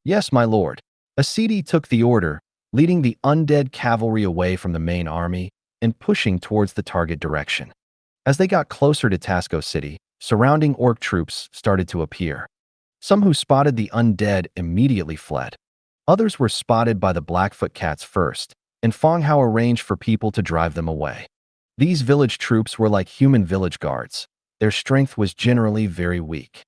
Yes, my lord. Asidi took the order, leading the undead cavalry away from the main army and pushing towards the target direction. As they got closer to Tasco City, surrounding orc troops started to appear. Some who spotted the undead immediately fled. Others were spotted by the Blackfoot cats first, and Fang Hao arranged for people to drive them away. These village troops were like human village guards. Their strength was generally very weak.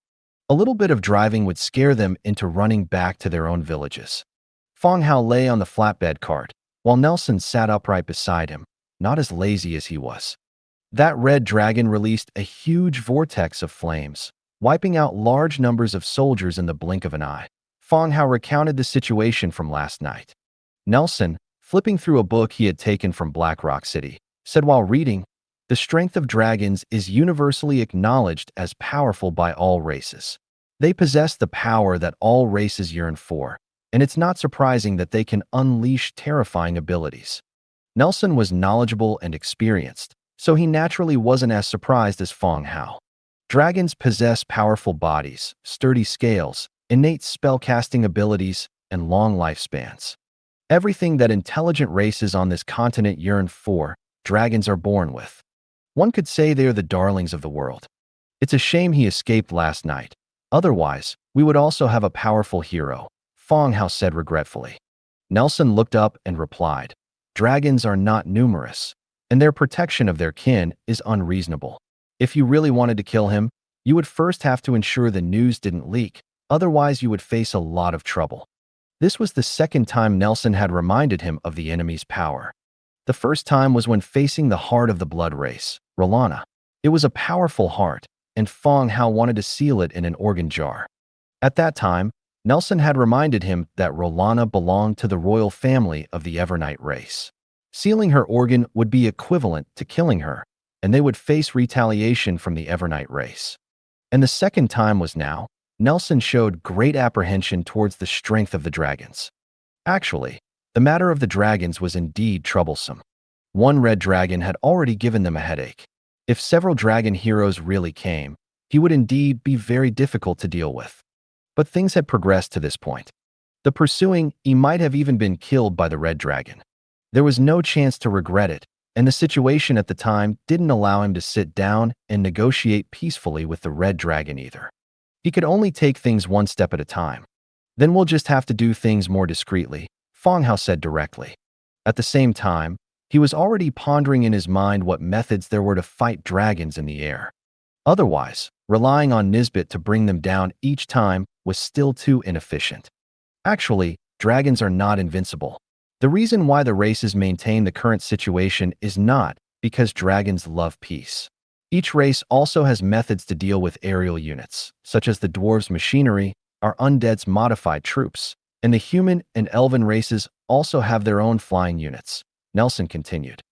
A little bit of driving would scare them into running back to their own villages. Fang Hao lay on the flatbed cart, while Nelson sat upright beside him, not as lazy as he was. That red dragon released a huge vortex of flames, wiping out large numbers of soldiers in the blink of an eye. Fang Hao recounted the situation from last night. Nelson, flipping through a book he had taken from Black Rock City, said while reading, "The strength of dragons is universally acknowledged as powerful by all races. They possess the power that all races yearn for, and it's not surprising that they can unleash terrifying abilities." Nelson was knowledgeable and experienced, so he naturally wasn't as surprised as Fang Hao. Dragons possess powerful bodies, sturdy scales, innate spellcasting abilities, and long lifespans. Everything that intelligent races on this continent yearn for, dragons are born with. One could say they are the darlings of the world. It's a shame he escaped last night. Otherwise, we would also have a powerful hero, Fang Hao said regretfully. Nelson looked up and replied, "Dragons are not numerous, and their protection of their kin is unreasonable. If you really wanted to kill him, you would first have to ensure the news didn't leak, otherwise you would face a lot of trouble." This was the second time Nelson had reminded him of the enemy's power. The first time was when facing the heart of the blood race, Rolana. It was a powerful heart, and Fang Hao wanted to seal it in an organ jar. At that time, Nelson had reminded him that Rolana belonged to the royal family of the Evernight race. Sealing her organ would be equivalent to killing her, and they would face retaliation from the Evernight race. And the second time was now. Nelson showed great apprehension towards the strength of the dragons. Actually, the matter of the dragons was indeed troublesome. One red dragon had already given them a headache. If several dragon heroes really came, he would indeed be very difficult to deal with. But things had progressed to this point. The pursuing, he might have even been killed by the red dragon. There was no chance to regret it, and the situation at the time didn't allow him to sit down and negotiate peacefully with the red dragon either. He could only take things one step at a time. "Then we'll just have to do things more discreetly," Fang Hao said directly. At the same time, he was already pondering in his mind what methods there were to fight dragons in the air. Otherwise, relying on Nisbet to bring them down each time was still too inefficient. Actually, dragons are not invincible. The reason why the races maintain the current situation is not because dragons love peace. Each race also has methods to deal with aerial units, such as the dwarves' machinery, our undead's modified troops, and the human and elven races also have their own flying units, Nelson continued.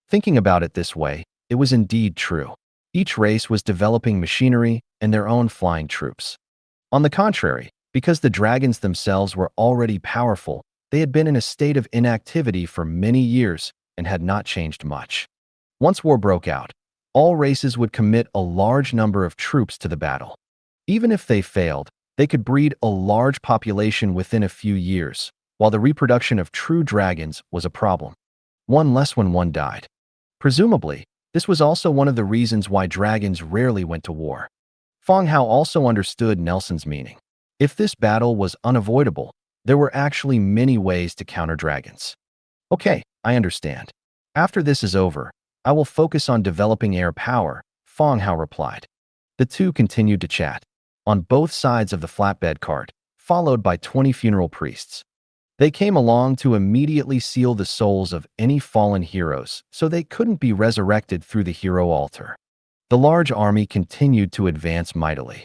Thinking about it this way, it was indeed true. Each race was developing machinery and their own flying troops. On the contrary, because the dragons themselves were already powerful, they had been in a state of inactivity for many years and had not changed much. Once war broke out, all races would commit a large number of troops to the battle. Even if they failed, they could breed a large population within a few years, while the reproduction of true dragons was a problem. One less when one died. Presumably, this was also one of the reasons why dragons rarely went to war. Fang Hao also understood Nelson's meaning. If this battle was unavoidable, there were actually many ways to counter dragons. "Okay, I understand. After this is over, I will focus on developing air power," Fang Hao replied. The two continued to chat, on both sides of the flatbed cart, followed by 20 funeral priests. They came along to immediately seal the souls of any fallen heroes so they couldn't be resurrected through the hero altar. The large army continued to advance mightily.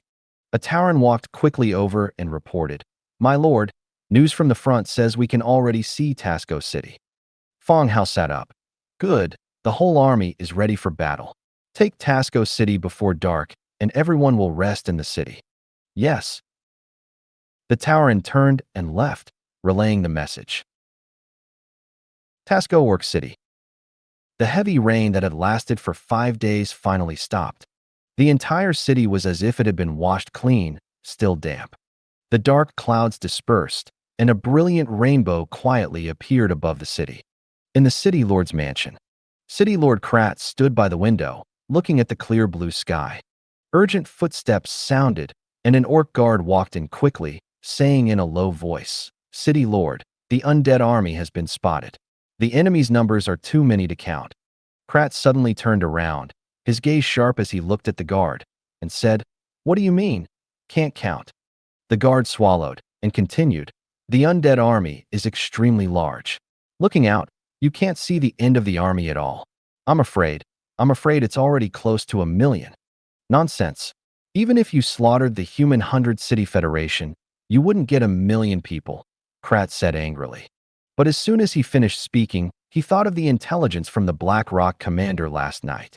A Tauren walked quickly over and reported, "My lord, news from the front says we can already see Tasco City." Fang Hao sat up. "Good. The whole army is ready for battle. Take Tasco City before dark, and everyone will rest in the city." "Yes." The Tauren turned and left, relaying the message. Tasco Work City. The heavy rain that had lasted for 5 days finally stopped. The entire city was as if it had been washed clean, still damp. The dark clouds dispersed, and a brilliant rainbow quietly appeared above the city. In the city lord's mansion, City Lord Krat stood by the window, looking at the clear blue sky. Urgent footsteps sounded, and an orc guard walked in quickly, saying in a low voice, "City Lord, the undead army has been spotted. The enemy's numbers are too many to count." Krat suddenly turned around, his gaze sharp as he looked at the guard, and said, "What do you mean? Can't count." The guard swallowed and continued, "The undead army is extremely large. Looking out, you can't see the end of the army at all. I'm afraid it's already close to 1 million. Nonsense. Even if you slaughtered the human 100-city federation, you wouldn't get 1 million people," Krat said angrily. But as soon as he finished speaking, he thought of the intelligence from the Black Rock commander last night.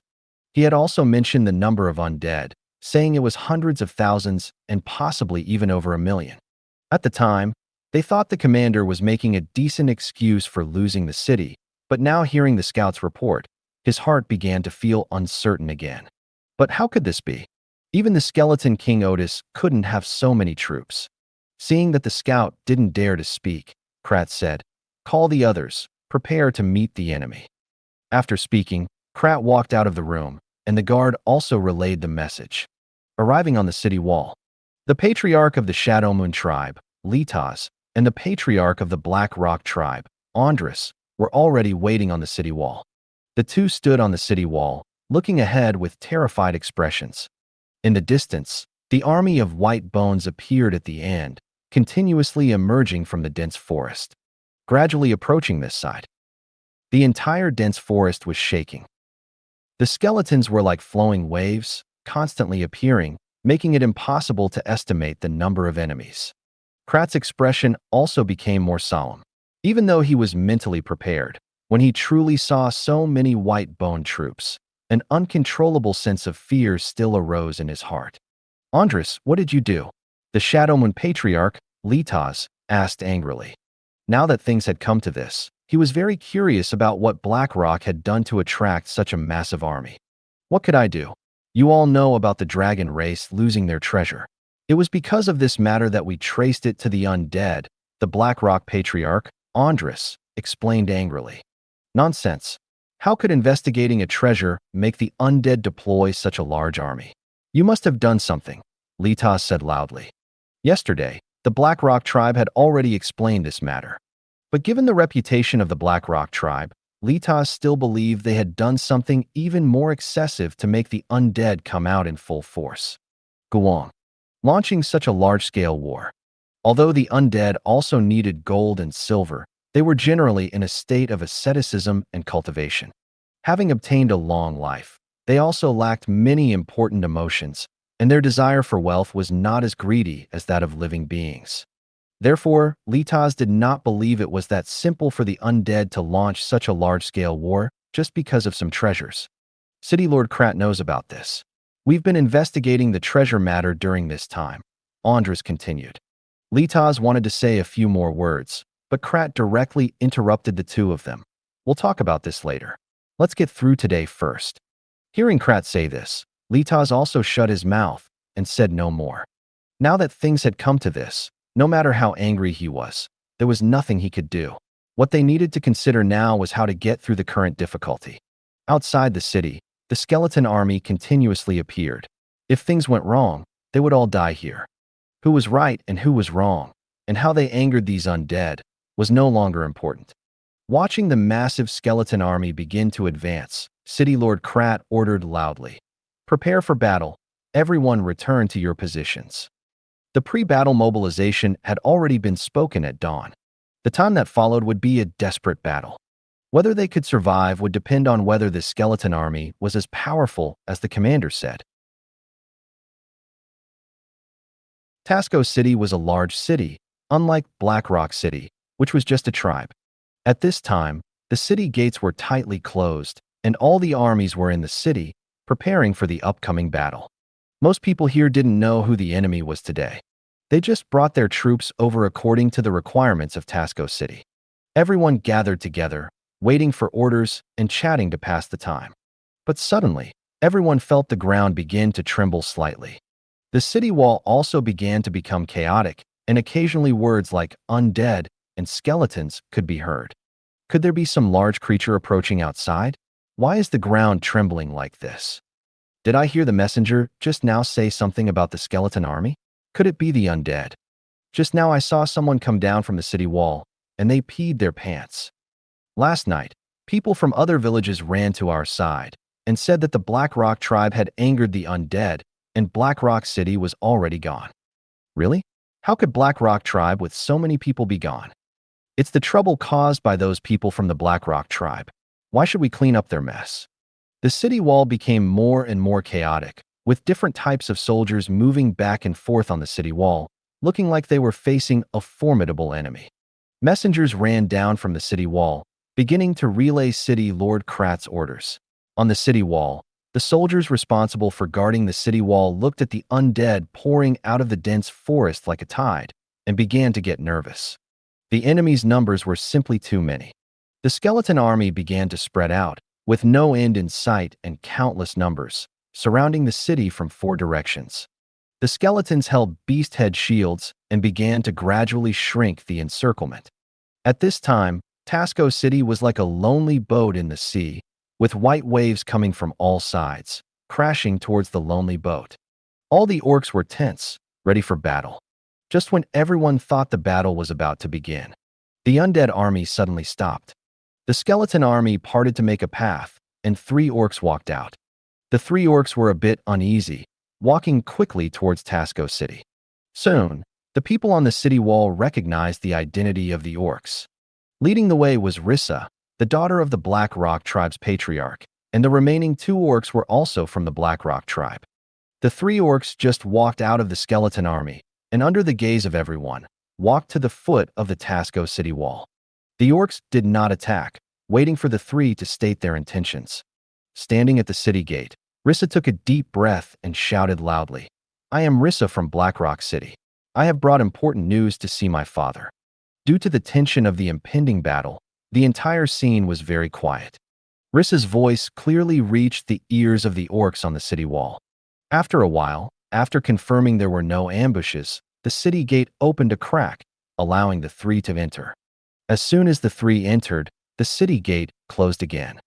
He had also mentioned the number of undead, saying it was hundreds of thousands and possibly even over 1 million. At the time, they thought the commander was making a decent excuse for losing the city, but now hearing the scout's report, his heart began to feel uncertain again. But how could this be? Even the skeleton King Otis couldn't have so many troops. Seeing that the scout didn't dare to speak, Krat said, "Call the others, prepare to meet the enemy." After speaking, Krat walked out of the room, and the guard also relayed the message. Arriving on the city wall, the patriarch of the Shadow Moon tribe, Litaz, and the patriarch of the Black Rock tribe, Andres, were already waiting on the city wall. The two stood on the city wall, looking ahead with terrified expressions. In the distance, the army of white bones appeared at the end, continuously emerging from the dense forest. Gradually approaching this side, the entire dense forest was shaking. The skeletons were like flowing waves, constantly appearing, making it impossible to estimate the number of enemies. Krat's expression also became more solemn. Even though he was mentally prepared, when he truly saw so many white bone troops, an uncontrollable sense of fear still arose in his heart. "Andres, what did you do?" The Shadow Moon patriarch, Litaz, asked angrily. Now that things had come to this, he was very curious about what BlackRock had done to attract such a massive army. "What could I do? You all know about the dragon race losing their treasure. It was because of this matter that we traced it to the undead," the BlackRock patriarch, Andres, explained angrily. "Nonsense. How could investigating a treasure make the undead deploy such a large army? You must have done something," Litaz said loudly. Yesterday, the Black Rock tribe had already explained this matter. But given the reputation of the Black Rock tribe, Litaz still believed they had done something even more excessive to make the undead come out in full force. Guang. Launching such a large-scale war. Although the undead also needed gold and silver, they were generally in a state of asceticism and cultivation. Having obtained a long life, they also lacked many important emotions, and their desire for wealth was not as greedy as that of living beings. Therefore, Litaz did not believe it was that simple for the undead to launch such a large-scale war just because of some treasures. City Lord Krat knows about this. "We've been investigating the treasure matter during this time," Andres continued. Litaz wanted to say a few more words, but Krat directly interrupted the two of them. "We'll talk about this later. Let's get through today first." Hearing Krat say this, Litaz also shut his mouth and said no more. Now that things had come to this, no matter how angry he was, there was nothing he could do. What they needed to consider now was how to get through the current difficulty. Outside the city, the skeleton army continuously appeared. If things went wrong, they would all die here. Who was right and who was wrong, and how they angered these undead, was no longer important. Watching the massive skeleton army begin to advance, City Lord Krat ordered loudly, "Prepare for battle. Everyone return to your positions." The pre-battle mobilization had already been spoken at dawn. The time that followed would be a desperate battle. Whether they could survive would depend on whether the skeleton army was as powerful as the commander said. Tasco City was a large city, unlike Black Rock City, which was just a tribe. At this time, the city gates were tightly closed, and all the armies were in the city, preparing for the upcoming battle. Most people here didn't know who the enemy was today. They just brought their troops over according to the requirements of Tasco City. Everyone gathered together, waiting for orders and chatting to pass the time. But suddenly, everyone felt the ground begin to tremble slightly. The city wall also began to become chaotic, and occasionally words like undead and skeletons could be heard. Could there be some large creature approaching outside? Why is the ground trembling like this? Did I hear the messenger just now say something about the skeleton army? Could it be the undead? Just now I saw someone come down from the city wall, and they peed their pants. Last night, people from other villages ran to our side and said that the Black Rock tribe had angered the undead and Black Rock City was already gone. Really? How could Black Rock tribe with so many people be gone? It's the trouble caused by those people from the Black Rock tribe. Why should we clean up their mess? The city wall became more and more chaotic, with different types of soldiers moving back and forth on the city wall, looking like they were facing a formidable enemy. Messengers ran down from the city wall, beginning to relay City Lord Krat's orders. On the city wall, the soldiers responsible for guarding the city wall looked at the undead pouring out of the dense forest like a tide and began to get nervous. The enemy's numbers were simply too many. The skeleton army began to spread out, with no end in sight and countless numbers, surrounding the city from 4 directions. The skeletons held beast-head shields and began to gradually shrink the encirclement. At this time, Tasco City was like a lonely boat in the sea, with white waves coming from all sides, crashing towards the lonely boat. All the orcs were tense, ready for battle. Just when everyone thought the battle was about to begin, the undead army suddenly stopped. The skeleton army parted to make a path, and 3 orcs walked out. The 3 orcs were a bit uneasy, walking quickly towards Tasco City. Soon, the people on the city wall recognized the identity of the orcs. Leading the way was Rissa, the daughter of the Black Rock tribe's patriarch, and the remaining 2 orcs were also from the Black Rock tribe. The 3 orcs just walked out of the skeleton army, and under the gaze of everyone, walked to the foot of the Tasco City wall. The orcs did not attack, waiting for the 3 to state their intentions. Standing at the city gate, Rissa took a deep breath and shouted loudly, "I am Rissa from Black Rock City. I have brought important news to see my father." Due to the tension of the impending battle, the entire scene was very quiet. Rissa's voice clearly reached the ears of the orcs on the city wall. After a while, after confirming there were no ambushes, the city gate opened a crack, allowing the 3 to enter. As soon as the 3 entered, the city gate closed again.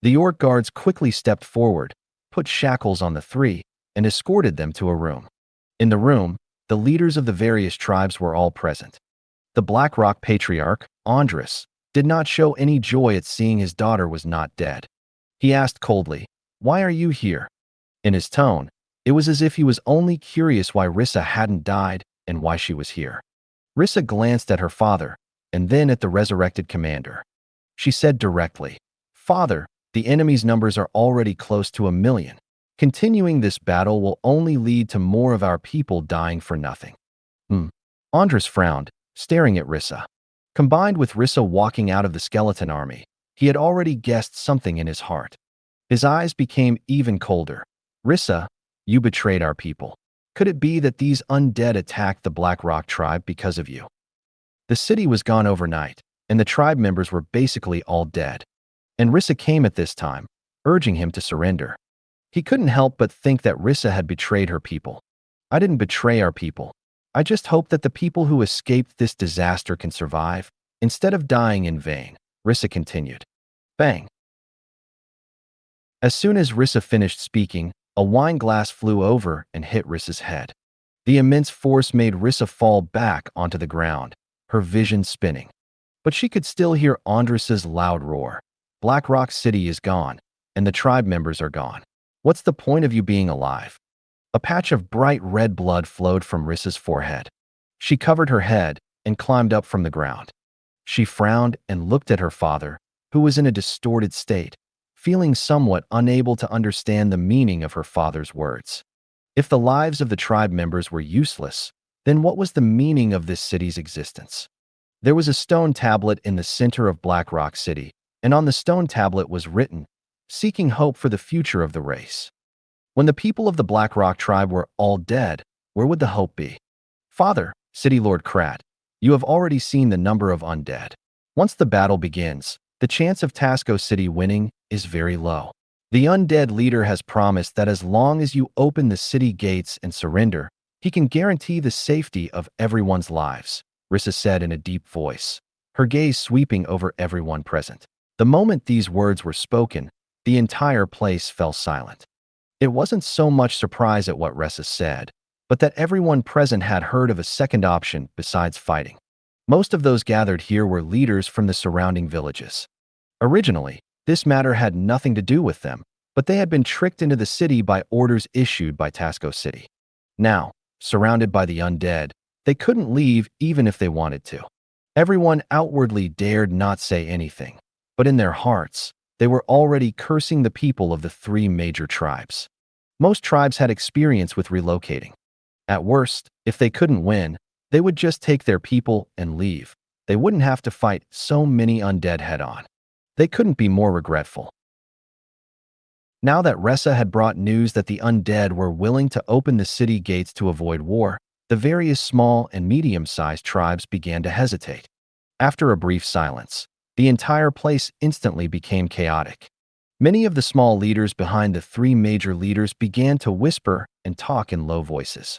The orc guards quickly stepped forward, put shackles on the 3, and escorted them to a room. In the room, the leaders of the various tribes were all present. The Black Rock patriarch, Andres, did not show any joy at seeing his daughter was not dead. He asked coldly, "Why are you here?" In his tone, it was as if he was only curious why Rissa hadn't died and why she was here. Rissa glanced at her father, and then at the resurrected commander. She said directly, "Father, the enemy's numbers are already close to 1,000,000. Continuing this battle will only lead to more of our people dying for nothing." Andres frowned, staring at Rissa. Combined with Rissa walking out of the skeleton army, he had already guessed something in his heart. His eyes became even colder. "Rissa, you betrayed our people. Could it be that these undead attacked the Black Rock tribe because of you?" The city was gone overnight, and the tribe members were basically all dead. And Rissa came at this time, urging him to surrender. He couldn't help but think that Rissa had betrayed her people. "I didn't betray our people. I just hope that the people who escaped this disaster can survive, instead of dying in vain," Rissa continued. Bang! As soon as Rissa finished speaking, a wine glass flew over and hit Rissa's head. The immense force made Rissa fall back onto the ground, her vision spinning. But she could still hear Andres's loud roar. "Black Rock City is gone, and the tribe members are gone. What's the point of you being alive?" A patch of bright red blood flowed from Rissa's forehead. She covered her head and climbed up from the ground. She frowned and looked at her father, who was in a distorted state, feeling somewhat unable to understand the meaning of her father's words. If the lives of the tribe members were useless, then what was the meaning of this city's existence? There was a stone tablet in the center of Black Rock City, and on the stone tablet was written, "Seeking hope for the future of the race." When the people of the Black Rock tribe were all dead, where would the hope be? "Father, City Lord Krat, you have already seen the number of undead. Once the battle begins, the chance of Tasco City winning is very low. The undead leader has promised that as long as you open the city gates and surrender, he He can guarantee the safety of everyone's lives, Rissa said in a deep voice, her gaze sweeping over everyone present. The moment these words were spoken, the entire place fell silent. It wasn't so much surprise at what Ressa said, but that everyone present had heard of a second option besides fighting. Most of those gathered here were leaders from the surrounding villages. Originally, this matter had nothing to do with them, but they had been tricked into the city by orders issued by Tasco City. Now, surrounded by the undead, they couldn't leave even if they wanted to. Everyone outwardly dared not say anything, but in their hearts, they were already cursing the people of the three major tribes. Most tribes had experience with relocating. At worst, if they couldn't win, they would just take their people and leave. They wouldn't have to fight so many undead head-on. They couldn't be more regretful. Now that Ressa had brought news that the undead were willing to open the city gates to avoid war, the various small and medium-sized tribes began to hesitate. After a brief silence, the entire place instantly became chaotic. Many of the small leaders behind the three major leaders began to whisper and talk in low voices.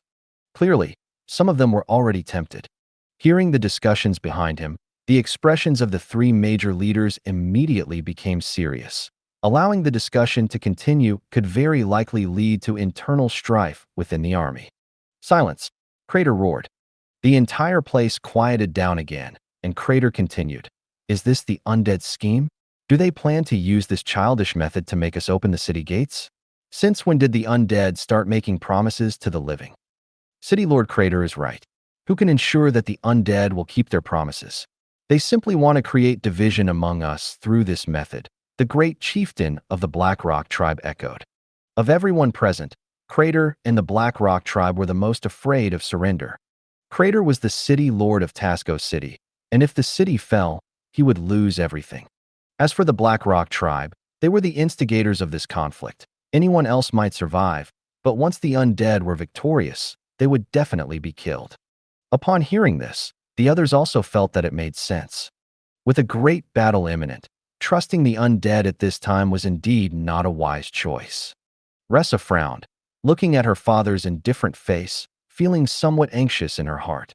Clearly, some of them were already tempted. Hearing the discussions behind him, the expressions of the three major leaders immediately became serious. Allowing the discussion to continue could very likely lead to internal strife within the army. Silence, Crater roared. The entire place quieted down again, and Crater continued. Is this the undead scheme? Do they plan to use this childish method to make us open the city gates? Since when did the undead start making promises to the living? City Lord Crater is right. Who can ensure that the undead will keep their promises? They simply want to create division among us through this method, the great chieftain of the Black Rock tribe echoed. Of everyone present, Crater and the Black Rock tribe were the most afraid of surrender. Crater was the city lord of Tasco City, and if the city fell, he would lose everything. As for the Black Rock tribe, they were the instigators of this conflict. Anyone else might survive, but once the undead were victorious, they would definitely be killed. Upon hearing this, the others also felt that it made sense. With a great battle imminent, trusting the undead at this time was indeed not a wise choice. Ressa frowned, looking at her father's indifferent face, feeling somewhat anxious in her heart.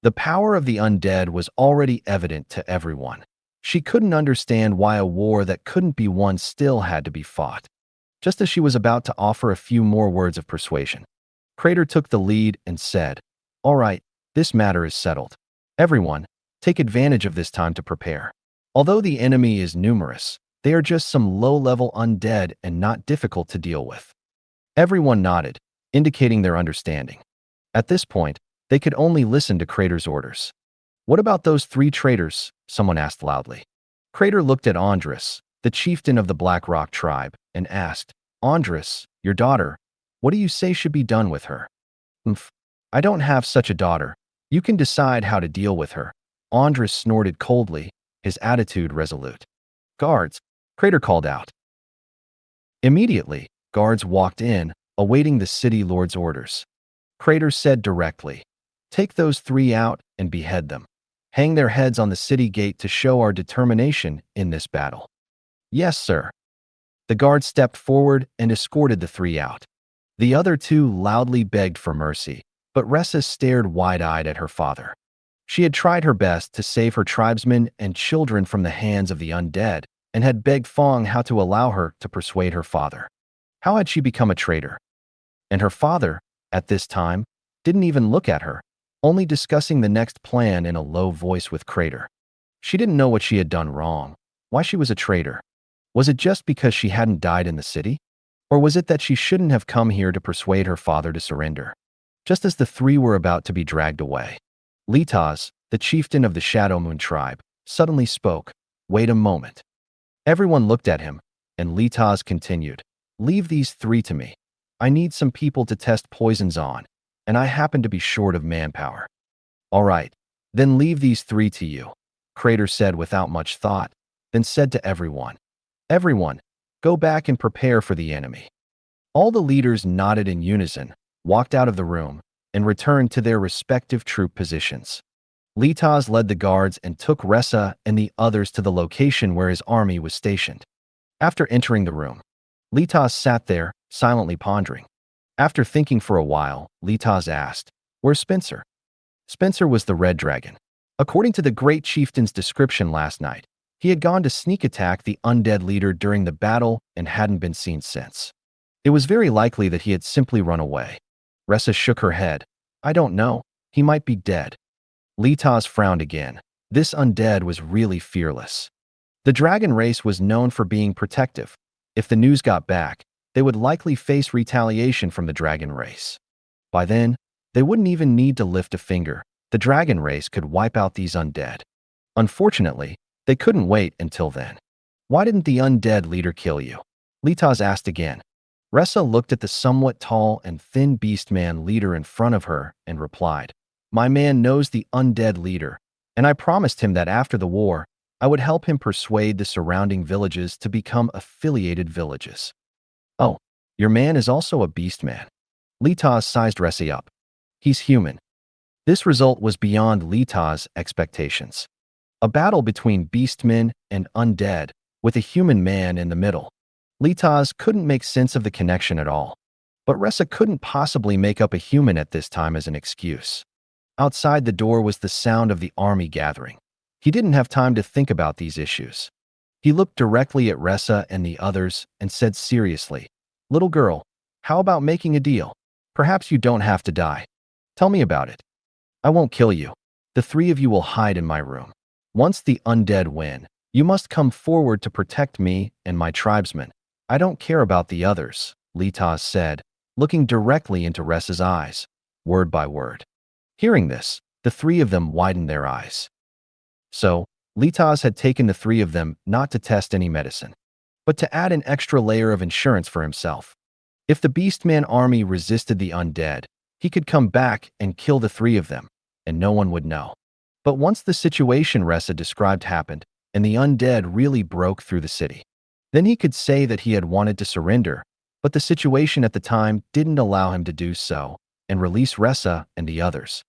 The power of the undead was already evident to everyone. She couldn't understand why a war that couldn't be won still had to be fought. Just as she was about to offer a few more words of persuasion, Crater took the lead and said, "All right, this matter is settled. Everyone, take advantage of this time to prepare. Although the enemy is numerous, they are just some low-level undead and not difficult to deal with." Everyone nodded, indicating their understanding. At this point, they could only listen to Crater's orders. "What about those three traitors?" someone asked loudly. Crater looked at Andres, the chieftain of the Black Rock tribe, and asked, "Andres, your daughter, what do you say should be done with her?" "Umph, I don't have such a daughter. You can decide how to deal with her." Andres snorted coldly, his attitude resolute. "Guards," Crater called out. Immediately, guards walked in, awaiting the city lord's orders. Crater said directly, "Take those three out and behead them. Hang their heads on the city gate to show our determination in this battle." "Yes, sir." The guard stepped forward and escorted the three out. The other two loudly begged for mercy, but Ressa stared wide-eyed at her father. She had tried her best to save her tribesmen and children from the hands of the undead, and had begged Fang Hao to allow her to persuade her father. How had she become a traitor? And her father, at this time, didn't even look at her, only discussing the next plan in a low voice with Crater. She didn't know what she had done wrong, why she was a traitor. Was it just because she hadn't died in the city? Or was it that she shouldn't have come here to persuade her father to surrender? Just as the three were about to be dragged away, Litaz, the chieftain of the Shadow Moon tribe, suddenly spoke. "Wait a moment." Everyone looked at him, and Litaz continued, "Leave these three to me. I need some people to test poisons on, and I happen to be short of manpower." "All right, then leave these three to you," Crater said without much thought, then said to everyone, "Everyone, go back and prepare for the enemy." All the leaders nodded in unison, walked out of the room, and returned to their respective troop positions. Litaz led the guards and took Ressa and the others to the location where his army was stationed. After entering the room, Litaz sat there, silently pondering. After thinking for a while, Litaz asked, "Where's Spencer?" Spencer was the red dragon. According to the great chieftain's description last night, he had gone to sneak attack the undead leader during the battle and hadn't been seen since. It was very likely that he had simply run away. Ressa shook her head. "I don't know. He might be dead." Litaz frowned again. This undead was really fearless. The dragon race was known for being protective. If the news got back, they would likely face retaliation from the dragon race. By then, they wouldn't even need to lift a finger. The dragon race could wipe out these undead. Unfortunately, they couldn't wait until then. "Why didn't the undead leader kill you?" Litaz asked again. Ressa looked at the somewhat tall and thin beastman leader in front of her and replied, "My man knows the undead leader, and I promised him that after the war, I would help him persuade the surrounding villages to become affiliated villages." "Oh, your man is also a beastman." Litaz sized Ressa up. "He's human." This result was beyond Litaz's expectations. A battle between beastmen and undead, with a human man in the middle. Litaz couldn't make sense of the connection at all. But Ressa couldn't possibly make up a human at this time as an excuse. Outside the door was the sound of the army gathering. He didn't have time to think about these issues. He looked directly at Ressa and the others and said seriously, "Little girl, how about making a deal? Perhaps you don't have to die. Tell me about it. I won't kill you. The three of you will hide in my room. Once the undead win, you must come forward to protect me and my tribesmen. I don't care about the others," Litaz said, looking directly into Ressa's eyes, word by word. Hearing this, the three of them widened their eyes. So, Litaz had taken the three of them not to test any medicine, but to add an extra layer of insurance for himself. If the Beastman army resisted the undead, he could come back and kill the three of them, and no one would know. But once the situation Ressa described happened, and the undead really broke through the city, then he could say that he had wanted to surrender, but the situation at the time didn't allow him to do so, and release Ressa and the others.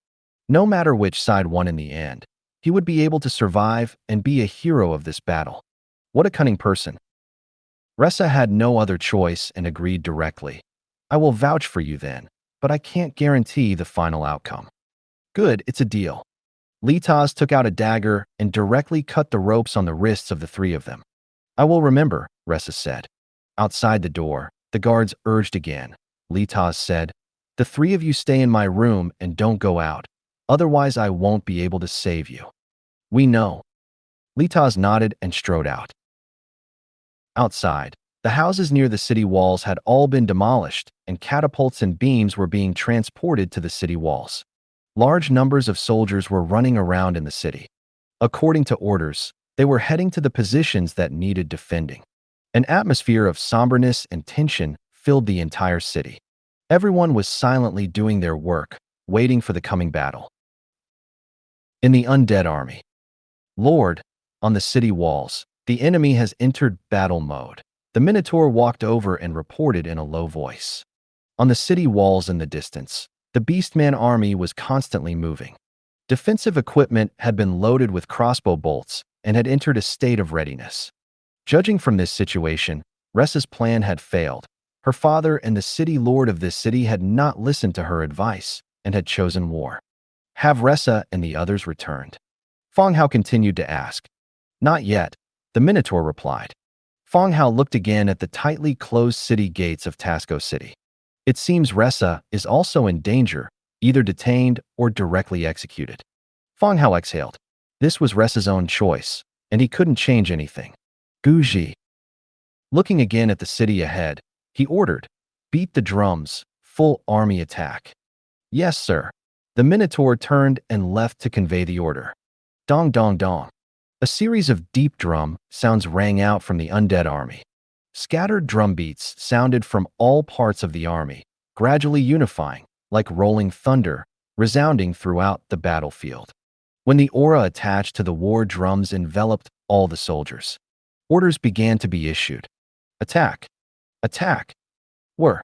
No matter which side won in the end, he would be able to survive and be a hero of this battle. What a cunning person. Ressa had no other choice and agreed directly. "I will vouch for you then, but I can't guarantee the final outcome." "Good, it's a deal." Litaz took out a dagger and directly cut the ropes on the wrists of the three of them. "I will remember," Ressa said. Outside the door, the guards urged again. Litaz said, "The three of you stay in my room and don't go out. Otherwise, I won't be able to save you." "We know." Litaz nodded and strode out. Outside, the houses near the city walls had all been demolished, and catapults and beams were being transported to the city walls. Large numbers of soldiers were running around in the city. According to orders, they were heading to the positions that needed defending. An atmosphere of somberness and tension filled the entire city. Everyone was silently doing their work, waiting for the coming battle. In the undead army. "Lord," on the city walls, "the enemy has entered battle mode." The Minotaur walked over and reported in a low voice. On the city walls in the distance, the Beastman army was constantly moving. Defensive equipment had been loaded with crossbow bolts and had entered a state of readiness. Judging from this situation, Ressa's plan had failed. Her father and the city lord of this city had not listened to her advice and had chosen war. Have Ressa and the others returned? Fang Hao continued to ask. "Not yet," the Minotaur replied. Fang Hao looked again at the tightly closed city gates of Tasco City. It seems Ressa is also in danger, either detained or directly executed. Fang Hao exhaled. This was Ressa's own choice, and he couldn't change anything. Guji. Looking again at the city ahead, he ordered, "Beat the drums, full army attack." "Yes, sir." The Minotaur turned and left to convey the order. Dong dong dong. A series of deep drum sounds rang out from the undead army. Scattered drum beats sounded from all parts of the army, gradually unifying, like rolling thunder, resounding throughout the battlefield. When the aura attached to the war drums enveloped all the soldiers, orders began to be issued. Attack! Attack! Were.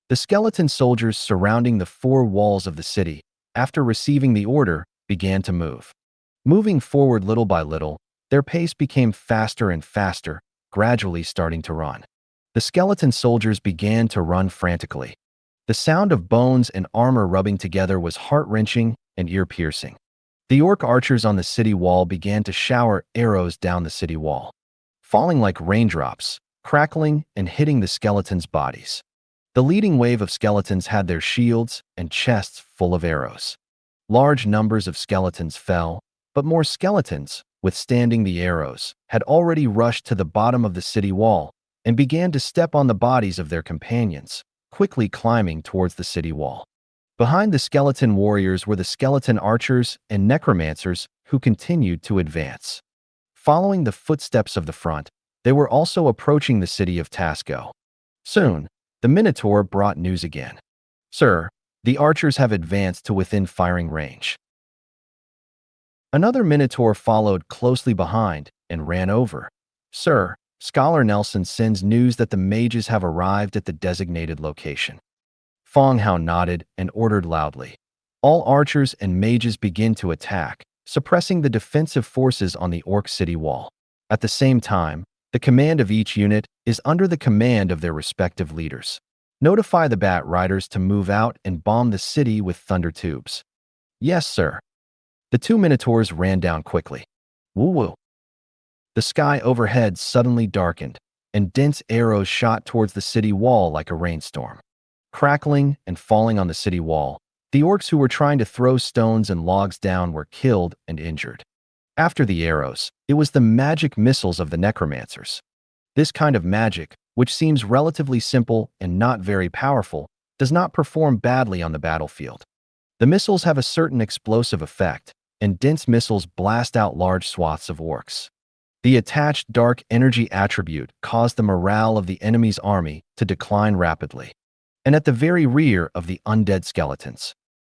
The skeleton soldiers surrounding the four walls of the city, after receiving the order, began to move. Moving forward little by little, their pace became faster and faster, gradually starting to run. The skeleton soldiers began to run frantically. The sound of bones and armor rubbing together was heart-wrenching and ear-piercing. The orc archers on the city wall began to shower arrows down the city wall, falling like raindrops, crackling and hitting the skeletons' bodies. The leading wave of skeletons had their shields and chests full of arrows. Large numbers of skeletons fell, but more skeletons, withstanding the arrows, had already rushed to the bottom of the city wall and began to step on the bodies of their companions, quickly climbing towards the city wall. Behind the skeleton warriors were the skeleton archers and necromancers who continued to advance. Following the footsteps of the front, they were also approaching the city of Tasco. Soon, the Minotaur brought news again. "Sir, the archers have advanced to within firing range." Another Minotaur followed closely behind and ran over. "Sir, Scholar Nelson sends news that the mages have arrived at the designated location." Fang Hao nodded and ordered loudly. All archers and mages begin to attack, suppressing the defensive forces on the orc city wall. At the same time, the command of each unit is under the command of their respective leaders. Notify the Bat Riders to move out and bomb the city with thunder tubes. "Yes, sir." The two Minotaurs ran down quickly. Woo-woo. The sky overhead suddenly darkened, and dense arrows shot towards the city wall like a rainstorm. Crackling and falling on the city wall, the orcs who were trying to throw stones and logs down were killed and injured. After the arrows, it was the magic missiles of the necromancers. This kind of magic, which seems relatively simple and not very powerful, does not perform badly on the battlefield. The missiles have a certain explosive effect, and dense missiles blast out large swaths of orcs. The attached dark energy attribute caused the morale of the enemy's army to decline rapidly. And at the very rear of the undead skeletons,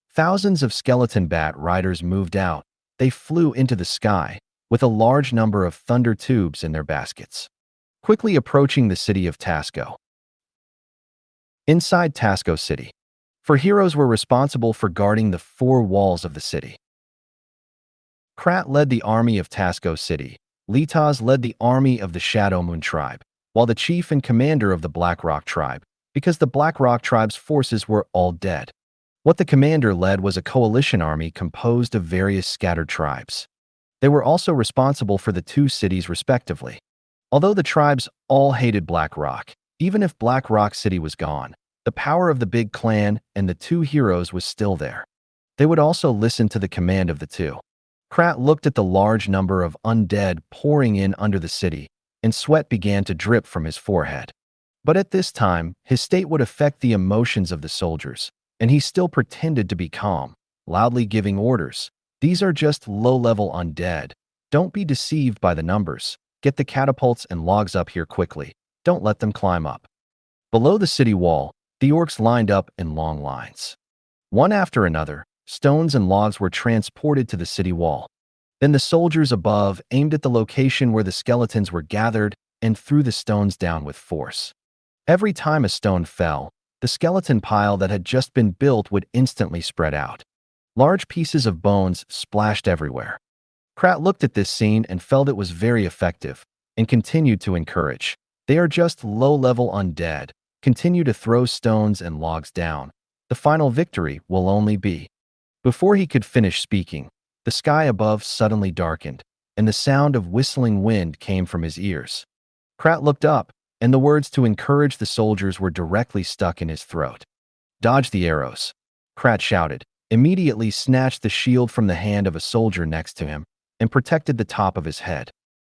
thousands of skeleton bat riders moved out. They flew into the sky with a large number of thunder tubes in their baskets, quickly approaching the city of Tasco. Inside Tasco City, four heroes were responsible for guarding the four walls of the city. Krat led the army of Tasco City. Litaz led the army of the Shadow Moon tribe, while the chief and commander of the Black Rock tribe, because the Black Rock tribe's forces were all dead. What the commander led was a coalition army composed of various scattered tribes. They were also responsible for the two cities respectively. Although the tribes all hated Black Rock, even if Black Rock City was gone, the power of the big clan and the two heroes was still there. They would also listen to the command of the two. Krat looked at the large number of undead pouring in under the city, and sweat began to drip from his forehead. But at this time, his state would affect the emotions of the soldiers, and he still pretended to be calm, loudly giving orders. "These are just low-level undead. Don't be deceived by the numbers. Get the catapults and logs up here quickly. Don't let them climb up." Below the city wall, the orcs lined up in long lines. One after another, stones and logs were transported to the city wall. Then the soldiers above aimed at the location where the skeletons were gathered and threw the stones down with force. Every time a stone fell, the skeleton pile that had just been built would instantly spread out. Large pieces of bones splashed everywhere. Krat looked at this scene and felt it was very effective, and continued to encourage. "They are just low-level undead. Continue to throw stones and logs down. The final victory will only be..." Before he could finish speaking, the sky above suddenly darkened, and the sound of whistling wind came from his ears. Krat looked up, and the words to encourage the soldiers were directly stuck in his throat. "Dodge the arrows," Krat shouted, immediately snatched the shield from the hand of a soldier next to him, and protected the top of his head.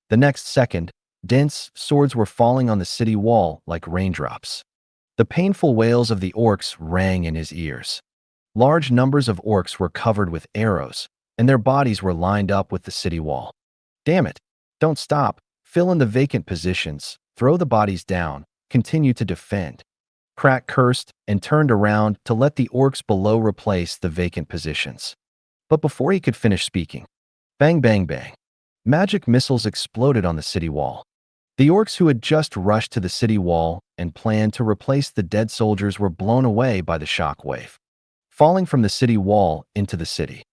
The next second, dense swords were falling on the city wall like raindrops. The painful wails of the orcs rang in his ears. Large numbers of orcs were covered with arrows, and their bodies were lined up with the city wall. "Damn it! Don't stop! Fill in the vacant positions, throw the bodies down, continue to defend." Krat cursed and turned around to let the orcs below replace the vacant positions. But before he could finish speaking, bang bang bang, magic missiles exploded on the city wall. The orcs who had just rushed to the city wall and planned to replace the dead soldiers were blown away by the shock wave, falling from the city wall into the city.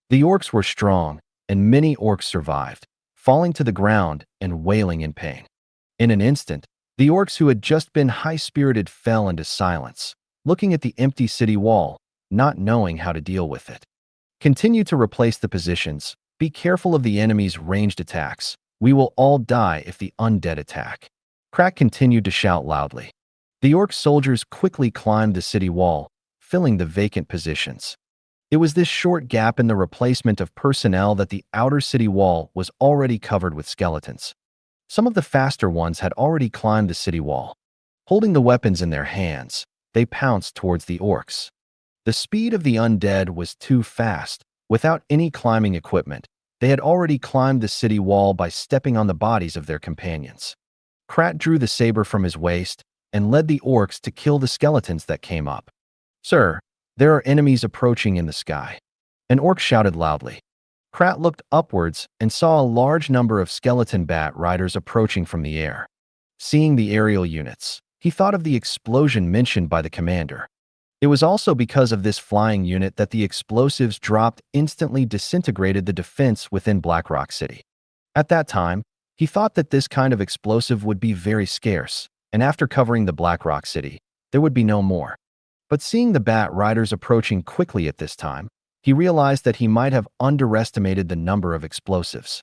The orcs were strong, and many orcs survived, falling to the ground and wailing in pain. In an instant, The orcs who had just been high-spirited fell into silence, looking at the empty city wall, not knowing how to deal with it. Continue to replace the positions. Be careful of the enemy's ranged attacks. We will all die if the undead attack. Crack continued to shout loudly. The orc soldiers quickly climbed the city wall, filling the vacant positions. It was this short gap in the replacement of personnel that the outer city wall was already covered with skeletons. Some of the faster ones had already climbed the city wall. Holding the weapons in their hands, they pounced towards the orcs. The speed of the undead was too fast. Without any climbing equipment, they had already climbed the city wall by stepping on the bodies of their companions. Krat drew the saber from his waist and led the orcs to kill the skeletons that came up. "Sir, there are enemies approaching in the sky." An orc shouted loudly. Krat looked upwards and saw a large number of skeleton bat riders approaching from the air. Seeing the aerial units, he thought of the explosion mentioned by the commander. It was also because of this flying unit that the explosives dropped instantly disintegrated the defense within Blackrock City. At that time, he thought that this kind of explosive would be very scarce, and after covering the Blackrock City, there would be no more. But seeing the bat riders approaching quickly at this time, he realized that he might have underestimated the number of explosives.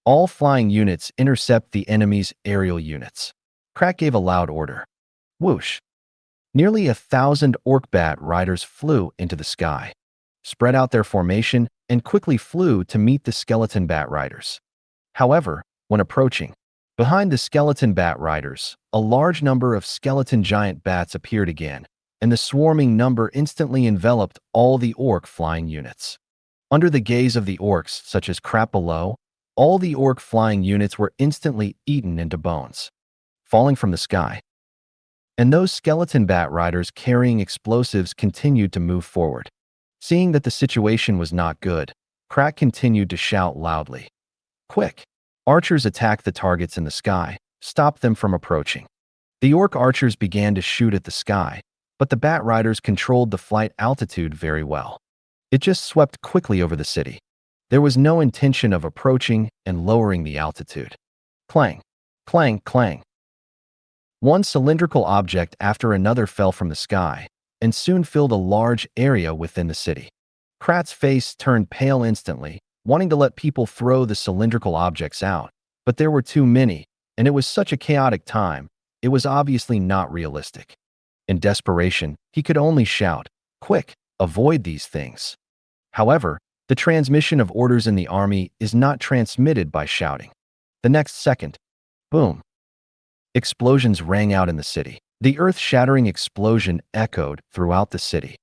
All flying units intercept the enemy's aerial units. Crack gave a loud order. Whoosh! Nearly 1,000 orc bat riders flew into the sky, spread out their formation, and quickly flew to meet the skeleton bat riders. However, when approaching, behind the skeleton bat riders, a large number of skeleton giant bats appeared again, and the swarming number instantly enveloped all the orc flying units. Under the gaze of the orcs, such as Crap below, all the orc flying units were instantly eaten into bones, falling from the sky. And those skeleton bat riders carrying explosives continued to move forward. Seeing that the situation was not good, Crack continued to shout loudly. "Quick! Archers attack the targets in the sky. Stop them from approaching." The orc archers began to shoot at the sky, but the bat riders controlled the flight altitude very well. It just swept quickly over the city. There was no intention of approaching and lowering the altitude. Clang! Clang! Clang! One cylindrical object after another fell from the sky, and soon filled a large area within the city. Krat's face turned pale instantly, wanting to let people throw the cylindrical objects out, but there were too many, and it was such a chaotic time, it was obviously not realistic. In desperation, he could only shout, "Quick, avoid these things." However, the transmission of orders in the army is not transmitted by shouting. The next second, boom! Explosions rang out in the city. The earth-shattering explosion echoed throughout the city.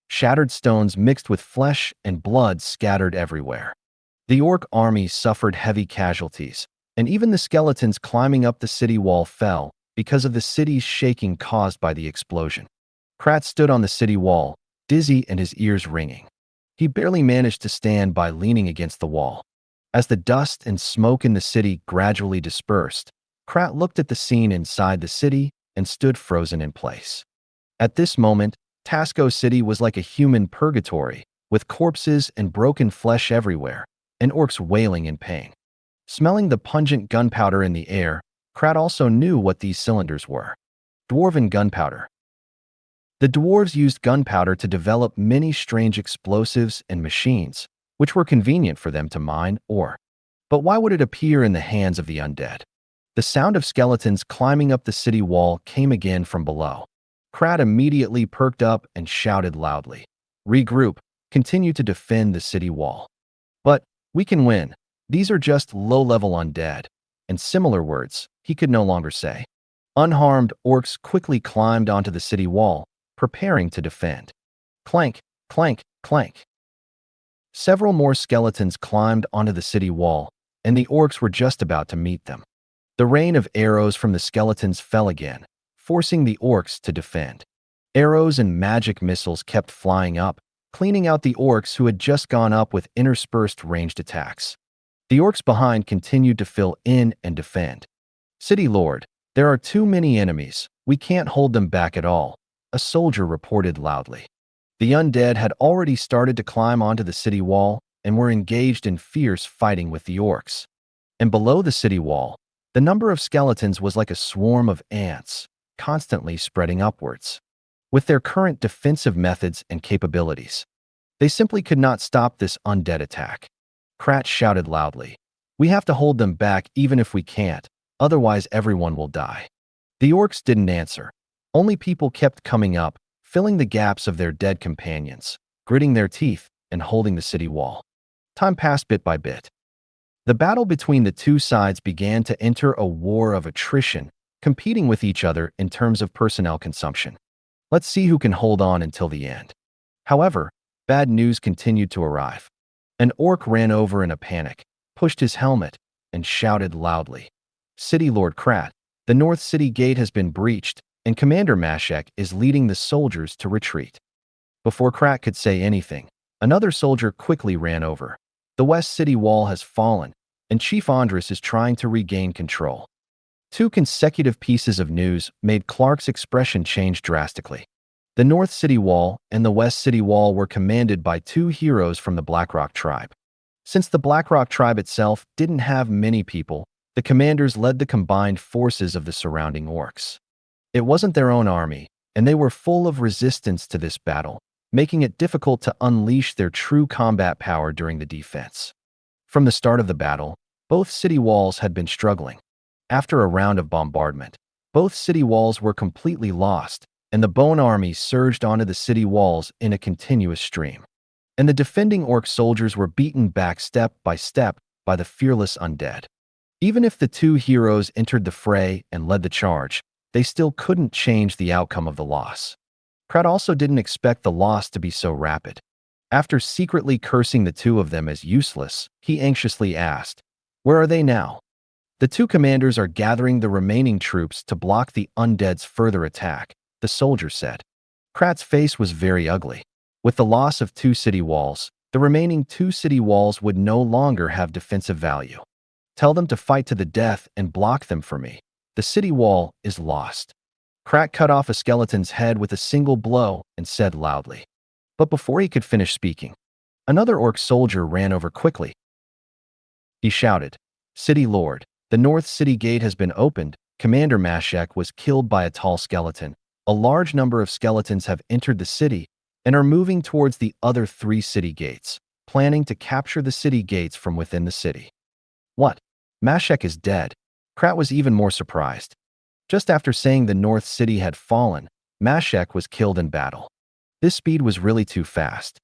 Shattered stones mixed with flesh and blood scattered everywhere. The orc army suffered heavy casualties, and even the skeletons climbing up the city wall fell because of the city's shaking caused by the explosion. Krat stood on the city wall, dizzy and his ears ringing. He barely managed to stand by leaning against the wall. As the dust and smoke in the city gradually dispersed, Krat looked at the scene inside the city and stood frozen in place. At this moment, Tasco City was like a human purgatory, with corpses and broken flesh everywhere, and orcs wailing in pain. Smelling the pungent gunpowder in the air, Krat also knew what these cylinders were. Dwarven gunpowder. The dwarves used gunpowder to develop many strange explosives and machines, which were convenient for them to mine ore. But why would it appear in the hands of the undead? The sound of skeletons climbing up the city wall came again from below. Krat immediately perked up and shouted loudly. "Regroup, continue to defend the city wall." "But we can win. These are just low-level undead," and similar words he could no longer say. Unharmed, orcs quickly climbed onto the city wall, preparing to defend. Clank, clank, clank. Several more skeletons climbed onto the city wall, and the orcs were just about to meet them. The rain of arrows from the skeletons fell again, forcing the orcs to defend. Arrows and magic missiles kept flying up, cleaning out the orcs who had just gone up with interspersed ranged attacks. The orcs behind continued to fill in and defend. "City Lord, there are too many enemies. We can't hold them back at all," a soldier reported loudly. The undead had already started to climb onto the city wall and were engaged in fierce fighting with the orcs. And below the city wall, The number of skeletons was like a swarm of ants, constantly spreading upwards. With their current defensive methods and capabilities, they simply could not stop this undead attack. Krat shouted loudly, "We have to hold them back even if we can't, otherwise everyone will die." The orcs didn't answer. Only people kept coming up, filling the gaps of their dead companions, gritting their teeth, and holding the city wall. Time passed bit by bit. The battle between the two sides began to enter a war of attrition, competing with each other in terms of personnel consumption. Let's see who can hold on until the end. However, bad news continued to arrive. An orc ran over in a panic, pushed his helmet, and shouted loudly, "City Lord Krat, the North City Gate has been breached, and Commander Mashek is leading the soldiers to retreat." Before Krat could say anything, another soldier quickly ran over. "The West City Wall has fallen, and Chief Andres is trying to regain control." Two consecutive pieces of news made Clark's expression change drastically. The North City Wall and the West City Wall were commanded by two heroes from the Blackrock tribe. Since the Blackrock tribe itself didn't have many people, the commanders led the combined forces of the surrounding orcs. It wasn't their own army, and they were full of resistance to this battle, making it difficult to unleash their true combat power during the defense. From the start of the battle, both city walls had been struggling. After a round of bombardment, both city walls were completely lost, and the Bone Army surged onto the city walls in a continuous stream. And the defending orc soldiers were beaten back step by the fearless undead. Even if the two heroes entered the fray and led the charge, they still couldn't change the outcome of the loss. Krat also didn't expect the loss to be so rapid. After secretly cursing the two of them as useless, he anxiously asked, "Where are they now?" "The two commanders are gathering the remaining troops to block the undead's further attack," the soldier said. Krat's face was very ugly. With the loss of two city walls, the remaining two city walls would no longer have defensive value. "Tell them to fight to the death and block them for me. The city wall is lost." Krat cut off a skeleton's head with a single blow and said loudly. But before he could finish speaking, another orc soldier ran over quickly. He shouted, "City Lord, the North City Gate has been opened. Commander Mashek was killed by a tall skeleton. A large number of skeletons have entered the city and are moving towards the other three city gates, planning to capture the city gates from within the city." What? Mashek is dead? Krat was even more surprised. Just after saying the North City had fallen, Mashek was killed in battle. This speed was really too fast.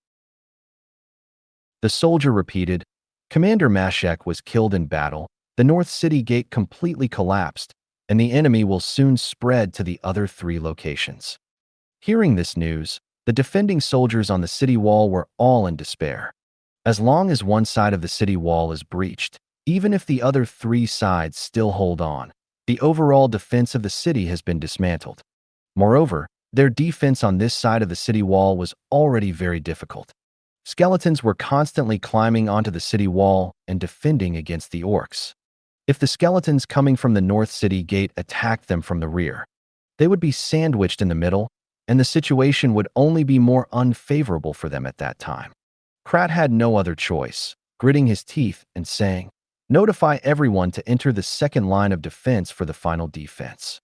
The soldier repeated, "Commander Mashek was killed in battle. The North City Gate completely collapsed, and the enemy will soon spread to the other three locations." Hearing this news, the defending soldiers on the city wall were all in despair. As long as one side of the city wall is breached, even if the other three sides still hold on, the overall defense of the city has been dismantled. Moreover, their defense on this side of the city wall was already very difficult. Skeletons were constantly climbing onto the city wall and defending against the orcs. If the skeletons coming from the North City Gate attacked them from the rear, they would be sandwiched in the middle, and the situation would only be more unfavorable for them at that time. Krat had no other choice, gritting his teeth and saying, "Notify everyone to enter the second line of defense for the final defense."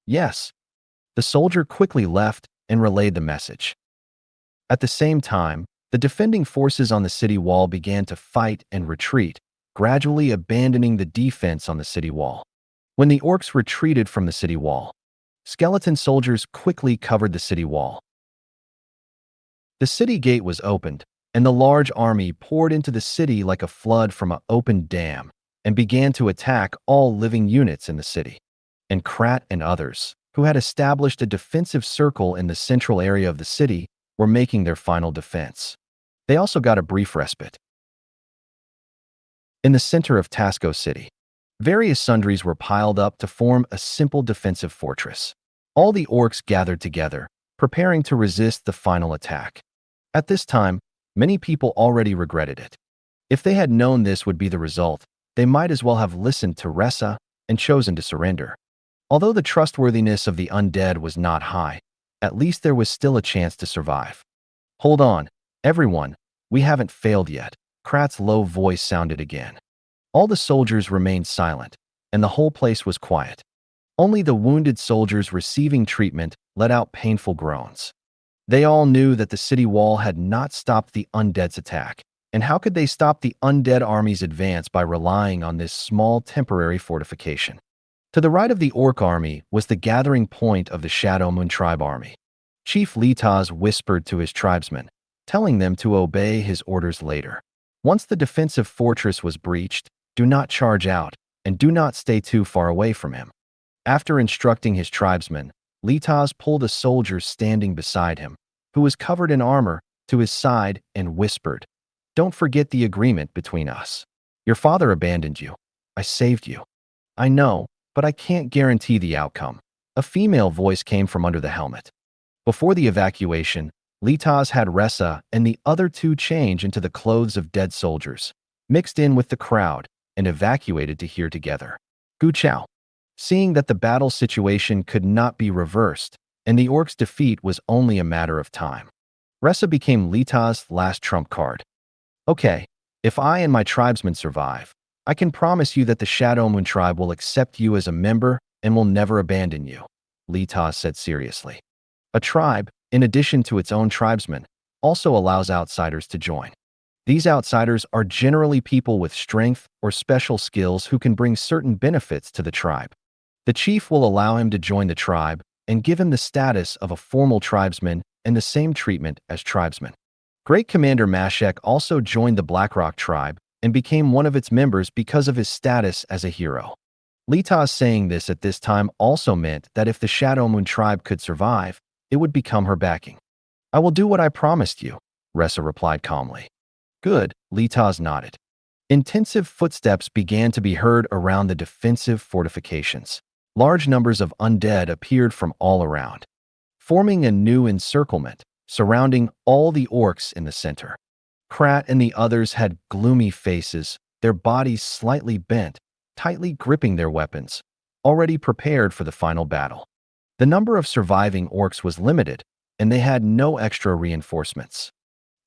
Yes. The soldier quickly left and relayed the message. At the same time, the defending forces on the city wall began to fight and retreat, gradually abandoning the defense on the city wall. When the orcs retreated from the city wall, skeleton soldiers quickly covered the city wall. The city gate was opened, and the large army poured into the city like a flood from an open dam and began to attack all living units in the city. And Krat and others, who had established a defensive circle in the central area of the city, were making their final defense. They also got a brief respite. In the center of Tasco City, various sundries were piled up to form a simple defensive fortress. All the orcs gathered together, preparing to resist the final attack. At this time, many people already regretted it. If they had known this would be the result, they might as well have listened to Ressa and chosen to surrender. Although the trustworthiness of the undead was not high, at least there was still a chance to survive. "Hold on, everyone, we haven't failed yet," Krat's low voice sounded again. All the soldiers remained silent, and the whole place was quiet. Only the wounded soldiers receiving treatment let out painful groans. They all knew that the city wall had not stopped the undead's attack, and how could they stop the undead army's advance by relying on this small temporary fortification? To the right of the orc army was the gathering point of the Shadow Moon tribe army. Chief Litaz whispered to his tribesmen, telling them to obey his orders later. Once the defensive fortress was breached, do not charge out, and do not stay too far away from him. After instructing his tribesmen, Litaz pulled a soldier standing beside him, who was covered in armor, to his side and whispered, "Don't forget the agreement between us. Your father abandoned you. I saved you. I know, but I can't guarantee the outcome." A female voice came from under the helmet. Before the evacuation, Litaz had Ressa and the other two change into the clothes of dead soldiers, mixed in with the crowd, and evacuated to here together. Gu Chao. Seeing that the battle situation could not be reversed, and the orcs' defeat was only a matter of time, Ressa became Litaz's last trump card. "Okay, if I and my tribesmen survive, I can promise you that the Shadow Moon tribe will accept you as a member and will never abandon you," Litaz said seriously. A tribe, in addition to its own tribesmen, also allows outsiders to join. These outsiders are generally people with strength or special skills who can bring certain benefits to the tribe. The chief will allow him to join the tribe and give him the status of a formal tribesman and the same treatment as tribesmen. Great Commander Mashek also joined the Blackrock tribe and became one of its members because of his status as a hero. Litaz saying this at this time also meant that if the Shadow Moon tribe could survive, it would become her backing. "I will do what I promised you," Ressa replied calmly. "Good," Litaz nodded. Intensive footsteps began to be heard around the defensive fortifications. Large numbers of undead appeared from all around, forming a new encirclement, surrounding all the orcs in the center. Krat and the others had gloomy faces, their bodies slightly bent, tightly gripping their weapons, already prepared for the final battle. The number of surviving orcs was limited, and they had no extra reinforcements.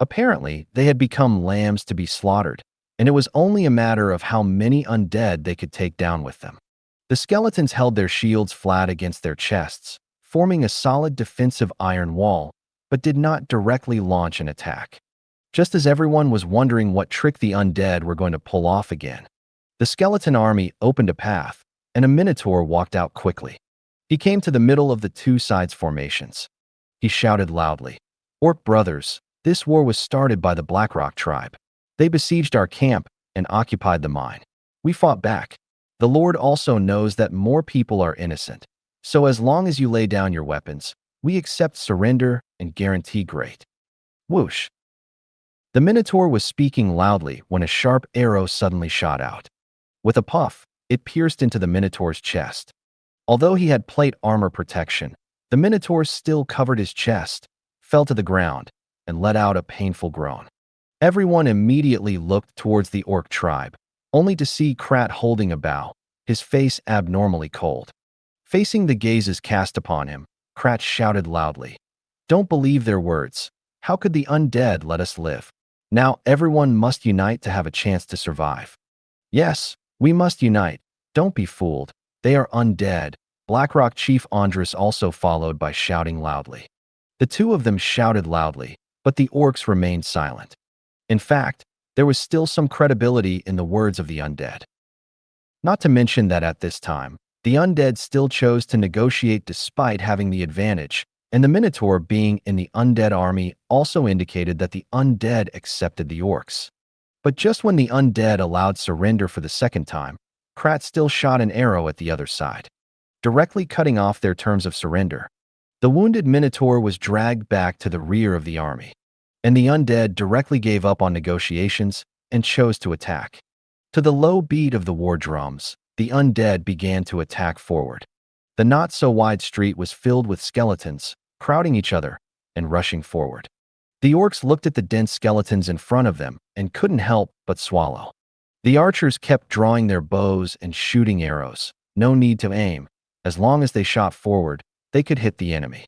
Apparently, they had become lambs to be slaughtered, and it was only a matter of how many undead they could take down with them. The skeletons held their shields flat against their chests, forming a solid defensive iron wall, but did not directly launch an attack. Just as everyone was wondering what trick the undead were going to pull off again, the skeleton army opened a path, and a minotaur walked out quickly. He came to the middle of the two sides formations. He shouted loudly, "Orc brothers, this war was started by the Blackrock tribe. They besieged our camp and occupied the mine. We fought back. The Lord also knows that more people are innocent. So as long as you lay down your weapons, we accept surrender and guarantee great." Whoosh. The Minotaur was speaking loudly when a sharp arrow suddenly shot out. With a puff, it pierced into the Minotaur's chest. Although he had plate armor protection, the Minotaur still covered his chest, fell to the ground, and let out a painful groan. Everyone immediately looked towards the orc tribe, only to see Krat holding a bow, his face abnormally cold. Facing the gazes cast upon him, Krat shouted loudly, "Don't believe their words. How could the undead let us live? Now everyone must unite to have a chance to survive." "Yes, we must unite. Don't be fooled. They are undead." Blackrock Chief Andres also followed by shouting loudly. The two of them shouted loudly, but the orcs remained silent. In fact, there was still some credibility in the words of the undead. Not to mention that at this time, the undead still chose to negotiate despite having the advantage, and the Minotaur being in the undead army also indicated that the undead accepted the orcs. But just when the undead allowed surrender for the second time, Krat still shot an arrow at the other side, directly cutting off their terms of surrender. The wounded Minotaur was dragged back to the rear of the army, and the undead directly gave up on negotiations and chose to attack. To the low beat of the war drums, the undead began to attack forward. The not-so-wide street was filled with skeletons, crowding each other and rushing forward. The orcs looked at the dense skeletons in front of them and couldn't help but swallow. The archers kept drawing their bows and shooting arrows. No need to aim. As long as they shot forward, they could hit the enemy.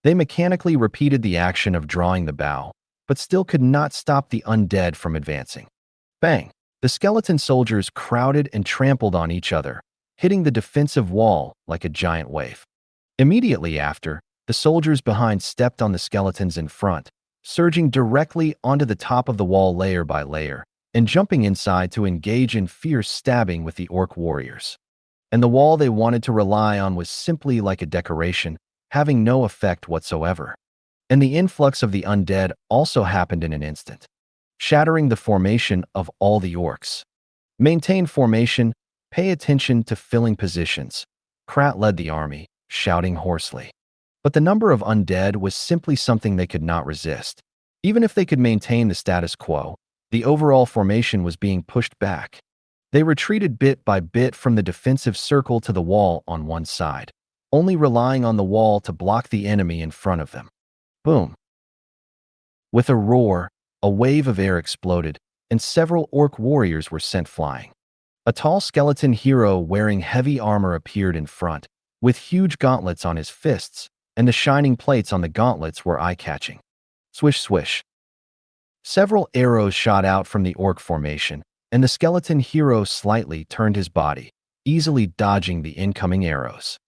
They mechanically repeated the action of drawing the bow, but still could not stop the undead from advancing. Bang! The skeleton soldiers crowded and trampled on each other, hitting the defensive wall like a giant wave. Immediately after, the soldiers behind stepped on the skeletons in front, surging directly onto the top of the wall layer by layer, and jumping inside to engage in fierce stabbing with the orc warriors. And the wall they wanted to rely on was simply like a decoration, having no effect whatsoever. And the influx of the undead also happened in an instant, shattering the formation of all the orcs. Maintain formation, pay attention to filling positions. Krat led the army, shouting hoarsely. But the number of undead was simply something they could not resist. Even if they could maintain the status quo, the overall formation was being pushed back. They retreated bit by bit from the defensive circle to the wall on one side, only relying on the wall to block the enemy in front of them. Boom! With a roar, a wave of air exploded, and several orc warriors were sent flying. A tall skeleton hero wearing heavy armor appeared in front, with huge gauntlets on his fists, and the shining plates on the gauntlets were eye-catching. Swish, swish. Several arrows shot out from the orc formation, and the skeleton hero slightly turned his body, easily dodging the incoming arrows.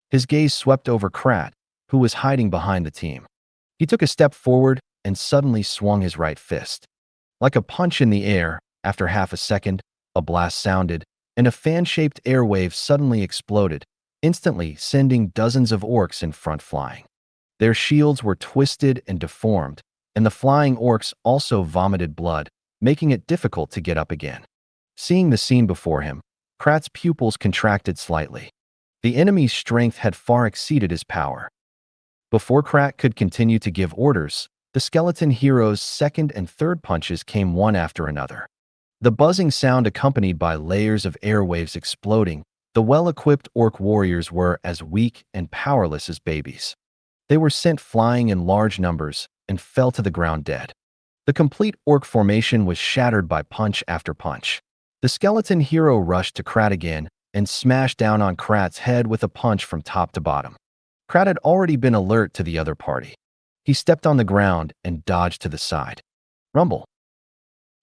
His gaze swept over Krat, who was hiding behind the team. He took a step forward and suddenly swung his right fist. Like a punch in the air, after half a second, a blast sounded, and a fan-shaped airwave suddenly exploded, instantly sending dozens of orcs in front flying. Their shields were twisted and deformed, and the flying orcs also vomited blood, making it difficult to get up again. Seeing the scene before him, Krat's pupils contracted slightly. The enemy's strength had far exceeded his power. Before Krat could continue to give orders, the skeleton hero's second and third punches came one after another. The buzzing sound accompanied by layers of airwaves exploding, the well-equipped orc warriors were as weak and powerless as babies. They were sent flying in large numbers and fell to the ground dead. The complete orc formation was shattered by punch after punch. The skeleton hero rushed to Krat again and smashed down on Krat's head with a punch from top to bottom. Krat had already been alert to the other party. He stepped on the ground and dodged to the side. Rumble.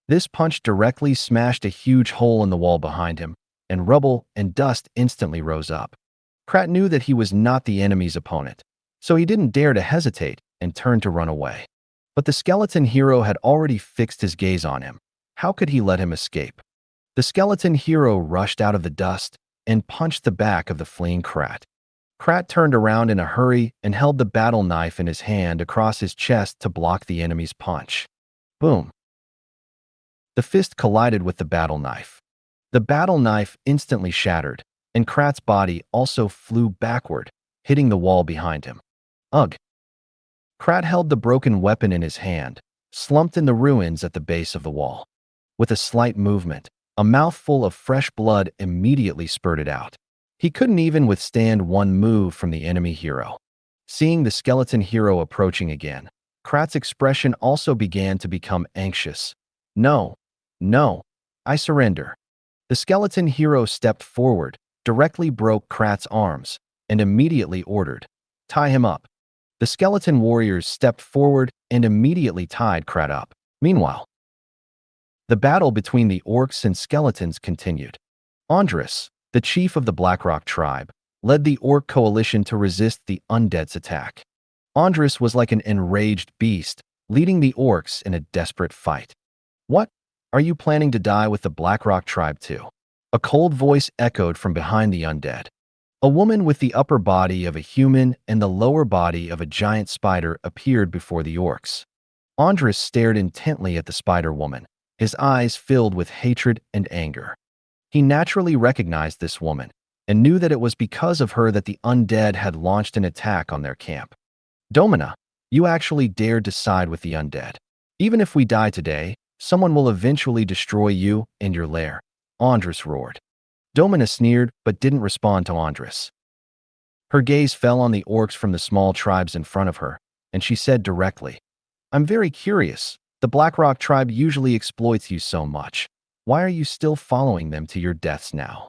This punch directly smashed a huge hole in the wall behind him, and rubble and dust instantly rose up. Krat knew that he was not the enemy's opponent, so he didn't dare to hesitate and turned to run away. But the skeleton hero had already fixed his gaze on him. How could he let him escape? The skeleton hero rushed out of the dust and punched the back of the fleeing Krat. Krat turned around in a hurry and held the battle knife in his hand across his chest to block the enemy's punch. Boom! The fist collided with the battle knife. The battle knife instantly shattered, and Krat's body also flew backward, hitting the wall behind him. Ugh! Krat held the broken weapon in his hand, slumped in the ruins at the base of the wall. With a slight movement, a mouthful of fresh blood immediately spurted out. He couldn't even withstand one move from the enemy hero. Seeing the skeleton hero approaching again, Krat's expression also began to become anxious. No, no, I surrender. The skeleton hero stepped forward, directly broke Krat's arms, and immediately ordered, "Tie him up." The skeleton warriors stepped forward and immediately tied Krat up. Meanwhile, the battle between the orcs and skeletons continued. Andres, the chief of the Blackrock tribe, led the orc coalition to resist the undead's attack. Andres was like an enraged beast, leading the orcs in a desperate fight. "What? Are you planning to die with the Blackrock tribe too?" A cold voice echoed from behind the undead. A woman with the upper body of a human and the lower body of a giant spider appeared before the orcs. Andres stared intently at the spider woman, his eyes filled with hatred and anger. He naturally recognized this woman and knew that it was because of her that the undead had launched an attack on their camp. "Domina, you actually dared to side with the undead. Even if we die today, someone will eventually destroy you and your lair," Andres roared. Domina sneered but didn't respond to Andres. Her gaze fell on the orcs from the small tribes in front of her, and she said directly, "I'm very curious. The Blackrock tribe usually exploits you so much. Why are you still following them to your deaths now?"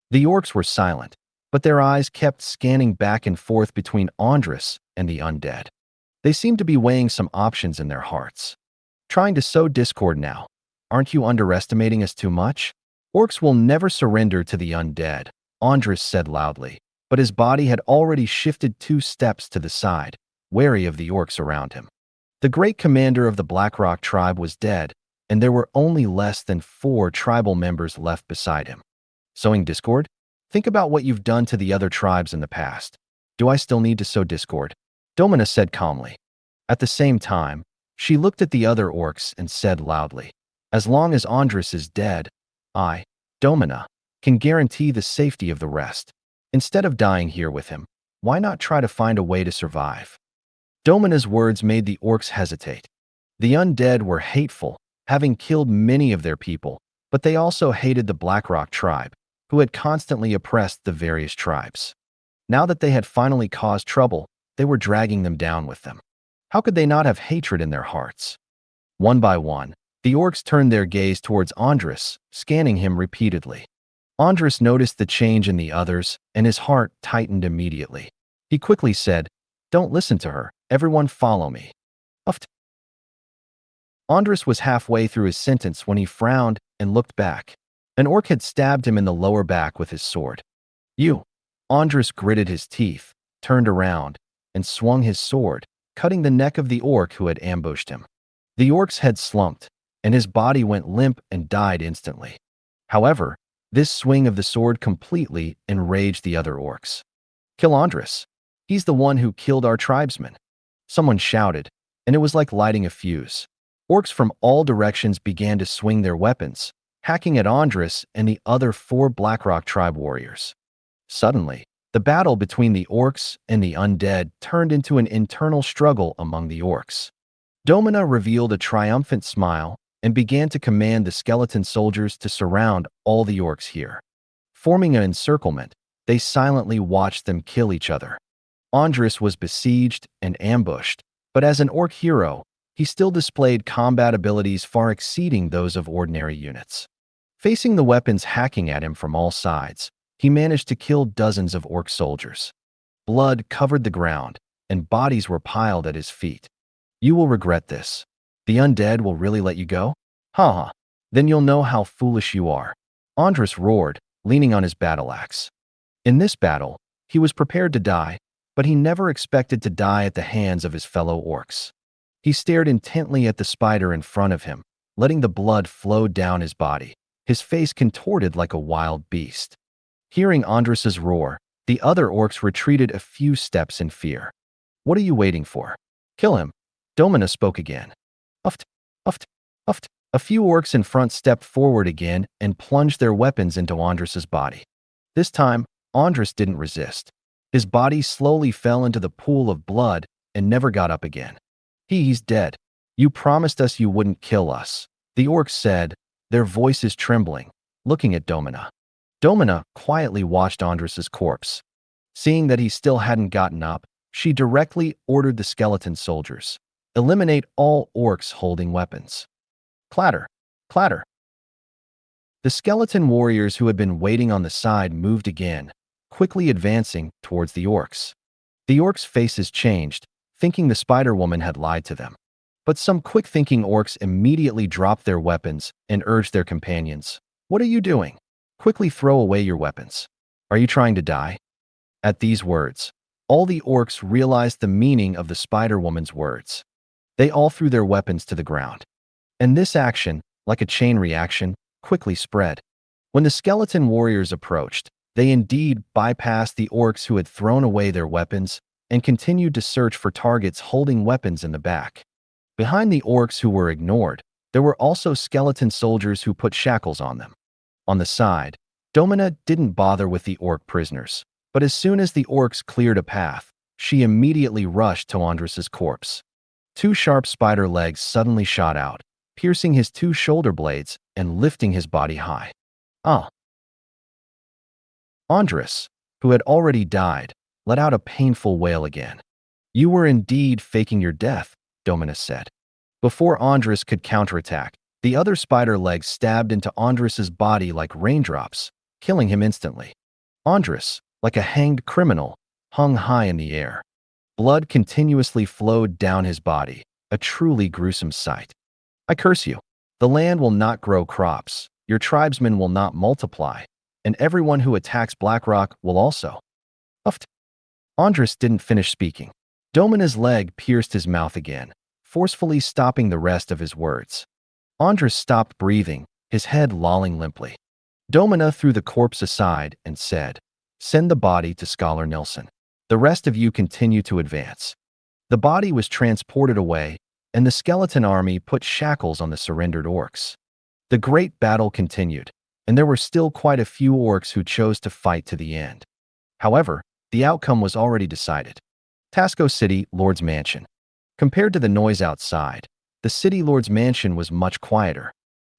The orcs were silent, but their eyes kept scanning back and forth between Andres and the undead. They seemed to be weighing some options in their hearts. "Trying to sow discord now. Aren't you underestimating us too much? Orcs will never surrender to the undead. Andres said loudly, but his body had already shifted 2 steps to the side, wary of the orcs around him. The great commander of the Blackrock tribe was dead, and there were only less than 4 tribal members left beside him. Sowing discord? Think about what you've done to the other tribes in the past. Do I still need to sow discord? Domina said calmly. At the same time, she looked at the other orcs and said loudly, as long as Andres is dead, I, Domina, can guarantee the safety of the rest. Instead of dying here with him, why not try to find a way to survive? Domina's words made the orcs hesitate. The undead were hateful, having killed many of their people, but they also hated the Blackrock tribe, who had constantly oppressed the various tribes. Now that they had finally caused trouble, they were dragging them down with them. How could they not have hatred in their hearts? One by one, the orcs turned their gaze towards Andres, scanning him repeatedly. Andres noticed the change in the others, and his heart tightened immediately. He quickly said, "Don't listen to her. Everyone follow me." Uft. Andres was halfway through his sentence when he frowned and looked back. An orc had stabbed him in the lower back with his sword. "You." Andres gritted his teeth, turned around, and swung his sword, cutting the neck of the orc who had ambushed him. The orc's head slumped, and his body went limp and died instantly. However, this swing of the sword completely enraged the other orcs. "Kill Andres. He's the one who killed our tribesmen." Someone shouted, and it was like lighting a fuse. Orcs from all directions began to swing their weapons, hacking at Andres and the other 4 Blackrock tribe warriors. Suddenly, the battle between the orcs and the undead turned into an internal struggle among the orcs. Domina revealed a triumphant smile and began to command the skeleton soldiers to surround all the orcs here. Forming an encirclement, they silently watched them kill each other. Andres was besieged and ambushed, but as an orc hero, he still displayed combat abilities far exceeding those of ordinary units. Facing the weapons hacking at him from all sides, he managed to kill dozens of orc soldiers. Blood covered the ground, and bodies were piled at his feet. "You will regret this. The undead will really let you go? Ha! Then you'll know how foolish you are." Andres roared, leaning on his battle axe. In this battle, he was prepared to die, but he never expected to die at the hands of his fellow orcs. He stared intently at the spider in front of him, letting the blood flow down his body, his face contorted like a wild beast. Hearing Andres's roar, the other orcs retreated a few steps in fear. "What are you waiting for? Kill him." Domina spoke again. Uft, uft, uft. A few orcs in front stepped forward again and plunged their weapons into Andres's body. This time, Andres didn't resist. His body slowly fell into the pool of blood and never got up again. "He's dead. You promised us you wouldn't kill us," the orcs said, their voices trembling, looking at Domina. Domina quietly watched Andres's corpse. Seeing that he still hadn't gotten up, she directly ordered the skeleton soldiers, "Eliminate all orcs holding weapons." Clatter, clatter. The skeleton warriors who had been waiting on the side moved again, quickly advancing towards the orcs. The orcs' faces changed, thinking the spider woman had lied to them. But some quick-thinking orcs immediately dropped their weapons and urged their companions, "What are you doing? Quickly throw away your weapons. Are you trying to die?" At these words, all the orcs realized the meaning of the spider woman's words. They all threw their weapons to the ground. And this action, like a chain reaction, quickly spread. When the skeleton warriors approached, they indeed bypassed the orcs who had thrown away their weapons and continued to search for targets holding weapons in the back. Behind the orcs who were ignored, there were also skeleton soldiers who put shackles on them. On the side, Domina didn't bother with the orc prisoners, but as soon as the orcs cleared a path, she immediately rushed to Andres's corpse. 2 sharp spider legs suddenly shot out, piercing his 2 shoulder blades and lifting his body high. Ah! Andres, who had already died, let out a painful wail again. "You were indeed faking your death," Domina said. Before Andres could counterattack, the other spider legs stabbed into Andres's body like raindrops, killing him instantly. Andres, like a hanged criminal, hung high in the air. Blood continuously flowed down his body, a truly gruesome sight. "I curse you. The land will not grow crops, your tribesmen will not multiply, and everyone who attacks Blackrock will also. Uft. Andres didn't finish speaking. Domina's leg pierced his mouth again, forcefully stopping the rest of his words. Andres stopped breathing, his head lolling limply. Domina threw the corpse aside and said, "Send the body to Scholar Nilsson. The rest of you continue to advance." The body was transported away, and the skeleton army put shackles on the surrendered orcs. The great battle continued, and there were still quite a few orcs who chose to fight to the end. However, the outcome was already decided. Tasco City Lord's Mansion. Compared to the noise outside, the City Lord's Mansion was much quieter.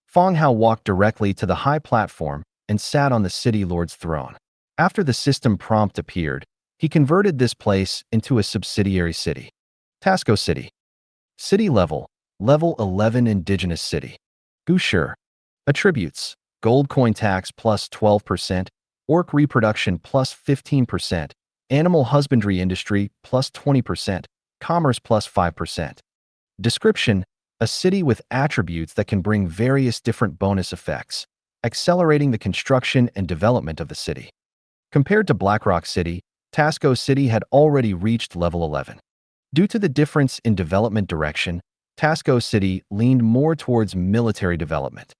Fang Hao walked directly to the high platform and sat on the City Lord's throne. After the system prompt appeared, he converted this place into a subsidiary city. Tasco City. City level, level 11 indigenous city. Gushur. Attributes, gold coin tax plus 12%, orc reproduction plus 15%, animal husbandry industry plus 20%, commerce plus 5%. Description, a city with attributes that can bring various different bonus effects, accelerating the construction and development of the city. Compared to Blackrock City, Tasco City had already reached level 11. Due to the difference in development direction, Tasco City leaned more towards military development.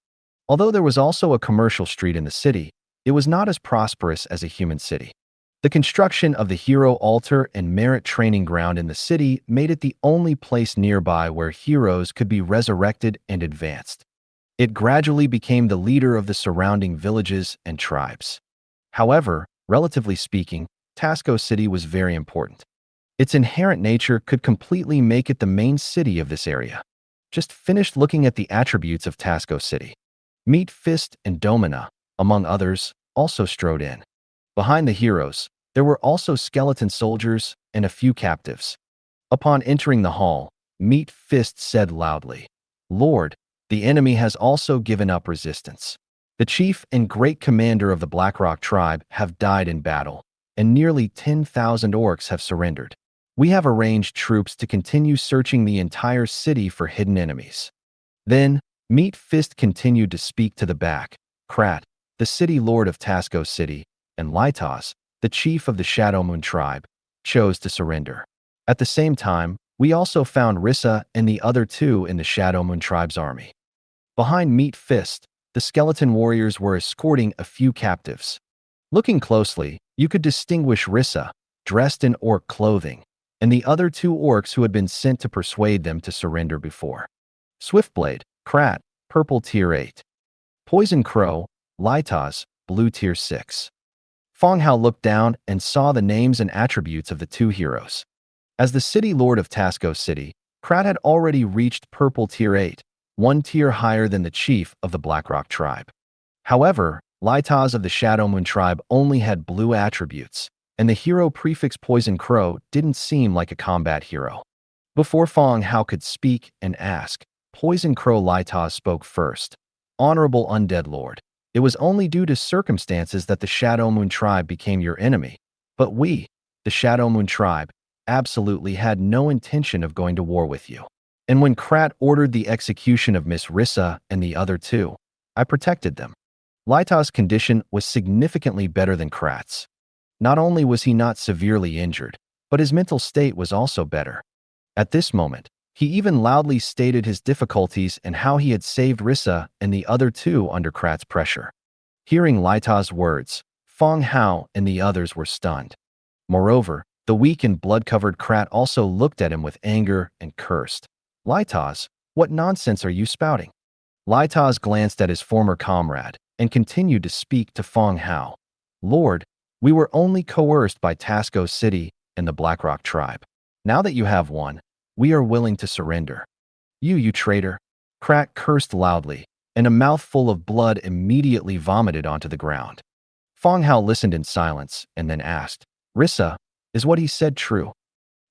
Although there was also a commercial street in the city, it was not as prosperous as a human city. The construction of the hero altar and merit training ground in the city made it the only place nearby where heroes could be resurrected and advanced. It gradually became the leader of the surrounding villages and tribes. However, relatively speaking, Tasco City was very important. Its inherent nature could completely make it the main city of this area. Just finished looking at the attributes of Tasco City. Meat Fist and Domina, among others, also strode in. Behind the heroes, there were also skeleton soldiers and a few captives. Upon entering the hall, Meat Fist said loudly, "Lord, the enemy has also given up resistance. The chief and great commander of the Blackrock tribe have died in battle, and nearly 10,000 orcs have surrendered. We have arranged troops to continue searching the entire city for hidden enemies." Then, Meat Fist continued to speak to the back. Krat, the city lord of Tasco City, and Lytos, the chief of the Shadow Moon tribe, chose to surrender. At the same time, we also found Rissa and the other two in the Shadow Moon tribe's army. Behind Meat Fist, the skeleton warriors were escorting a few captives. Looking closely, you could distinguish Rissa, dressed in orc clothing, and the other two orcs who had been sent to persuade them to surrender before. Swiftblade, Krat, purple tier 8. Poison Crow, Lytos, blue tier 6. Fang Hao looked down and saw the names and attributes of the two heroes. As the city lord of Tasco City, Krat had already reached purple tier 8, one tier higher than the chief of the Blackrock tribe. However, Lytos of the Shadow Moon tribe only had blue attributes, and the hero prefix Poison Crow didn't seem like a combat hero. Before Fang Hao could speak and ask, Poison Crow Lytos spoke first. "Honorable Undead Lord, it was only due to circumstances that the Shadow Moon tribe became your enemy, but we, the Shadow Moon tribe, absolutely had no intention of going to war with you. And when Krat ordered the execution of Miss Rissa and the other two, I protected them." Lytos' condition was significantly better than Krat's. Not only was he not severely injured, but his mental state was also better. At this moment, he even loudly stated his difficulties and how he had saved Rissa and the other two under Krat's pressure. Hearing Lytos' words, Fang Hao and the others were stunned. Moreover, the weak and blood-covered Krat also looked at him with anger and cursed. "Lytos, what nonsense are you spouting?" Lytos glanced at his former comrade and continued to speak to Fang Hao. "Lord, we were only coerced by Tasco City and the Blackrock tribe. Now that you have won, we are willing to surrender." You traitor." Krat cursed loudly, and a mouthful of blood immediately vomited onto the ground. Fang Hao listened in silence and then asked, "Rissa, is what he said true?"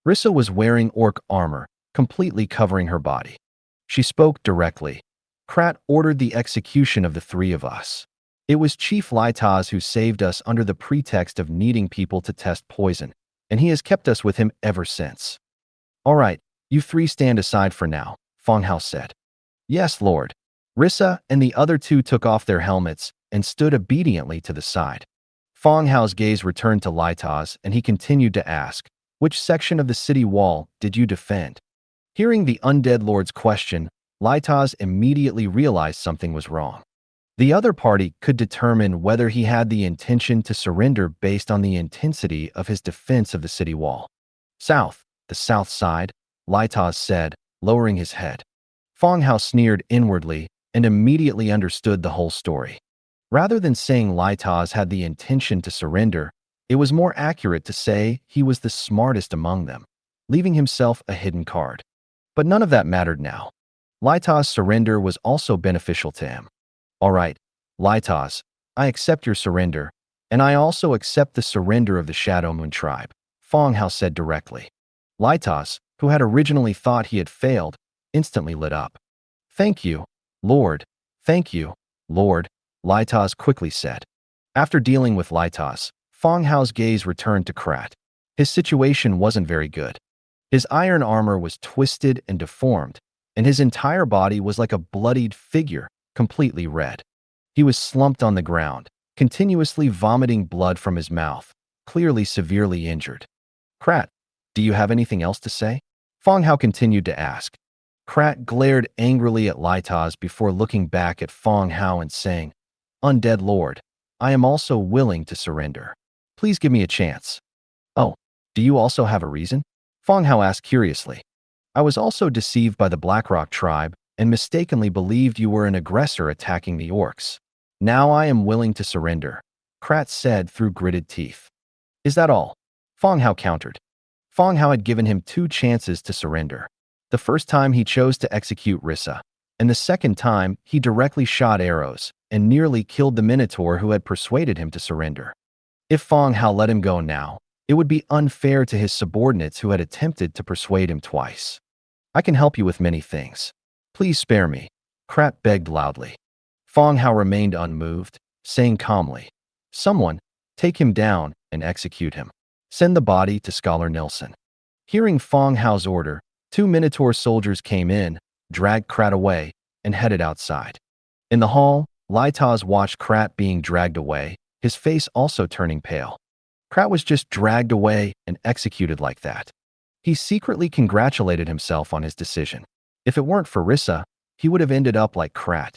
Rissa was wearing orc armor, completely covering her body. She spoke directly. "Krat ordered the execution of the three of us. It was Chief Lytos who saved us under the pretext of needing people to test poison, and he has kept us with him ever since." "All right, you three stand aside for now," Fang Hao said. "Yes, Lord." Rissa and the other two took off their helmets and stood obediently to the side. Fang Hao's gaze returned to Laitaz, and he continued to ask, "Which section of the city wall did you defend?" Hearing the undead lord's question, Laitaz immediately realized something was wrong. The other party could determine whether he had the intention to surrender based on the intensity of his defense of the city wall. "South, the south side," Laitaz said, lowering his head. Fang Hao sneered inwardly and immediately understood the whole story. Rather than saying Laitaz had the intention to surrender, it was more accurate to say he was the smartest among them, leaving himself a hidden card. But none of that mattered now. Laitaz's surrender was also beneficial to him. "All right, Laitaz, I accept your surrender, and I also accept the surrender of the Shadow Moon tribe," Fang Hao said directly. Laitaz, who had originally thought he had failed, instantly lit up. "Thank you, Lord. Thank you, Lord," Laitaz quickly said. After dealing with Laitaz, Fang Hao's gaze returned to Krat. His situation wasn't very good. His iron armor was twisted and deformed, and his entire body was like a bloodied figure, completely red. He was slumped on the ground, continuously vomiting blood from his mouth, clearly severely injured. "Krat, do you have anything else to say?" Fang Hao continued to ask. Krat glared angrily at Laitaz before looking back at Fang Hao and saying, "Undead Lord, I am also willing to surrender. Please give me a chance." "Oh, do you also have a reason?" Fang Hao asked curiously. "I was also deceived by the Blackrock tribe and mistakenly believed you were an aggressor attacking the orcs. Now I am willing to surrender," Krat said through gritted teeth. "Is that all?" Fang Hao countered. Fang Hao had given him 2 chances to surrender. The first time he chose to execute Rissa, and the second time he directly shot arrows and nearly killed the Minotaur who had persuaded him to surrender. If Fang Hao let him go now, it would be unfair to his subordinates who had attempted to persuade him twice. "I can help you with many things. Please spare me," Krat begged loudly. Fang Hao remained unmoved, saying calmly, "Someone, take him down and execute him. Send the body to Scholar Nilsson." Hearing Fang Hao's order, 2 Minotaur soldiers came in, dragged Krat away, and headed outside. In the hall, Laitaz watched Krat being dragged away, his face also turning pale. Krat was just dragged away and executed like that. He secretly congratulated himself on his decision. If it weren't for Rissa, he would have ended up like Krat.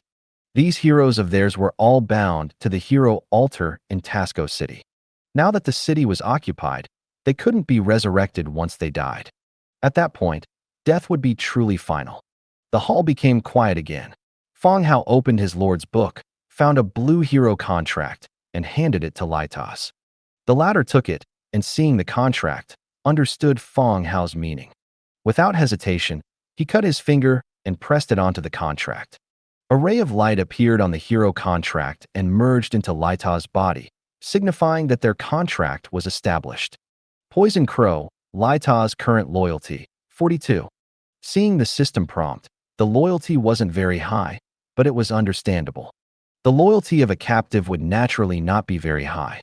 These heroes of theirs were all bound to the hero altar in Tasco City. Now that the city was occupied, they couldn't be resurrected once they died. At that point, death would be truly final. The hall became quiet again. Fang Hao opened his lord's book, found a blue hero contract, and handed it to Laitaz. The latter took it, and seeing the contract, understood Fang Hao's meaning. Without hesitation, he cut his finger and pressed it onto the contract. A ray of light appeared on the hero contract and merged into Laitaz's body, signifying that their contract was established. Poison Crow, Laitaz's current loyalty, 42. Seeing the system prompt, the loyalty wasn't very high, but it was understandable. The loyalty of a captive would naturally not be very high.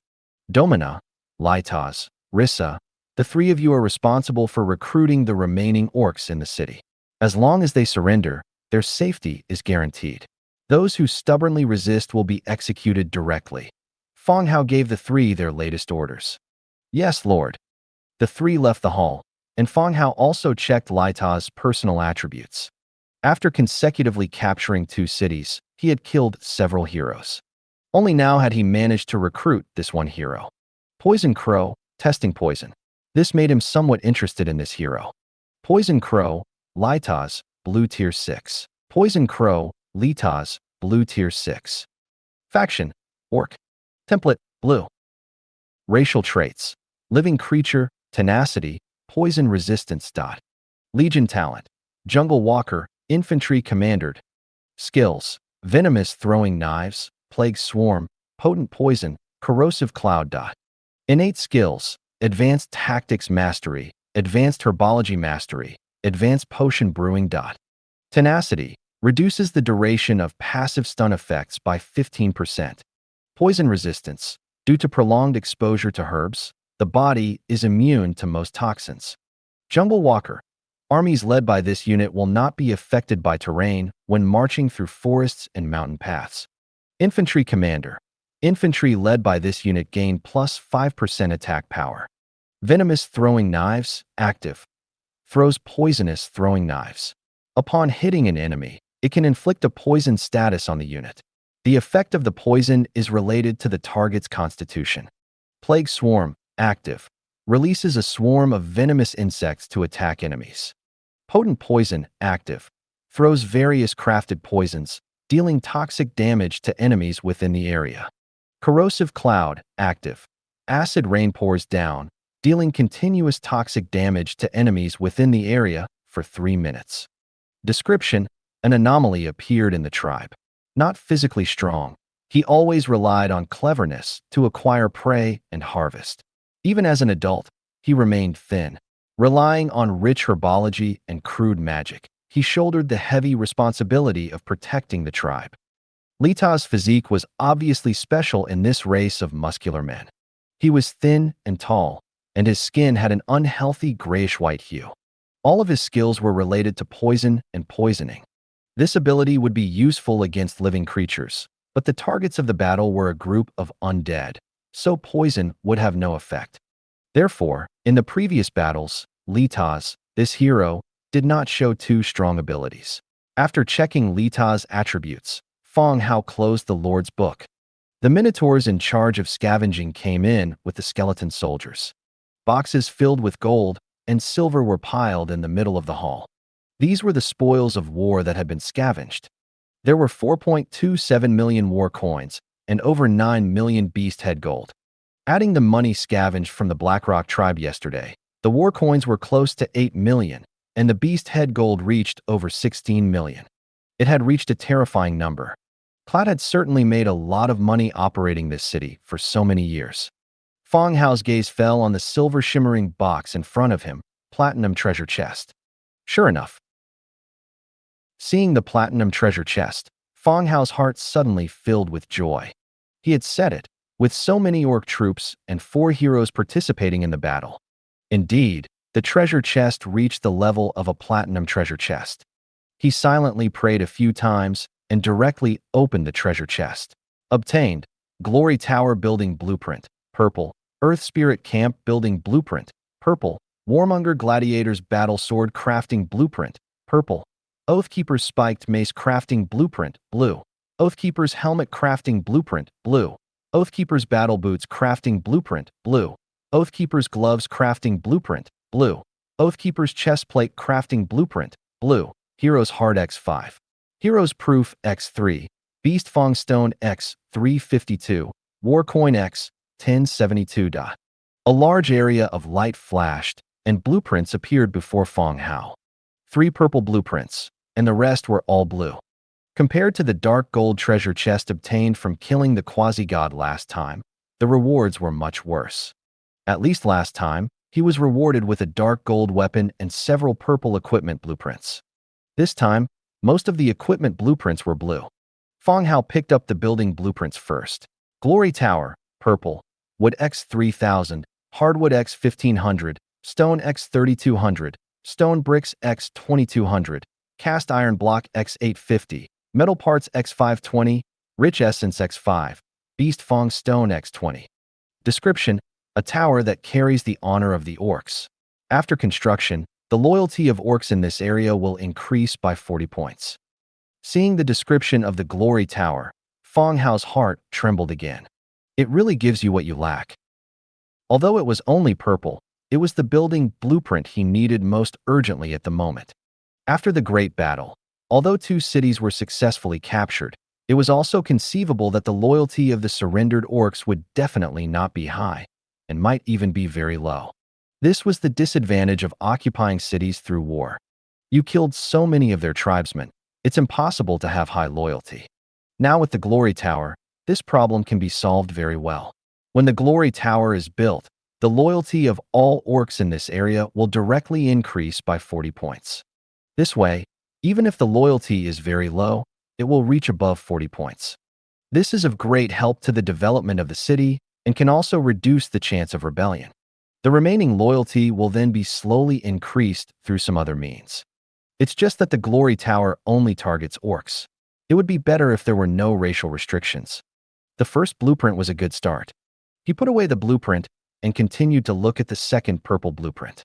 "Domina, Laitaz, Rissa, the 3 of you are responsible for recruiting the remaining orcs in the city. As long as they surrender, their safety is guaranteed. Those who stubbornly resist will be executed directly." Fang Hao gave the 3 their latest orders. "Yes, Lord." The 3 left the hall, and Fang Hao also checked Laitaz's personal attributes. After consecutively capturing 2 cities, he had killed several heroes. Only now had he managed to recruit this one hero. Poison Crow, testing poison. This made him somewhat interested in this hero. Poison Crow, Laitaz, blue tier 6. Poison Crow, Laitaz, blue tier 6. Faction, Orc. Template, blue. Racial traits, living creature, tenacity, poison resistance. Legion talent, jungle walker, infantry commander. Skills, venomous throwing knives, plague swarm, potent poison, corrosive cloud. Innate skills, advanced tactics mastery, advanced herbology mastery, advanced potion brewing. Tenacity, reduces the duration of passive stun effects by 15%. Poison resistance, due to prolonged exposure to herbs, the body is immune to most toxins. Jungle walker, armies led by this unit will not be affected by terrain when marching through forests and mountain paths. Infantry Commander. Infantry led by this unit gain plus 5% attack power. Venomous Throwing Knives, active. Throws poisonous throwing knives. Upon hitting an enemy, it can inflict a poison status on the unit. The effect of the poison is related to the target's constitution. Plague Swarm, active. Releases a swarm of venomous insects to attack enemies. Potent Poison, active. Throws various crafted poisons, dealing toxic damage to enemies within the area. Corrosive Cloud, active. Acid rain pours down, dealing continuous toxic damage to enemies within the area for 3 minutes. Description: an anomaly appeared in the tribe. Not physically strong, he always relied on cleverness to acquire prey and harvest. Even as an adult, he remained thin. Relying on rich herbology and crude magic, he shouldered the heavy responsibility of protecting the tribe. Lita's physique was obviously special in this race of muscular men. He was thin and tall, and his skin had an unhealthy grayish-white hue. All of his skills were related to poison and poisoning. This ability would be useful against living creatures, but the targets of the battle were a group of undead, so poison would have no effect. Therefore, in the previous battles, Lita's, this hero, did not show too strong abilities. After checking Lita's attributes, Fang Hao closed the Lord's book. The Minotaurs in charge of scavenging came in with the skeleton soldiers. Boxes filled with gold and silver were piled in the middle of the hall. These were the spoils of war that had been scavenged. There were 4.27 million war coins and over 9 million beast head gold. Adding the money scavenged from the Blackrock tribe yesterday, the war coins were close to 8 million, and the beast head gold reached over 16 million. It had reached a terrifying number. Cloud had certainly made a lot of money operating this city for so many years. Fang Hao's gaze fell on the silver-shimmering box in front of him, platinum treasure chest. Sure enough. Seeing the platinum treasure chest, Fang Hao's heart suddenly filled with joy. He had said it, with so many orc troops and 4 heroes participating in the battle. Indeed, the treasure chest reached the level of a platinum treasure chest. He silently prayed a few times and directly opened the treasure chest. Obtained: Glory Tower Building Blueprint, purple. Earth Spirit Camp Building Blueprint, purple. Warmonger Gladiators Battle Sword Crafting Blueprint, purple. Oathkeeper's Spiked Mace Crafting Blueprint, blue. Oathkeeper's Helmet Crafting Blueprint, blue. Oathkeeper's Battle Boots Crafting Blueprint, blue. Oathkeeper's Gloves Crafting Blueprint, blue. Oathkeeper's Chestplate Crafting Blueprint, blue. Heroes Heart X5. Heroes Proof X3. Beast Fang Stone X352. Warcoin X1072. A large area of light flashed, and blueprints appeared before Fang Hao. 3 purple blueprints, and the rest were all blue. Compared to the dark gold treasure chest obtained from killing the quasi-god last time, the rewards were much worse. At least last time, he was rewarded with a dark gold weapon and several purple equipment blueprints. This time, most of the equipment blueprints were blue. Fang Hao picked up the building blueprints first. Glory Tower, purple. Wood X3000, Hardwood X1500, Stone X3200, Stone Bricks X2200, Cast Iron Block X850, Metal Parts X520, Rich Essence X5, Beast Fang Stone X20. Description: a tower that carries the honor of the orcs. After construction, the loyalty of orcs in this area will increase by 40 points. Seeing the description of the Glory Tower, Fang Hao's heart trembled again. It really gives you what you lack. Although it was only purple, it was the building blueprint he needed most urgently at the moment. After the Great Battle, although 2 cities were successfully captured, it was also conceivable that the loyalty of the surrendered orcs would definitely not be high, and might even be very low. This was the disadvantage of occupying cities through war. You killed so many of their tribesmen, it's impossible to have high loyalty. Now with the Glory Tower, this problem can be solved very well. When the Glory Tower is built, the loyalty of all orcs in this area will directly increase by 40 points. This way, even if the loyalty is very low, it will reach above 40 points. This is of great help to the development of the city and can also reduce the chance of rebellion. The remaining loyalty will then be slowly increased through some other means. It's just that the Glory Tower only targets orcs. It would be better if there were no racial restrictions. The first blueprint was a good start. He put away the blueprint and continued to look at the second purple blueprint.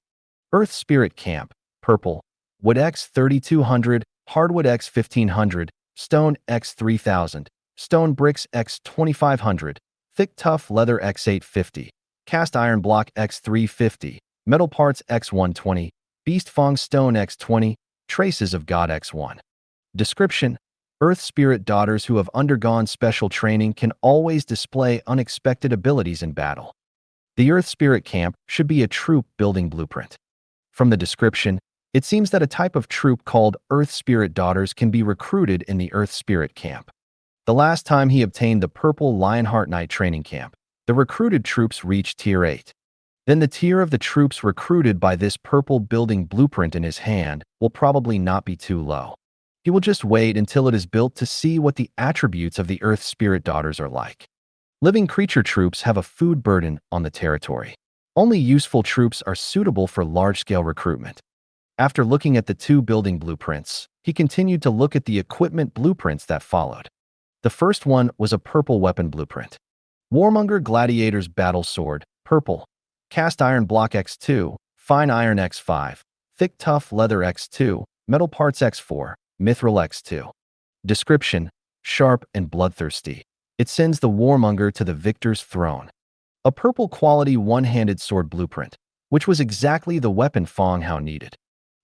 Earth Spirit Camp, purple, wood X 3200, hardwood X 1500, stone X 3000, stone bricks X 2500, thick tough leather X 850, cast iron block X 350, metal parts X 120, beast fang stone X 20, traces of God X 1. Description: Earth Spirit daughters who have undergone special training can always display unexpected abilities in battle. The Earth Spirit Camp should be a troop building blueprint. From the description, it seems that a type of troop called Earth Spirit Daughters can be recruited in the Earth Spirit Camp. The last time he obtained the Purple Lionheart Knight training camp, the recruited troops reached Tier 8. Then the tier of the troops recruited by this purple building blueprint in his hand will probably not be too low. He will just wait until it is built to see what the attributes of the Earth Spirit Daughters are like. Living creature troops have a food burden on the territory. Only useful troops are suitable for large-scale recruitment. After looking at the two building blueprints, he continued to look at the equipment blueprints that followed. The first one was a purple weapon blueprint. Warmonger Gladiator's Battle Sword, purple. Cast iron block X2, fine iron X5, thick tough leather X2, metal parts X4, mithril X2. Description: sharp and bloodthirsty. It sends the warmonger to the victor's throne. A purple quality one-handed sword blueprint, which was exactly the weapon Fang Hao needed.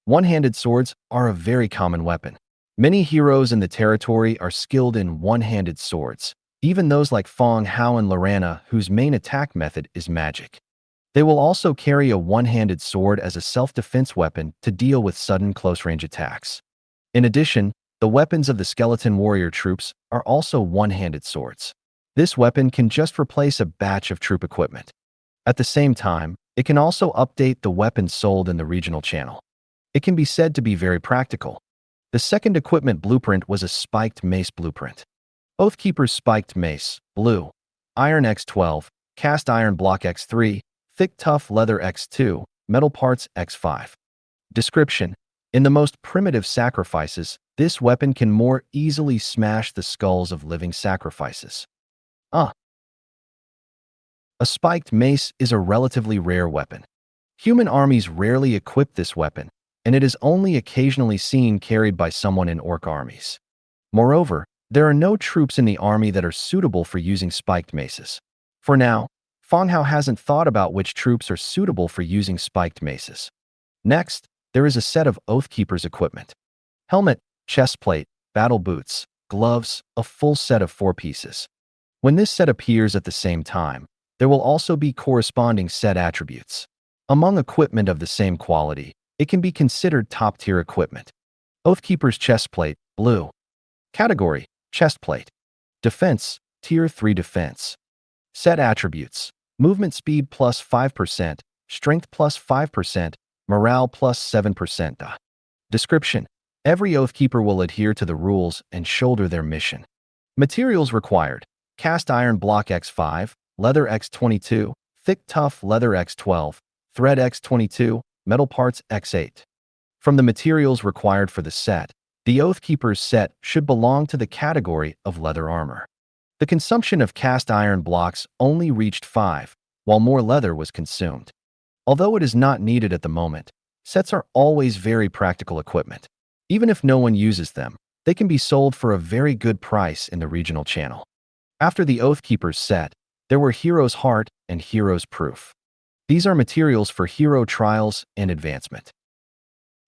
One-handed swords are a very common weapon. Many heroes in the territory are skilled in one-handed swords, even those like Fang Hao and Lorana, whose main attack method is magic. They will also carry a one-handed sword as a self-defense weapon to deal with sudden close-range attacks. In addition, the weapons of the skeleton warrior troops are also one-handed swords. This weapon can just replace a batch of troop equipment. At the same time, it can also update the weapons sold in the regional channel. It can be said to be very practical. The second equipment blueprint was a spiked mace blueprint. Oathkeeper's spiked mace, blue. Iron X12, cast iron block X3, thick tough leather X2, metal parts X5. Description: in the most primitive sacrifices, this weapon can more easily smash the skulls of living sacrifices. A spiked mace is a relatively rare weapon. Human armies rarely equip this weapon, and it is only occasionally seen carried by someone in orc armies. Moreover, there are no troops in the army that are suitable for using spiked maces. For now, Fang Hao hasn't thought about which troops are suitable for using spiked maces. Next, there is a set of Oathkeeper's equipment. Helmet, chestplate, battle boots, gloves, a full set of 4 pieces. When this set appears at the same time, there will also be corresponding set attributes. Among equipment of the same quality, it can be considered top-tier equipment. Oathkeeper's chestplate, blue. Category: chestplate. Defense, Tier 3 defense. Set attributes: movement speed plus 5%, strength plus 5%, morale plus 7%. Description: every Oathkeeper will adhere to the rules and shoulder their mission. Materials required: cast iron block X5, leather X22, thick tough leather X12, thread X22, metal parts X8. From the materials required for the set, the Oathkeeper's set should belong to the category of leather armor. The consumption of cast iron blocks only reached 5, while more leather was consumed. Although it is not needed at the moment, sets are always very practical equipment. Even if no one uses them, they can be sold for a very good price in the regional channel. After the Oathkeeper's set, there were Hero's Heart and Hero's Proof. These are materials for hero trials and advancement.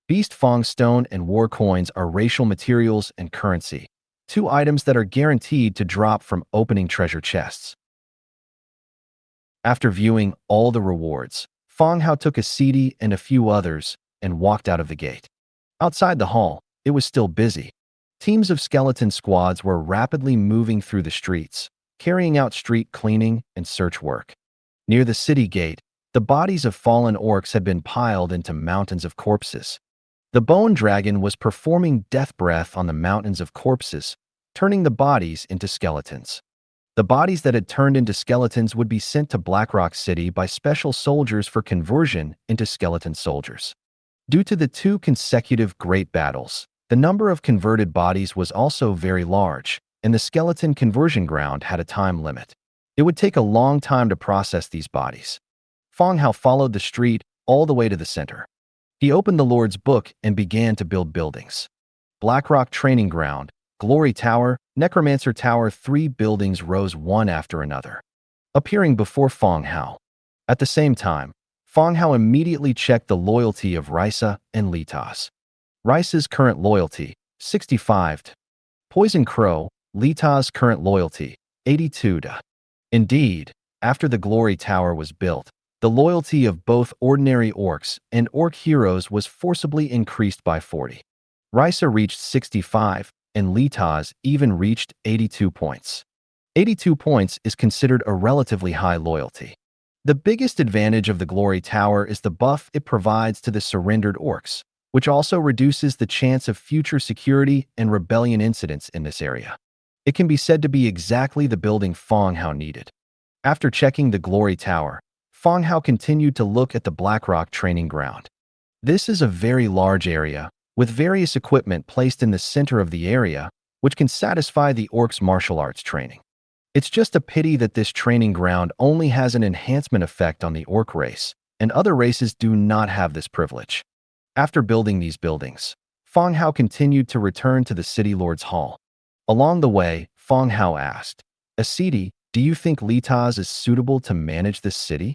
Beast Fang Stone and War Coins are racial materials and currency, 2 items that are guaranteed to drop from opening treasure chests. After viewing all the rewards, Fang Hao took a CD and a few others and walked out of the gate. Outside the hall, it was still busy. Teams of skeleton squads were rapidly moving through the streets, carrying out street cleaning and search work. Near the city gate, the bodies of fallen orcs had been piled into mountains of corpses. The bone dragon was performing death breath on the mountains of corpses, turning the bodies into skeletons. The bodies that had turned into skeletons would be sent to Blackrock City by special soldiers for conversion into skeleton soldiers. Due to the 2 consecutive great battles, The number of converted bodies was also very large, and the skeleton conversion ground had a time limit. It would take a long time to process these bodies. Fang Hao followed the street all the way to the center. He opened the Lord's book and began to build buildings. Blackrock Training Ground, Glory Tower, Necromancer Tower. 3 buildings rose one after another, appearing before Fang Hao. At the same time, Fang Hao immediately checked the loyalty of Risa and Litas. Risa's current loyalty, 65. Poison Crow, Litas' current loyalty, 82. Indeed, after the Glory Tower was built, the loyalty of both ordinary orcs and orc heroes was forcibly increased by 40. Risa reached 65, and Litas even reached 82 points. 82 points is considered a relatively high loyalty. The biggest advantage of the Glory Tower is the buff it provides to the surrendered orcs, which also reduces the chance of future security and rebellion incidents in this area. It can be said to be exactly the building Fang Hao needed. After checking the Glory Tower, Fang Hao continued to look at the Blackrock Training Ground. This is a very large area, with various equipment placed in the center of the area, which can satisfy the orcs' martial arts training. It's just a pity that this training ground only has an enhancement effect on the orc race, and other races do not have this privilege. After building these buildings, Fang Hao continued to return to the City Lord's Hall. Along the way, Fang Hao asked, "Asidi, do you think Litas is suitable to manage this city?"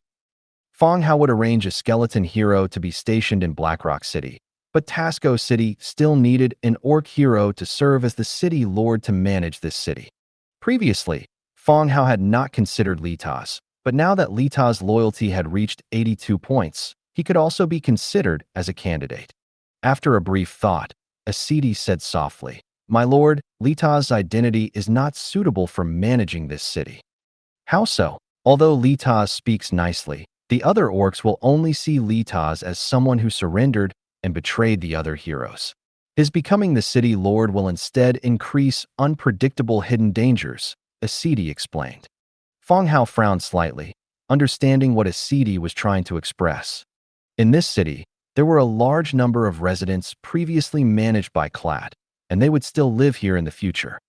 Fang Hao would arrange a skeleton hero to be stationed in Blackrock City, but Tasco City still needed an orc hero to serve as the city lord to manage this city. Previously, Fang Hao had not considered Litas, but now that Litas' loyalty had reached 82 points, he could also be considered as a candidate. After a brief thought, Asidi said softly, "My lord, Litas' identity is not suitable for managing this city." How so? Although Litas speaks nicely, the other orcs will only see Litas as someone who surrendered and betrayed the other heroes. His becoming the city lord will instead increase unpredictable hidden dangers, Asidi explained. Fang Hao frowned slightly, understanding what Asidi was trying to express. In this city, there were a large number of residents previously managed by Clad, and they would still live here in the future.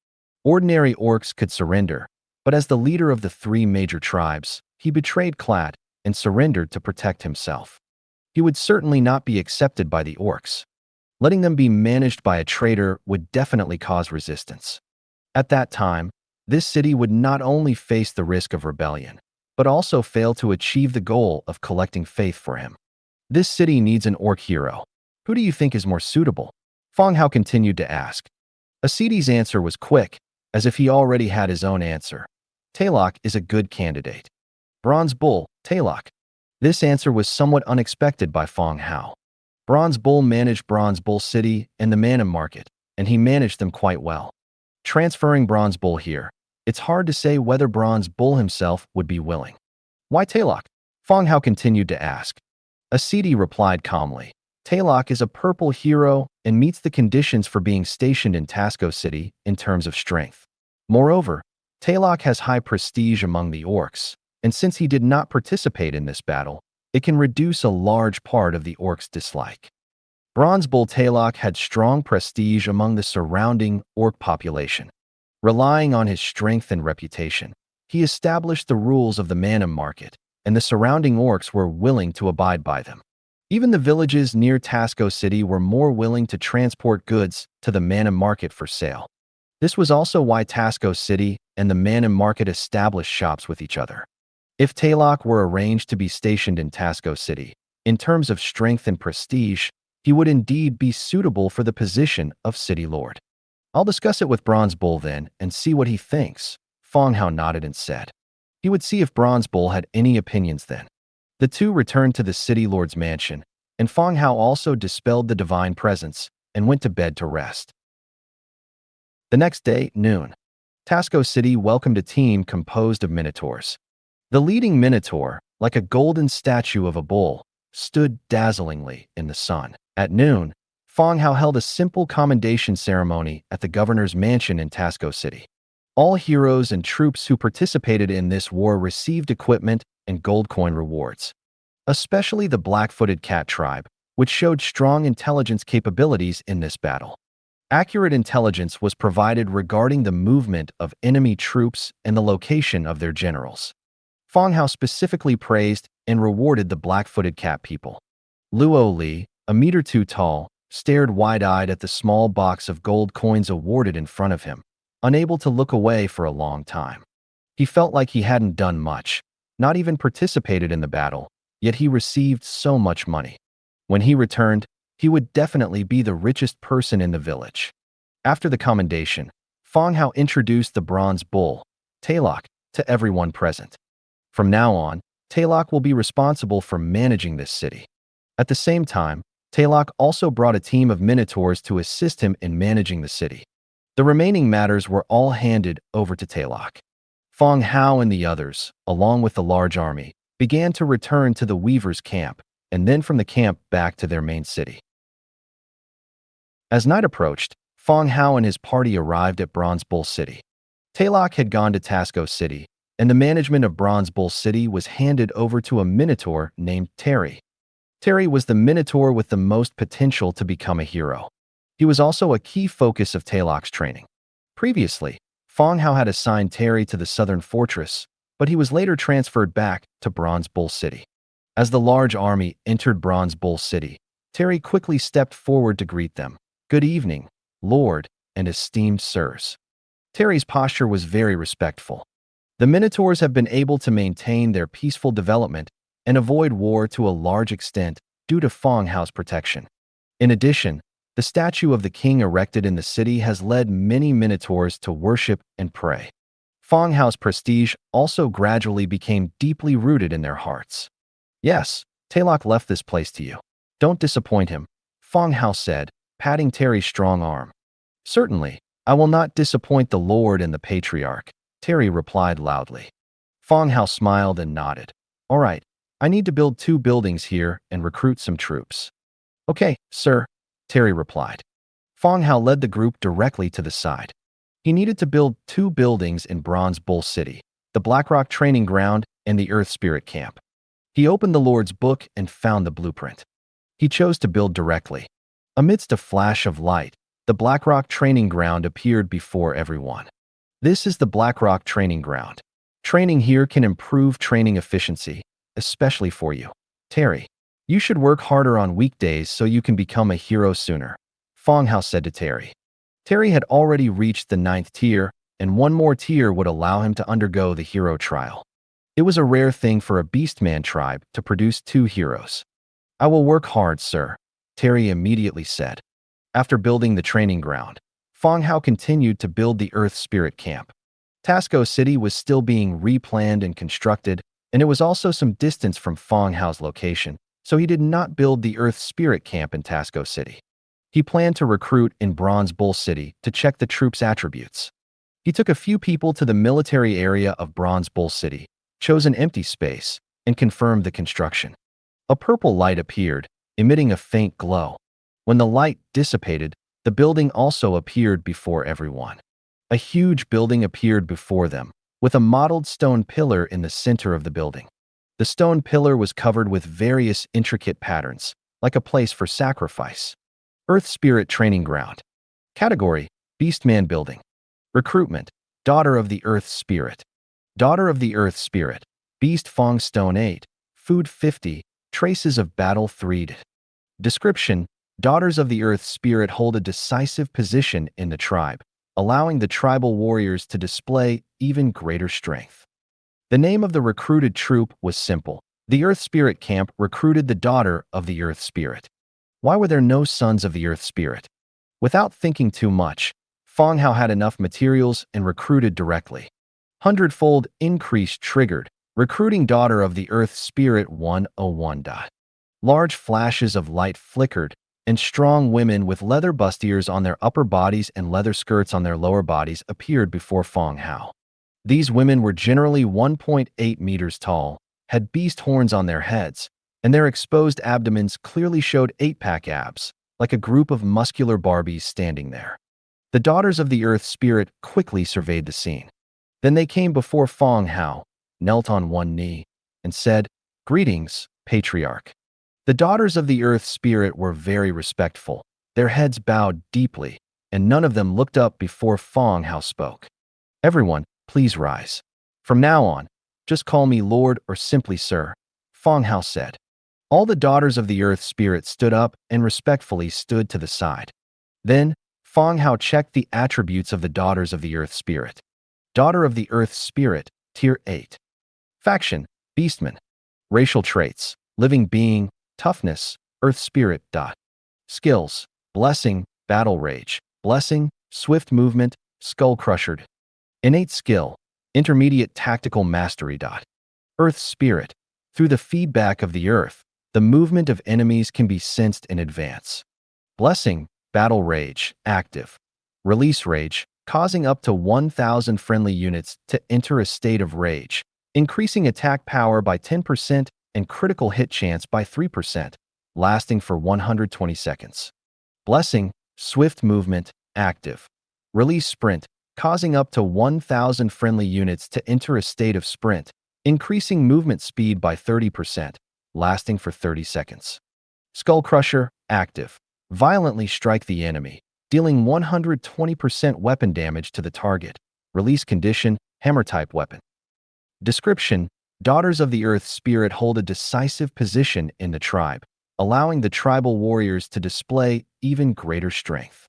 Ordinary orcs could surrender, but as the leader of the 3 major tribes, he betrayed Clad and surrendered to protect himself. He would certainly not be accepted by the orcs. Letting them be managed by a traitor would definitely cause resistance. At that time, this city would not only face the risk of rebellion, but also fail to achieve the goal of collecting faith for him. This city needs an orc hero. Who do you think is more suitable? Fang Hao continued to ask. Asidi's answer was quick, as if he already had his own answer. Talok is a good candidate. Bronze Bull, Talok. This answer was somewhat unexpected by Fang Hao. Bronze Bull managed Bronze Bull City and the Manhwa Market, and he managed them quite well. Transferring Bronze Bull here, it's hard to say whether Bronze Bull himself would be willing. Why Talok? Fang Hao continued to ask. Asidi replied calmly. Talok is a purple hero and meets the conditions for being stationed in Tasco City in terms of strength. Moreover, Talok has high prestige among the orcs, and since he did not participate in this battle, it can reduce a large part of the orcs' dislike. Bronze Bull Talok had strong prestige among the surrounding orc population. Relying on his strength and reputation, he established the rules of the Manhwa Market, and the surrounding orcs were willing to abide by them. Even the villages near Tasco City were more willing to transport goods to the Manhwa Market for sale. This was also why Tasco City and the Manhwa Market established shops with each other. If Talok were arranged to be stationed in Tasco City, in terms of strength and prestige, he would indeed be suitable for the position of City Lord. I'll discuss it with Bronze Bull then and see what he thinks, Fang Hao nodded and said. He would see if Bronze Bull had any opinions then. The two returned to the City Lord's mansion, and Fang Hao also dispelled the divine presence and went to bed to rest. The next day, noon, Tasco City welcomed a team composed of minotaurs. The leading minotaur, like a golden statue of a bull, stood dazzlingly in the sun. At noon, Fang Hao held a simple commendation ceremony at the governor's mansion in Tasco City. All heroes and troops who participated in this war received equipment and gold coin rewards. Especially the black-footed cat tribe, which showed strong intelligence capabilities in this battle. Accurate intelligence was provided regarding the movement of enemy troops and the location of their generals. Fang Hao specifically praised and rewarded the black-footed cat people. Luo Li, a meter too tall, stared wide-eyed at the small box of gold coins awarded in front of him, unable to look away for a long time. He felt like he hadn't done much, not even participated in the battle, yet he received so much money. When he returned, he would definitely be the richest person in the village. After the commendation, Fang Hao introduced the bronze bull, Talok, to everyone present. From now on, Talok will be responsible for managing this city. At the same time, Talok also brought a team of minotaurs to assist him in managing the city. The remaining matters were all handed over to Talok. Fang Hao and the others, along with the large army, began to return to the weavers' camp, and then from the camp back to their main city. As night approached, Fang Hao and his party arrived at Bronze Bull City. Talok had gone to Tasco City, and the management of Bronze Bull City was handed over to a minotaur named Terry. Terry was the minotaur with the most potential to become a hero. He was also a key focus of Talok's training. Previously, Fang Hao had assigned Terry to the southern fortress, but he was later transferred back to Bronze Bull City. As the large army entered Bronze Bull City, Terry quickly stepped forward to greet them. "Good evening, Lord and esteemed sirs." Terry's posture was very respectful. The Minotaurs have been able to maintain their peaceful development and avoid war to a large extent due to Fang Hao's protection. In addition, the statue of the king erected in the city has led many Minotaurs to worship and pray. Fang Hao's prestige also gradually became deeply rooted in their hearts. "Yes, Talok left this place to you. Don't disappoint him," Fang Hao said, patting Terry's strong arm. "Certainly, I will not disappoint the Lord and the Patriarch," Terry replied loudly. Fang Hao smiled and nodded. "All right, I need to build 2 buildings here and recruit some troops." "Okay, sir," Terry replied. Fang Hao led the group directly to the side. He needed to build 2 buildings in Bronze Bull City, the Blackrock Training Ground and the Earth Spirit Camp. He opened the Lord's book and found the blueprint. He chose to build directly. Amidst a flash of light, the Blackrock Training Ground appeared before everyone. "This is the Blackrock Training Ground. Training here can improve training efficiency, especially for you, Terry. You should work harder on weekdays so you can become a hero sooner," Fang Hao said to Terry. Terry had already reached the 9th tier, and 1 more tier would allow him to undergo the hero trial. It was a rare thing for a Beastman tribe to produce 2 heroes. "I will work hard, sir," Terry immediately said. After building the training ground, Fang Hao continued to build the Earth Spirit Camp. Tasco City was still being replanned and constructed, and it was also some distance from Fang Hao's location, so he did not build the Earth Spirit Camp in Tasco City. He planned to recruit in Bronze Bull City to check the troops' attributes. He took a few people to the military area of Bronze Bull City, chose an empty space, and confirmed the construction. A purple light appeared, emitting a faint glow. When the light dissipated, the building also appeared before everyone. A huge building appeared before them, with a modeled stone pillar in the center of the building. The stone pillar was covered with various intricate patterns, like a place for sacrifice. Earth Spirit Training Ground. Category: Beastman Building. Recruitment: Daughter of the Earth Spirit. Daughter of the Earth Spirit. Beast Fang Stone 8. Food 50. Traces of Battle 3. Description: Daughters of the Earth Spirit hold a decisive position in the tribe, allowing the tribal warriors to display even greater strength. The name of the recruited troop was simple. The Earth Spirit Camp recruited the daughter of the Earth Spirit. Why were there no sons of the Earth Spirit? Without thinking too much, Fang Hao had enough materials and recruited directly. Hundredfold increase triggered, recruiting Daughter of the Earth Spirit 101. Large flashes of light flickered, and strong women with leather bustiers on their upper bodies and leather skirts on their lower bodies appeared before Fang Hao. These women were generally 1.8 meters tall, had beast horns on their heads, and their exposed abdomens clearly showed 8-pack abs, like a group of muscular Barbies standing there. The Daughters of the Earth Spirit quickly surveyed the scene. Then they came before Fang Hao, knelt on one knee, and said, "Greetings, Patriarch." The Daughters of the Earth Spirit were very respectful, their heads bowed deeply, and none of them looked up before Fang Hao spoke. "Everyone, please rise. From now on, just call me Lord or simply Sir," Fang Hao said. All the daughters of the Earth Spirit stood up and respectfully stood to the side. Then, Fang Hao checked the attributes of the daughters of the Earth Spirit. Daughter of the Earth Spirit, Tier 8. Faction, Beastman. Racial traits, living being, toughness, Earth Spirit. Skills, blessing, battle rage, blessing, swift movement, skull crusher. Innate skill, intermediate tactical mastery. Earth Spirit. Through the feedback of the Earth, the movement of enemies can be sensed in advance. Blessing, battle rage, active. Release rage, causing up to 1,000 friendly units to enter a state of rage, increasing attack power by 10% and critical hit chance by 3%, lasting for 120 seconds. Blessing, swift movement, active. Release sprint, causing up to 1,000 friendly units to enter a state of sprint, increasing movement speed by 30%, lasting for 30 seconds. Skull crusher, active. Violently strike the enemy, dealing 120% weapon damage to the target. Release condition, hammer-type weapon. Description: Daughters of the Earth Spirit hold a decisive position in the tribe, allowing the tribal warriors to display even greater strength.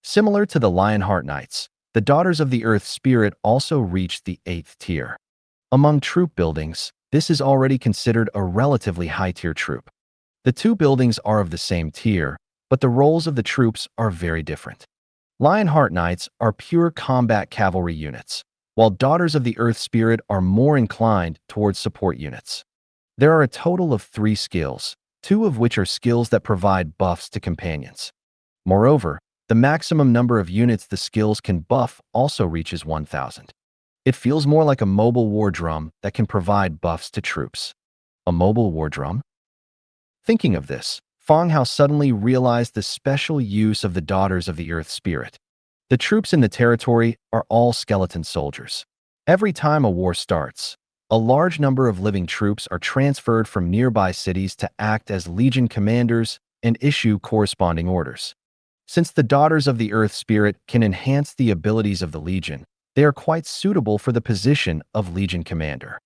Similar to the Lionheart Knights, the Daughters of the Earth Spirit also reached the 8th tier. Among troop buildings, this is already considered a relatively high-tier troop. The two buildings are of the same tier, but the roles of the troops are very different. Lionheart Knights are pure combat cavalry units, while Daughters of the Earth Spirit are more inclined towards support units. There are a total of 3 skills, 2 of which are skills that provide buffs to companions. Moreover, the maximum number of units the skills can buff also reaches 1,000. It feels more like a mobile war drum that can provide buffs to troops. A mobile war drum? Thinking of this, Fang Hao suddenly realized the special use of the Daughters of the Earth Spirit. The troops in the territory are all skeleton soldiers. Every time a war starts, a large number of living troops are transferred from nearby cities to act as legion commanders and issue corresponding orders. Since the Daughters of the Earth Spirit can enhance the abilities of the legion, they are quite suitable for the position of legion commander.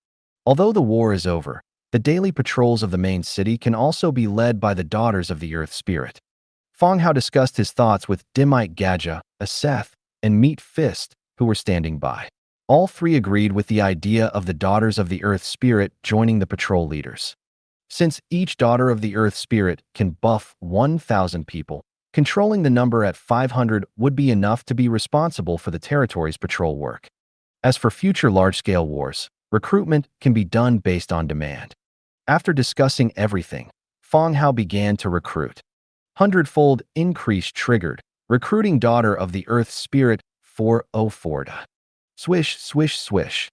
Although the war is over, the daily patrols of the main city can also be led by the Daughters of the Earth Spirit. Fang Hao discussed his thoughts with Dimite Gaja, Aseth, and Meat Fist, who were standing by. All 3 agreed with the idea of the Daughters of the Earth Spirit joining the patrol leaders. Since each Daughter of the Earth Spirit can buff 1,000 people, controlling the number at 500 would be enough to be responsible for the territory's patrol work. As for future large-scale wars, recruitment can be done based on demand. After discussing everything, Fang Hao began to recruit. Hundredfold increase triggered, recruiting Daughter of the Earth Spirit 404. Swish, swish, swish.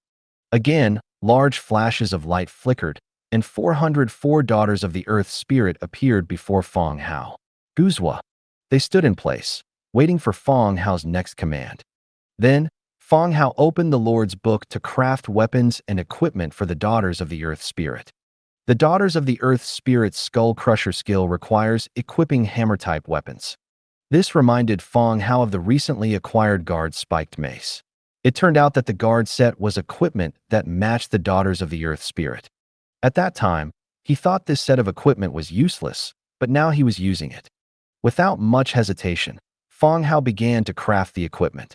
Again, large flashes of light flickered, and 404 Daughters of the Earth Spirit appeared before Fang Hao. Guzwa. They stood in place, waiting for Fang Hao's next command. Then, Fang Hao opened the Lord's Book to craft weapons and equipment for the Daughters of the Earth Spirit. The Daughters of the Earth Spirit's Skull Crusher skill requires equipping hammer-type weapons. This reminded Fang Hao of the recently acquired Guard's spiked mace. It turned out that the Guard set was equipment that matched the Daughters of the Earth Spirit. At that time, he thought this set of equipment was useless, but now he was using it. Without much hesitation, Fang Hao began to craft the equipment.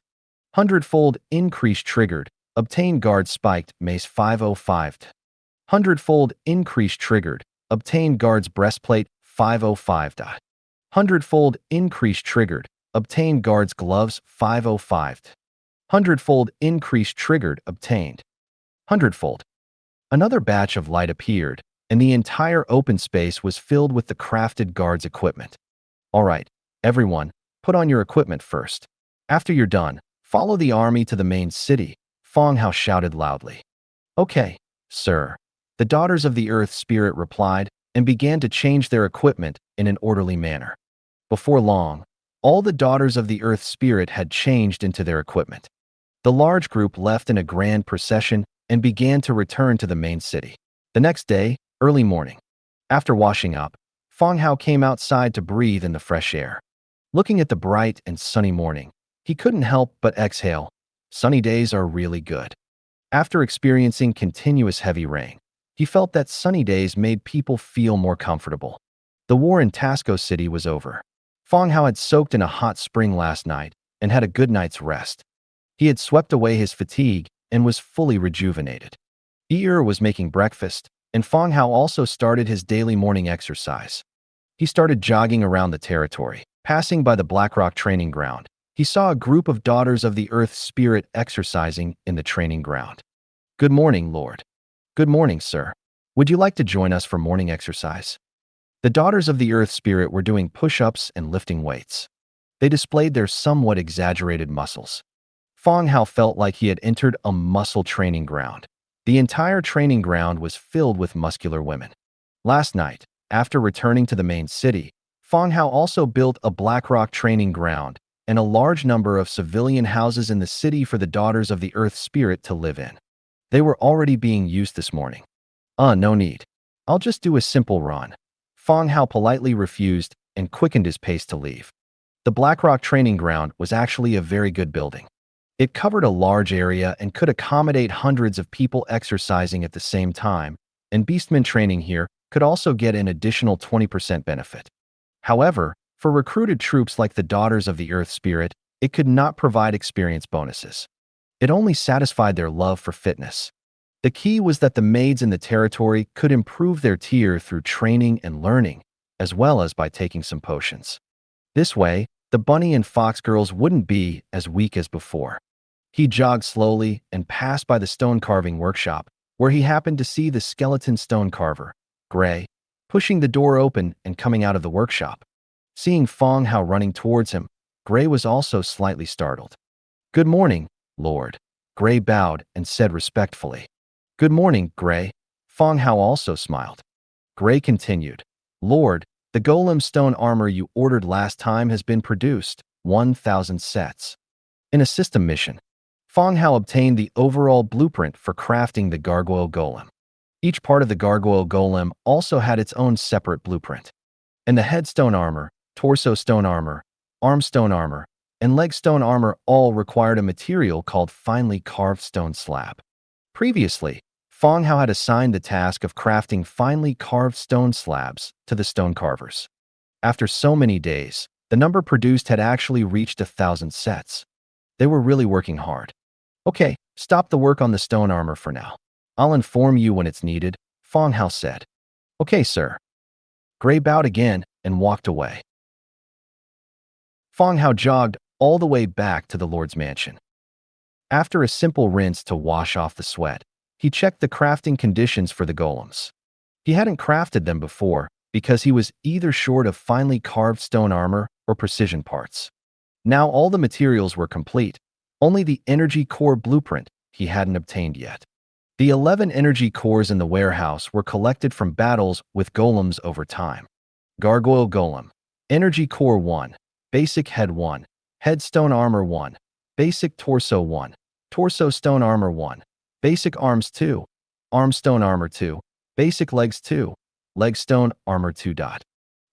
Hundredfold increase triggered, obtain Guard spiked mace 505. Hundredfold increase triggered, obtain Guard's breastplate 505. Hundredfold increase triggered, obtain Guard's gloves 505. Hundredfold increase triggered, obtained. Hundredfold. Another batch of light appeared, and the entire open space was filled with the crafted Guard's equipment. All right, everyone, put on your equipment first. After you're done, follow the army to the main city, Fang Hao shouted loudly. Okay, sir. The Daughters of the Earth Spirit replied and began to change their equipment in an orderly manner. Before long, all the Daughters of the Earth Spirit had changed into their equipment. The large group left in a grand procession and began to return to the main city. The next day, early morning. After washing up, Fang Hao came outside to breathe in the fresh air. Looking at the bright and sunny morning, he couldn't help but exhale. Sunny days are really good. After experiencing continuous heavy rain, he felt that sunny days made people feel more comfortable. The war in Tasco City was over. Fang Hao had soaked in a hot spring last night and had a good night's rest. He had swept away his fatigue and was fully rejuvenated. Ear was making breakfast, and Fang Hao also started his daily morning exercise. He started jogging around the territory. Passing by the Blackrock training ground, he saw a group of daughters of the Earth Spirit exercising in the training ground. "Good morning, Lord." "Good morning, sir. Would you like to join us for morning exercise?" The daughters of the Earth Spirit were doing push-ups and lifting weights. They displayed their somewhat exaggerated muscles. Fang Hao felt like he had entered a muscle training ground. The entire training ground was filled with muscular women. Last night, after returning to the main city, Fang Hao also built a Blackrock training ground and a large number of civilian houses in the city for the daughters of the Earth Spirit to live in. They were already being used this morning. No need. I'll just do a simple run." Fang Hao politely refused and quickened his pace to leave. The Blackrock training ground was actually a very good building. It covered a large area and could accommodate hundreds of people exercising at the same time, and beastmen training here could also get an additional 20% benefit. However, for recruited troops like the Daughters of the Earth Spirit, it could not provide experience bonuses. It only satisfied their love for fitness. The key was that the maids in the territory could improve their tier through training and learning, as well as by taking some potions. This way, the bunny and fox girls wouldn't be as weak as before. He jogged slowly and passed by the stone carving workshop, where he happened to see the skeleton stone carver, Gray, pushing the door open and coming out of the workshop. Seeing Fang Hao running towards him, Gray was also slightly startled. "Good morning, Lord." Gray bowed and said respectfully. "Good morning, Gray." Fang Hao also smiled. Gray continued, "Lord, the golem stone armor you ordered last time has been produced, 1,000 sets." In a system mission, Fang Hao obtained the overall blueprint for crafting the gargoyle golem. Each part of the gargoyle golem also had its own separate blueprint. And the head stone armor, torso stone armor, arm stone armor, and leg stone armor all required a material called finely carved stone slab. Previously, Fang Hao had assigned the task of crafting finely carved stone slabs to the stone carvers. After so many days, the number produced had actually reached 1,000 sets. They were really working hard. "Okay, stop the work on the stone armor for now. I'll inform you when it's needed," Fang Hao said. "Okay, sir." Gray bowed again and walked away. Fang Hao jogged all the way back to the Lord's mansion. After a simple rinse to wash off the sweat, he checked the crafting conditions for the golems. He hadn't crafted them before because he was either short of finely carved stone armor or precision parts. Now all the materials were complete, only the energy core blueprint he hadn't obtained yet. The 11 energy cores in the warehouse were collected from battles with golems over time. Gargoyle Golem, Energy Core 1, Basic Head 1, Head Stone Armor 1, Basic Torso 1, Torso Stone Armor 1, Basic Arms 2, Arm Stone Armor 2, Basic Legs 2, Leg Stone Armor 2.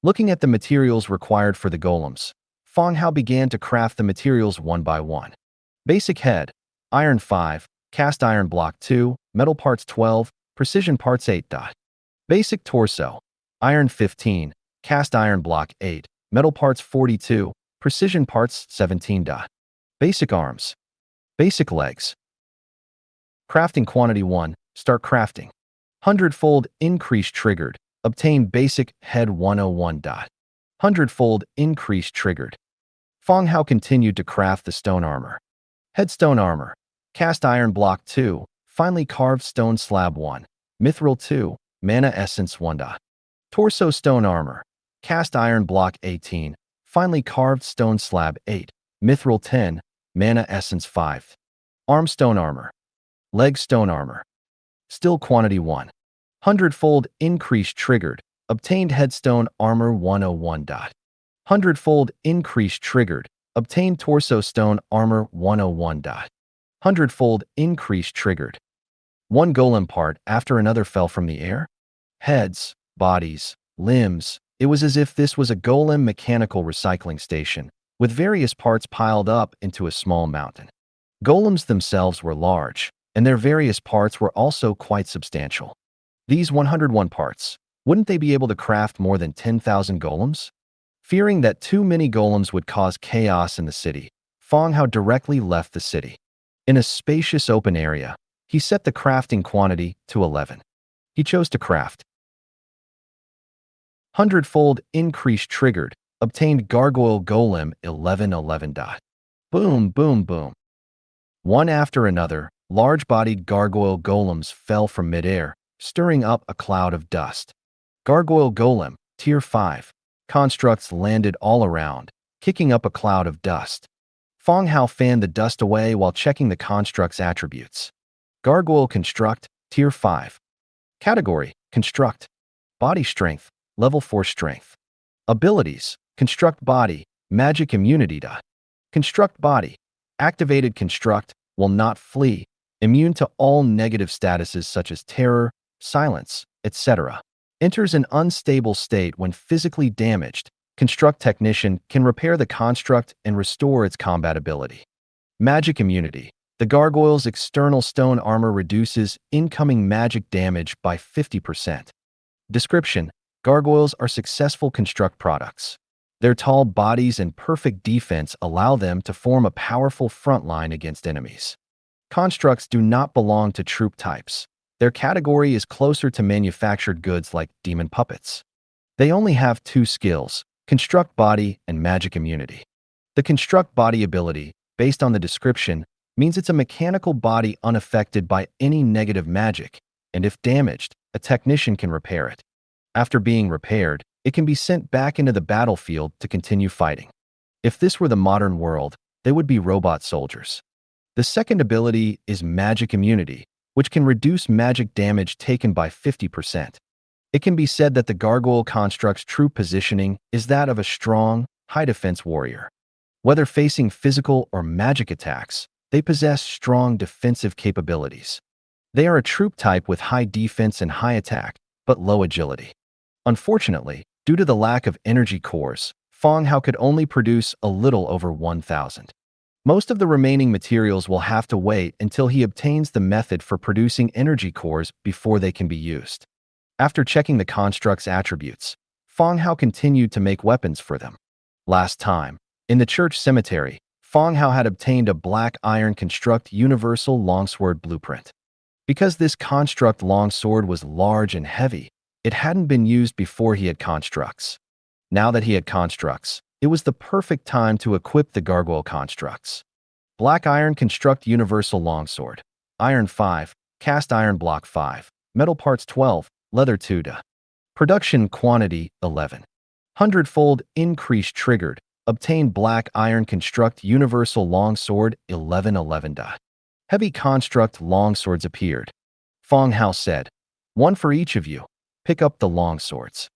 Looking at the materials required for the golems, Fang Hao began to craft the materials one by one. Basic Head, Iron 5, Cast Iron Block 2, Metal Parts 12, Precision Parts 8. Basic Torso, Iron 15, Cast Iron Block 8, Metal Parts 42, Precision Parts 17. Basic Arms, Basic Legs. Crafting Quantity 1, Start Crafting. Hundredfold Increase Triggered, Obtain Basic Head 101. Hundredfold Increase Triggered. Fang Hao continued to craft the stone armor. Head Stone Armor, Cast Iron Block 2, Finely Carved Stone Slab 1, Mithril 2, Mana Essence 1. Torso Stone Armor, Cast Iron Block 18, Finely Carved Stone Slab 8, Mithril 10, Mana Essence 5. Arm Stone Armor, Leg Stone Armor. Still Quantity 1. Hundredfold Increase Triggered, Obtained Headstone Armor 101. Hundredfold Increase Triggered, Obtained Torso Stone Armor 101. Hundredfold Increase Triggered. One golem part after another fell from the air. Heads, bodies, limbs, It was as if this was a golem mechanical recycling station, with various parts piled up into a small mountain. Golems themselves were large, and their various parts were also quite substantial. These 101 parts, wouldn't they be able to craft more than 10,000 golems? Fearing that too many golems would cause chaos in the city, Fang Hao directly left the city. In a spacious open area, he set the crafting quantity to 11. He chose to craft. Hundredfold increase triggered, obtained gargoyle golem 1111. Boom, boom, boom. One after another, large-bodied gargoyle golems fell from midair, stirring up a cloud of dust. Gargoyle golem, tier 5. Constructs landed all around, kicking up a cloud of dust. Fang Hao fanned the dust away while checking the construct's attributes. Gargoyle construct, tier 5. Category, construct. Body strength, level 4 strength. Abilities, construct body, magic immunity. Construct body. Activated construct, will not flee, immune to all negative statuses such as terror, silence, etc. Enters an unstable state when physically damaged. Construct technician can repair the construct and restore its combatability. Magic immunity. The gargoyle's external stone armor reduces incoming magic damage by 50%. Description. Gargoyles are successful construct products. Their tall bodies and perfect defense allow them to form a powerful front line against enemies. Constructs do not belong to troop types. Their category is closer to manufactured goods like demon puppets. They only have 2 skills, construct body and magic immunity. The construct body ability, based on the description, means it's a mechanical body unaffected by any negative magic, and if damaged, a technician can repair it. After being repaired, it can be sent back into the battlefield to continue fighting. If this were the modern world, they would be robot soldiers. The second ability is magic immunity, which can reduce magic damage taken by 50%. It can be said that the gargoyle construct's true positioning is that of a strong, high-defense warrior. Whether facing physical or magic attacks, they possess strong defensive capabilities. They are a troop type with high defense and high attack, but low agility. Unfortunately, due to the lack of energy cores, Fang Hao could only produce a little over 1,000. Most of the remaining materials will have to wait until he obtains the method for producing energy cores before they can be used. After checking the construct's attributes, Fang Hao continued to make weapons for them. Last time, in the church cemetery, Fang Hao had obtained a black iron construct universal longsword blueprint. Because this construct longsword was large and heavy, it hadn't been used before he had constructs. Now that he had constructs, it was the perfect time to equip the gargoyle constructs. Black iron construct universal longsword. Iron 5, cast iron block 5, metal parts 12, leather 2. Production quantity 11. Hundredfold increase triggered. Obtain black iron construct universal longsword 1111. Heavy construct longswords appeared. Fang Hao said, "One for each of you. Pick up the longswords."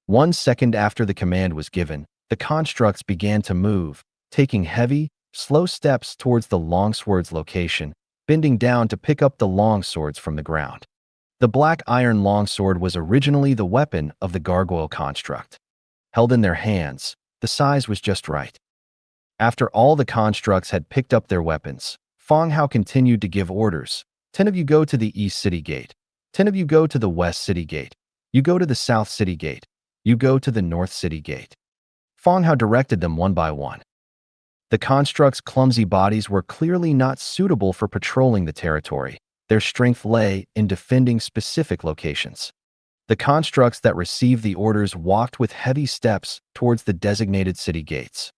1 second after the command was given, the constructs began to move, taking heavy, slow steps towards the longsword's location, bending down to pick up the longswords from the ground. The black iron longsword was originally the weapon of the gargoyle construct. Held in their hands, the size was just right. After all the constructs had picked up their weapons, Fang Hao continued to give orders. 10 of you go to the East City Gate. 10 of you go to the West City Gate. You go to the South City Gate. You go to the North City Gate. Fang Hao directed them one by one. The constructs' clumsy bodies were clearly not suitable for patrolling the territory. Their strength lay in defending specific locations. The constructs that received the orders walked with heavy steps towards the designated city gates.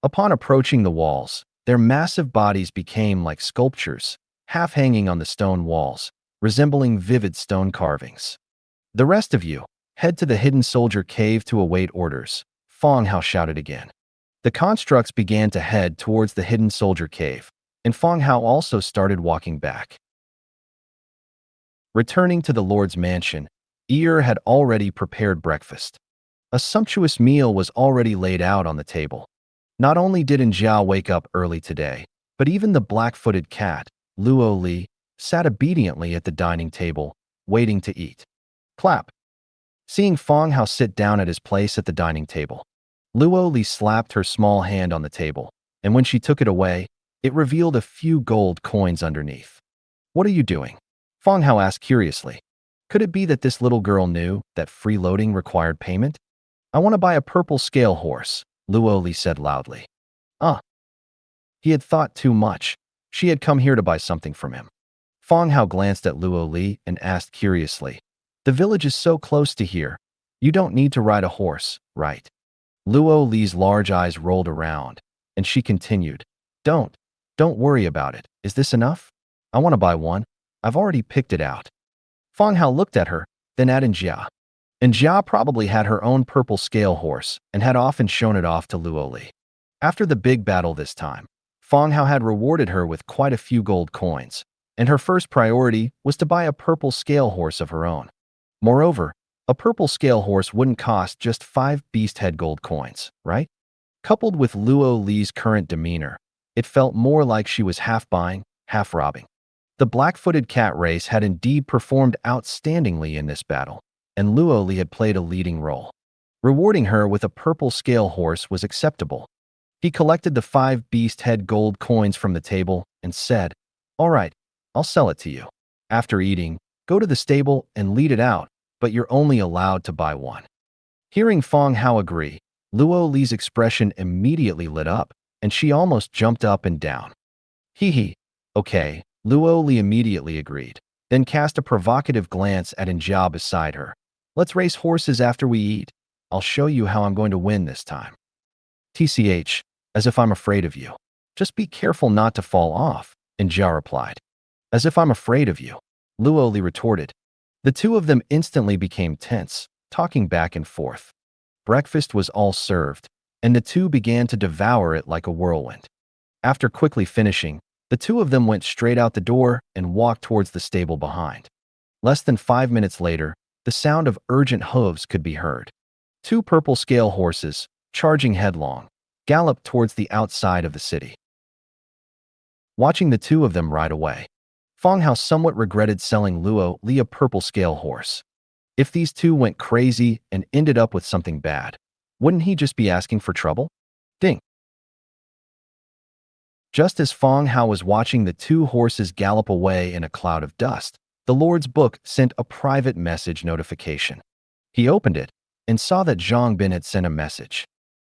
Upon approaching the walls, their massive bodies became like sculptures, half hanging on the stone walls, resembling vivid stone carvings. "The rest of you, head to the hidden soldier cave to await orders," Fang Hao shouted again. The constructs began to head towards the hidden soldier cave, and Fang Hao also started walking back. Returning to the Lord's mansion, had already prepared breakfast. A sumptuous meal was already laid out on the table. Not only did Jiao wake up early today, but even the black-footed cat, Luo Li, sat obediently at the dining table, waiting to eat. Clap. Seeing Fang Hao sit down at his place at the dining table, Luo Li slapped her small hand on the table, and when she took it away, it revealed a few gold coins underneath. What are you doing? Fang Hao asked curiously. Could it be that this little girl knew that freeloading required payment? I want to buy a purple scale horse, Luo Li said loudly. He had thought too much. She had come here to buy something from him. Fang Hao glanced at Luo Li and asked curiously, the village is so close to here. You don't need to ride a horse, right? Luo Li's large eyes rolled around, and she continued, Don't worry about it. Is this enough? I want to buy one. I've already picked it out. Fang Hao looked at her, then at Njia. Njia probably had her own purple scale horse and had often shown it off to Luo Li. After the big battle this time, Fang Hao had rewarded her with quite a few gold coins, and her first priority was to buy a purple scale horse of her own. Moreover, a purple scale horse wouldn't cost just 5 beast head gold coins, right? Coupled with Luo Li's current demeanor, it felt more like she was half buying, half robbing. The black-footed cat race had indeed performed outstandingly in this battle, and Luo Li had played a leading role. Rewarding her with a purple scale horse was acceptable. He collected the 5 beast head gold coins from the table and said, All right, I'll sell it to you. After eating, go to the stable and lead it out, but you're only allowed to buy one. Hearing Fang Hao agree, Luo Li's expression immediately lit up, and she almost jumped up and down. Hee, okay, Luo Li immediately agreed, then cast a provocative glance at Njia beside her. Let's race horses after we eat. I'll show you how I'm going to win this time. TCH, as if I'm afraid of you. Just be careful not to fall off, Njia replied. As if I'm afraid of you, Luo Li retorted. The two of them instantly became tense, talking back and forth. Breakfast was all served, and the two began to devour it like a whirlwind. After quickly finishing, the two of them went straight out the door and walked towards the stable behind. Less than 5 minutes later, the sound of urgent hooves could be heard. 2 purple scale horses, charging headlong, galloped towards the outside of the city. Watching the two of them ride away, Fang Hao somewhat regretted selling Luo Li a purple scale horse. If these two went crazy and ended up with something bad, wouldn't he just be asking for trouble? Ding. Just as Fang Hao was watching the 2 horses gallop away in a cloud of dust, the Lord's book sent a private message notification. He opened it and saw that Zhang Bin had sent a message.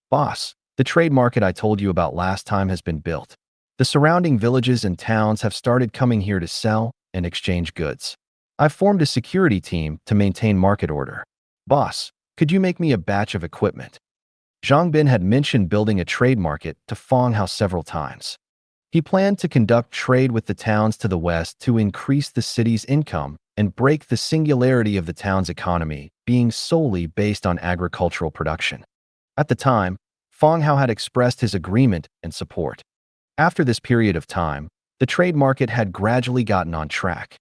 Boss, the trade market I told you about last time has been built. The surrounding villages and towns have started coming here to sell and exchange goods. I've formed a security team to maintain market order. Boss, could you make me a batch of equipment? Zhang Bin had mentioned building a trade market to Fang Hao several times. He planned to conduct trade with the towns to the west to increase the city's income and break the singularity of the town's economy being solely based on agricultural production. At the time, Fang Hao had expressed his agreement and support. After this period of time, the trade market had gradually gotten on track.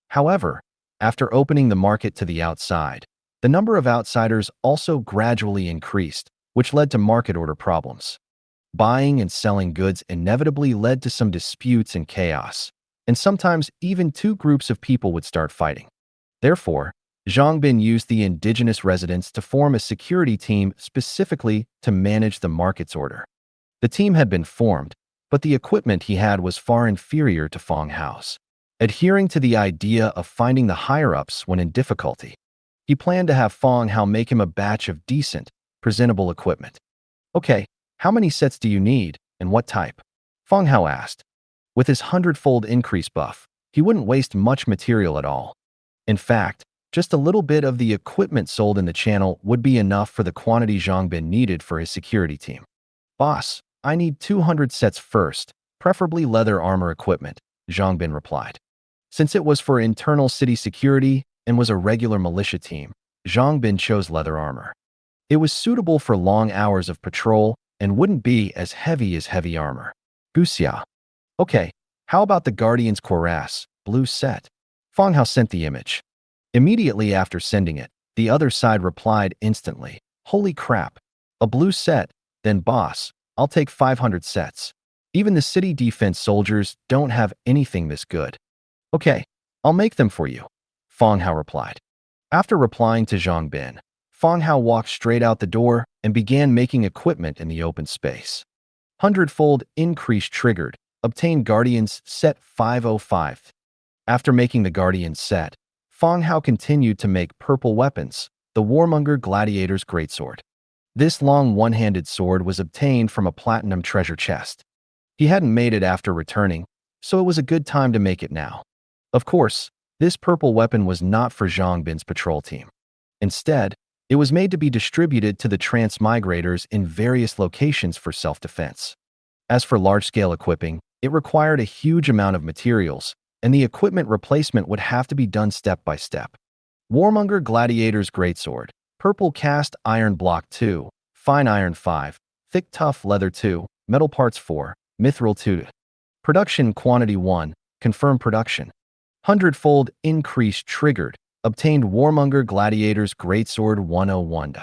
However, after opening the market to the outside, the number of outsiders also gradually increased, which led to market order problems. Buying and selling goods inevitably led to some disputes and chaos, and sometimes even 2 groups of people would start fighting. Therefore, Zhang Bin used the indigenous residents to form a security team specifically to manage the market's order. The team had been formed, but the equipment he had was far inferior to Fang Hao's. Adhering to the idea of finding the higher-ups when in difficulty, he planned to have Fang Hao make him a batch of decent, presentable equipment. Okay, how many sets do you need, and what type? Fang Hao asked. With his 100-fold increase buff, he wouldn't waste much material at all. In fact, just a little bit of the equipment sold in the channel would be enough for the quantity Zhang Bin needed for his security team. Boss, I need 200 sets first, preferably leather armor equipment, Zhang Bin replied. Since it was for internal city security and was a regular militia team, Zhang Bin chose leather armor. It was suitable for long hours of patrol and wouldn't be as heavy as heavy armor. Guxia. Okay, how about the Guardian's Cuirass, blue set? Fang Hao sent the image. Immediately after sending it, the other side replied instantly, Holy crap, a blue set, then boss, I'll take 500 sets. Even the city defense soldiers don't have anything this good. Okay, I'll make them for you, Fang Hao replied. After replying to Zhang Bin, Fang Hao walked straight out the door and began making equipment in the open space. Hundredfold increase triggered. Obtain Guardian's set 505. After making the Guardian set, Fang Hao continued to make purple weapons, the Warmonger Gladiator's Greatsword. This long one-handed sword was obtained from a platinum treasure chest. He hadn't made it after returning, so it was a good time to make it now. Of course, this purple weapon was not for Zhang Bin's patrol team. Instead, it was made to be distributed to the transmigrators in various locations for self-defense. As for large-scale equipping, it required a huge amount of materials, and the equipment replacement would have to be done step by step. Warmonger Gladiator's Greatsword, Purple Cast Iron Block 2, Fine Iron 5, Thick Tough Leather 2, Metal Parts 4, Mithril 2. Production Quantity 1, Confirm Production. Hundredfold Increase Triggered. Obtained Warmonger Gladiator's Greatsword 101.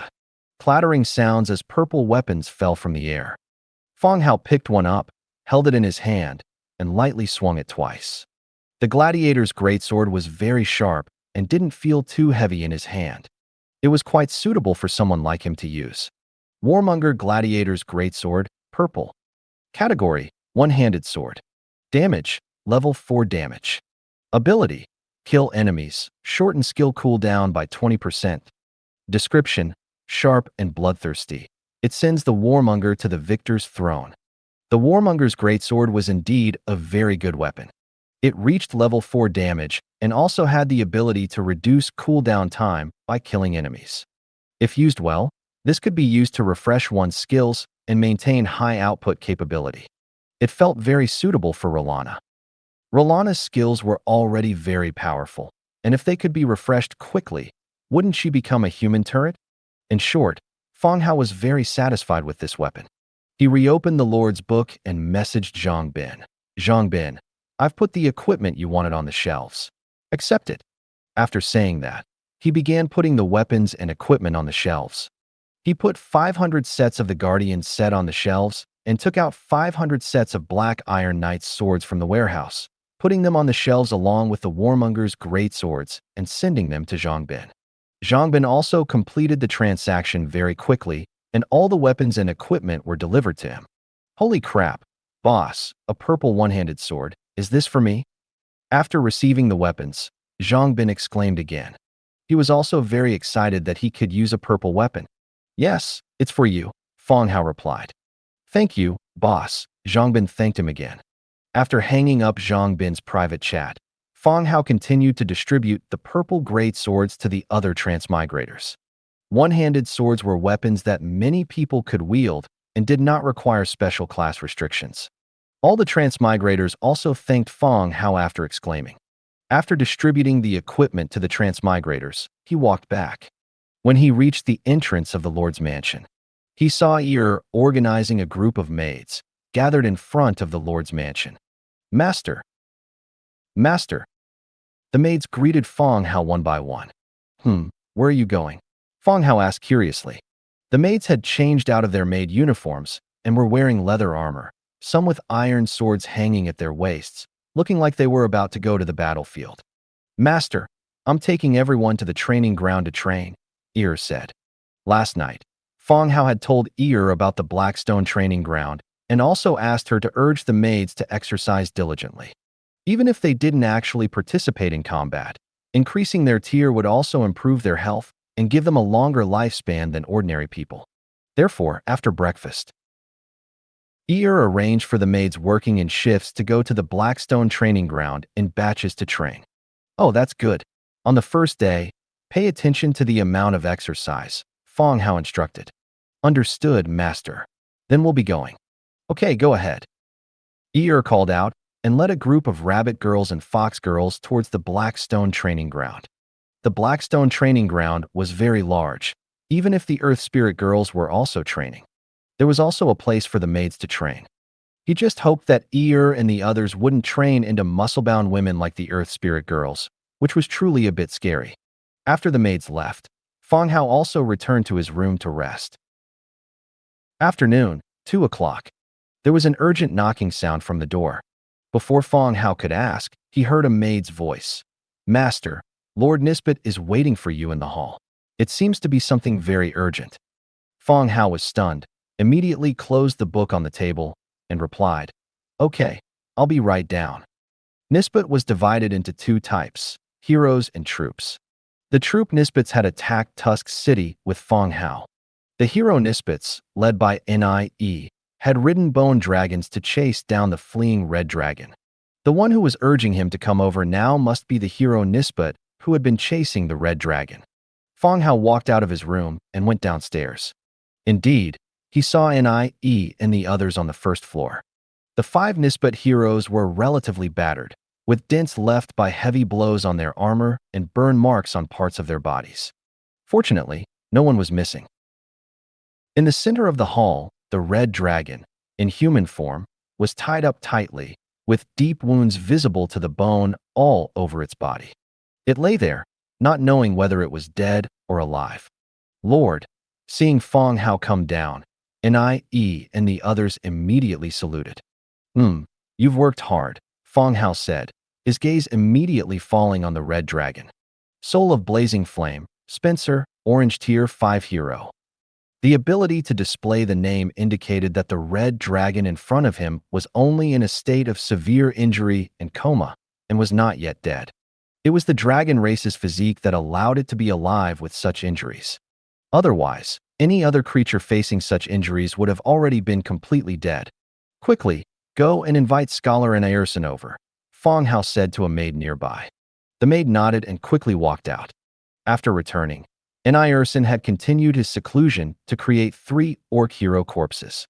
Clattering sounds as purple weapons fell from the air. Fang Hao picked one up, held it in his hand, and lightly swung it twice. The gladiator's greatsword was very sharp and didn't feel too heavy in his hand. It was quite suitable for someone like him to use. Warmonger Gladiator's Greatsword, Purple. Category, One-handed sword. Damage, Level 4 damage. Ability, Kill enemies, shorten skill cooldown by 20%. Description, Sharp and bloodthirsty. It sends the Warmonger to the victor's throne. The Warmonger's Greatsword was indeed a very good weapon. It reached level 4 damage and also had the ability to reduce cooldown time by killing enemies. If used well, this could be used to refresh one's skills and maintain high output capability. It felt very suitable for Rolana. Rolana's skills were already very powerful, and if they could be refreshed quickly, wouldn't she become a human turret? In short, Fang Hao was very satisfied with this weapon. He reopened the Lord's book and messaged Zhang Bin. Zhang Bin, I've put the equipment you wanted on the shelves. Accept it. After saying that, he began putting the weapons and equipment on the shelves. He put 500 sets of the Guardian set on the shelves and took out 500 sets of Black Iron Knight's swords from the warehouse, putting them on the shelves along with the Warmonger's great swords and sending them to Zhang Bin. Zhang Bin also completed the transaction very quickly, and all the weapons and equipment were delivered to him. Holy crap, boss, a purple one-handed sword, is this for me? After receiving the weapons, Zhang Bin exclaimed again. He was also very excited that he could use a purple weapon. Yes, it's for you, Fang Hao replied. Thank you, boss, Zhang Bin thanked him again. After hanging up Zhang Bin's private chat, Fang Hao continued to distribute the purple great swords to the other transmigrators. One-handed swords were weapons that many people could wield and did not require special class restrictions. All the transmigrators also thanked Fang Hao after exclaiming. After distributing the equipment to the transmigrators, he walked back. When he reached the entrance of the Lord's mansion, he saw Ir organizing a group of maids gathered in front of the Lord's mansion. Master. Master. The maids greeted Fang Hao one by one. Where are you going? Fang Hao asked curiously. The maids had changed out of their maid uniforms and were wearing leather armor, some with iron swords hanging at their waists, looking like they were about to go to the battlefield. Master, I'm taking everyone to the training ground to train, Ir said. Last night, Fang Hao had told Ir about the Blackstone training ground and also asked her to urge the maids to exercise diligently. Even if they didn't actually participate in combat, increasing their tier would also improve their health and give them a longer lifespan than ordinary people. Therefore, after breakfast, Ir arranged for the maids working in shifts to go to the Blackstone training ground in batches to train. Oh, that's good. On the first day, pay attention to the amount of exercise, Fang Hao instructed. Understood, master. Then we'll be going. Okay, go ahead. Ir called out and led a group of rabbit girls and fox girls towards the Blackstone training ground. The Blackstone training ground was very large, even if the Earth Spirit girls were also training. There was also a place for the maids to train. He just hoped that Ir and the others wouldn't train into muscle-bound women like the Earth Spirit girls, which was truly a bit scary. After the maids left, Fang Hao also returned to his room to rest. Afternoon, 2 o'clock. There was an urgent knocking sound from the door. Before Fang Hao could ask, he heard a maid's voice. Master, Lord Nisbet is waiting for you in the hall. It seems to be something very urgent. Fang Hao was stunned, immediately closed the book on the table, and replied, "Okay, I'll be right down." Nisbet was divided into two types, heroes and troops. The troop Nisbets had attacked Tusk City with Fang Hao. The hero Nisbets, led by Nie, had ridden bone dragons to chase down the fleeing red dragon. The one who was urging him to come over now must be the hero Nisbet who had been chasing the red dragon. Fang Hao walked out of his room and went downstairs. Indeed, he saw Nie and the others on the first floor. The five Nisbet heroes were relatively battered, with dents left by heavy blows on their armor and burn marks on parts of their bodies. Fortunately, no one was missing. In the center of the hall, the red dragon, in human form, was tied up tightly, with deep wounds visible to the bone all over its body. It lay there, not knowing whether it was dead or alive. Lord, seeing Fang Hao come down, Nie and the others immediately saluted. You've worked hard," Fang Hao said, his gaze immediately falling on the red dragon. Soul of Blazing Flame, Spencer, Orange Tier 5 Hero. The ability to display the name indicated that the red dragon in front of him was only in a state of severe injury and coma, and was not yet dead. It was the dragon race's physique that allowed it to be alive with such injuries. Otherwise, any other creature facing such injuries would have already been completely dead. "Quickly, go and invite Scholar and Ayerson over," Fang Hao said to a maid nearby. The maid nodded and quickly walked out. After returning, Ayerson had continued his seclusion to create 3 orc hero corpses.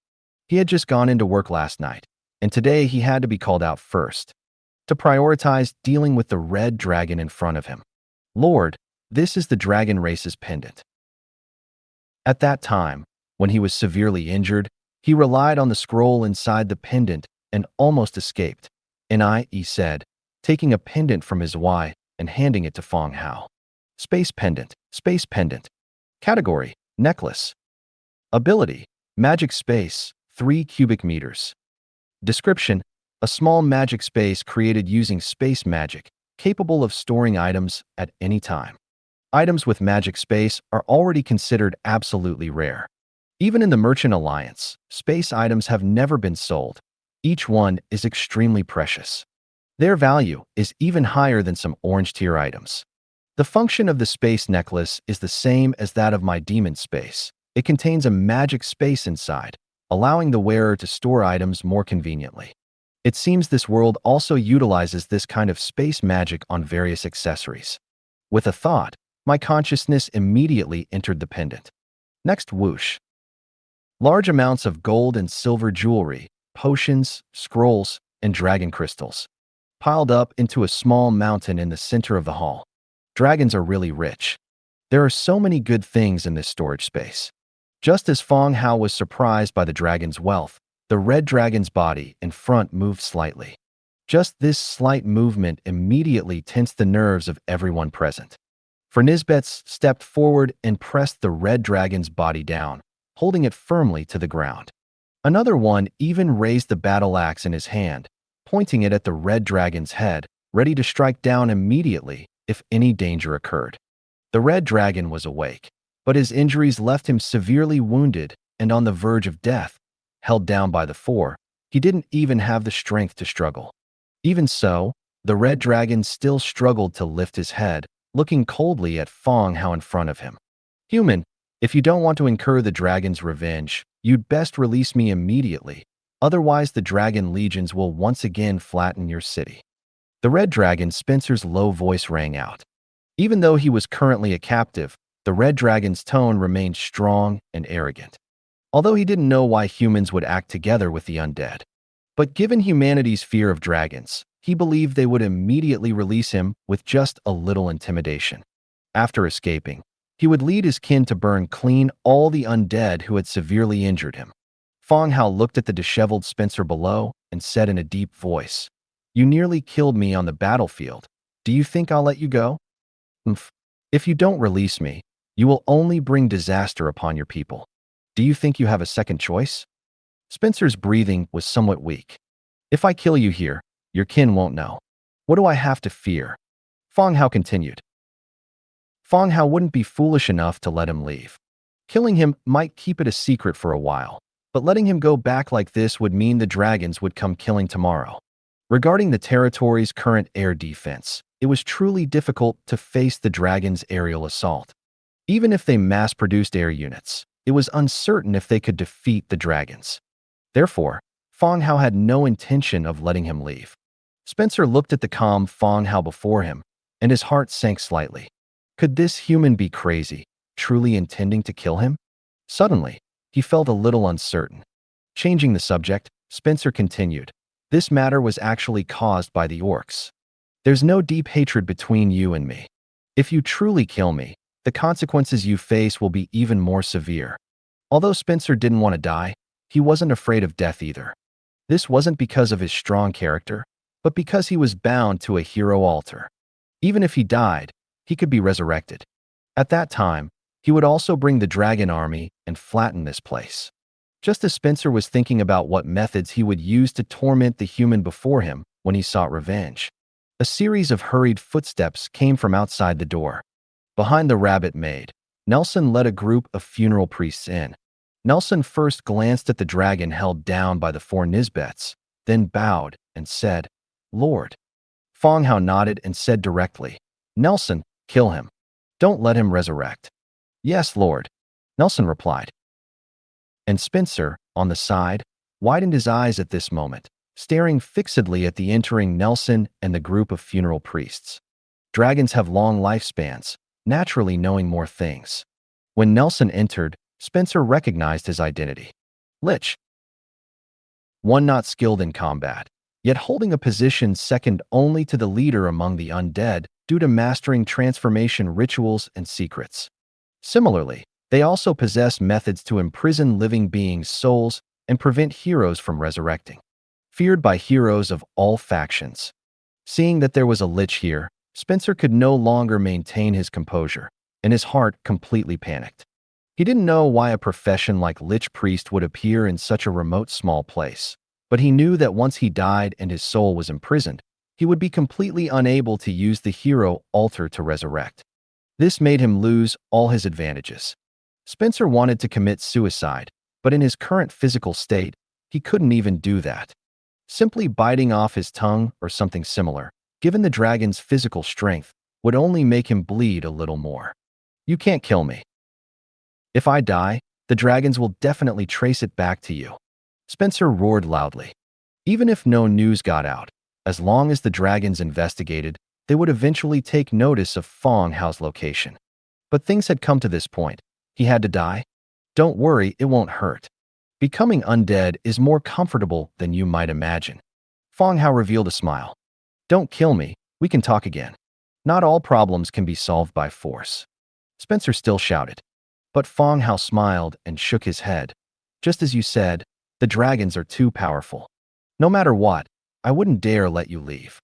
He had just gone into work last night, and today he had to be called out first, to prioritize dealing with the red dragon in front of him. Lord, this is the dragon race's pendant. At that time, when he was severely injured, he relied on the scroll inside the pendant and almost escaped, Nie said, taking a pendant from his Y and handing it to Fang Hao. Space pendant, space pendant. Category, necklace. Ability, magic space, 3 cubic meters. Description, a small magic space created using space magic, capable of storing items at any time. Items with magic space are already considered absolutely rare. Even in the Merchant Alliance, space items have never been sold. Each one is extremely precious. Their value is even higher than some orange tier items. The function of the space necklace is the same as that of my demon space. It contains a magic space inside, allowing the wearer to store items more conveniently. It seems this world also utilizes this kind of space magic on various accessories. With a thought, my consciousness immediately entered the pendant. Next, whoosh. Large amounts of gold and silver jewelry, potions, scrolls, and dragon crystals, piled up into a small mountain in the center of the hall. Dragons are really rich. There are so many good things in this storage space. Just as Fang Hao was surprised by the dragon's wealth, the red dragon's body in front moved slightly. Just this slight movement immediately tensed the nerves of everyone present. For Nisbets stepped forward and pressed the red dragon's body down, holding it firmly to the ground. Another one even raised the battle axe in his hand, pointing it at the red dragon's head, ready to strike down immediately if any danger occurred. The red dragon was awake, but his injuries left him severely wounded and on the verge of death. Held down by the 4, he didn't even have the strength to struggle. Even so, the red dragon still struggled to lift his head, looking coldly at Fang Hao in front of him. "Human, if you don't want to incur the dragon's revenge, you'd best release me immediately, otherwise the dragon legions will once again flatten your city." The red dragon Spencer's low voice rang out. Even though he was currently a captive, the red dragon's tone remained strong and arrogant. Although he didn't know why humans would act together with the undead. But given humanity's fear of dragons, he believed they would immediately release him with just a little intimidation. After escaping, he would lead his kin to burn clean all the undead who had severely injured him. Fang Hao looked at the disheveled Spencer below and said in a deep voice, "You nearly killed me on the battlefield. Do you think I'll let you go? If you don't release me, you will only bring disaster upon your people. Do you think you have a second choice?" Spencer's breathing was somewhat weak. "If I kill you here, your kin won't know. What do I have to fear?" Fang Hao continued. Fang Hao wouldn't be foolish enough to let him leave. Killing him might keep it a secret for a while, but letting him go back like this would mean the dragons would come killing tomorrow. Regarding the territory's current air defense, it was truly difficult to face the dragons' aerial assault. Even if they mass-produced air units, it was uncertain if they could defeat the dragons. Therefore, Fang Hao had no intention of letting him leave. Spencer looked at the calm Fang Hao before him, and his heart sank slightly. Could this human be crazy, truly intending to kill him? Suddenly, he felt a little uncertain. Changing the subject, Spencer continued. This matter was actually caused by the orcs. There's no deep hatred between you and me. If you truly kill me, the consequences you face will be even more severe. Although Spencer didn't want to die, he wasn't afraid of death either. This wasn't because of his strong character, but because he was bound to a hero altar. Even if he died, he could be resurrected. At that time, he would also bring the dragon army and flatten this place. Just as Spencer was thinking about what methods he would use to torment the human before him when he sought revenge, a series of hurried footsteps came from outside the door. Behind the rabbit maid, Nelson led a group of funeral priests in. Nelson first glanced at the dragon held down by the four Nisbets, then bowed and said, "Lord." Fang Hao nodded and said directly, "Nelson, kill him. Don't let him resurrect." "Yes, Lord," Nelson replied. And Spencer, on the side, widened his eyes at this moment, staring fixedly at the entering Nelson and the group of funeral priests. Dragons have long lifespans, naturally knowing more things. When Nelson entered, Spencer recognized his identity. Lich. One not skilled in combat, yet holding a position second only to the leader among the undead due to mastering transformation rituals and secrets. Similarly, they also possess methods to imprison living beings' souls and prevent heroes from resurrecting. Feared by heroes of all factions. Seeing that there was a lich here, Spencer could no longer maintain his composure, and his heart completely panicked. He didn't know why a profession like lich priest would appear in such a remote small place, but he knew that once he died and his soul was imprisoned, he would be completely unable to use the hero altar to resurrect. This made him lose all his advantages. Spencer wanted to commit suicide, but in his current physical state, he couldn't even do that. Simply biting off his tongue or something similar, given the dragon's physical strength, would only make him bleed a little more. "You can't kill me. If I die, the dragons will definitely trace it back to you," Spencer roared loudly. Even if no news got out, as long as the dragons investigated, they would eventually take notice of Fang Hao's location. But things had come to this point. He had to die? Don't worry, it won't hurt. Becoming undead is more comfortable than you might imagine. Fang Hao revealed a smile. "Don't kill me, we can talk again. Not all problems can be solved by force." Spencer still shouted. But Fang Hao smiled and shook his head. "Just as you said, the dragons are too powerful. No matter what, I wouldn't dare let you leave."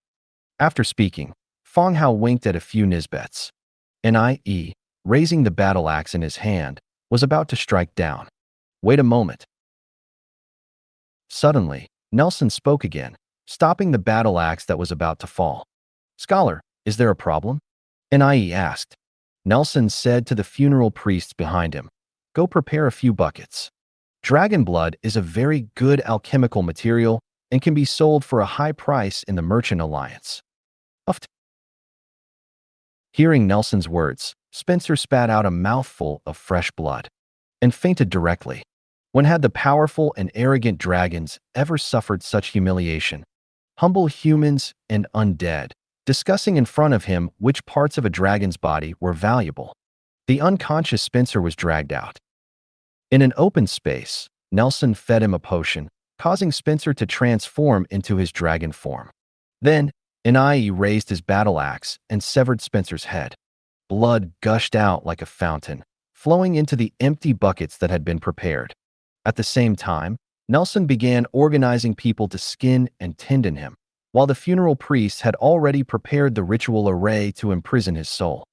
After speaking, Fang Hao winked at a few Nisbets. Nie, raising the battle axe in his hand, was about to strike down. "Wait a moment." Suddenly, Nelson spoke again, stopping the battle axe that was about to fall. "Scholar, is there a problem?" Nie asked. Nelson said to the funeral priests behind him, "Go prepare a few buckets. Dragon blood is a very good alchemical material and can be sold for a high price in the Merchant Alliance." Uft. Hearing Nelson's words, Spencer spat out a mouthful of fresh blood and fainted directly. When had the powerful and arrogant dragons ever suffered such humiliation? Humble humans and undead, discussing in front of him which parts of a dragon's body were valuable. The unconscious Spencer was dragged out. In an open space, Nelson fed him a potion, causing Spencer to transform into his dragon form. Then, Nie raised his battle axe and severed Spencer's head. Blood gushed out like a fountain, flowing into the empty buckets that had been prepared. At the same time, Nelson began organizing people to skin and tendon him, while the funeral priests had already prepared the ritual array to imprison his soul.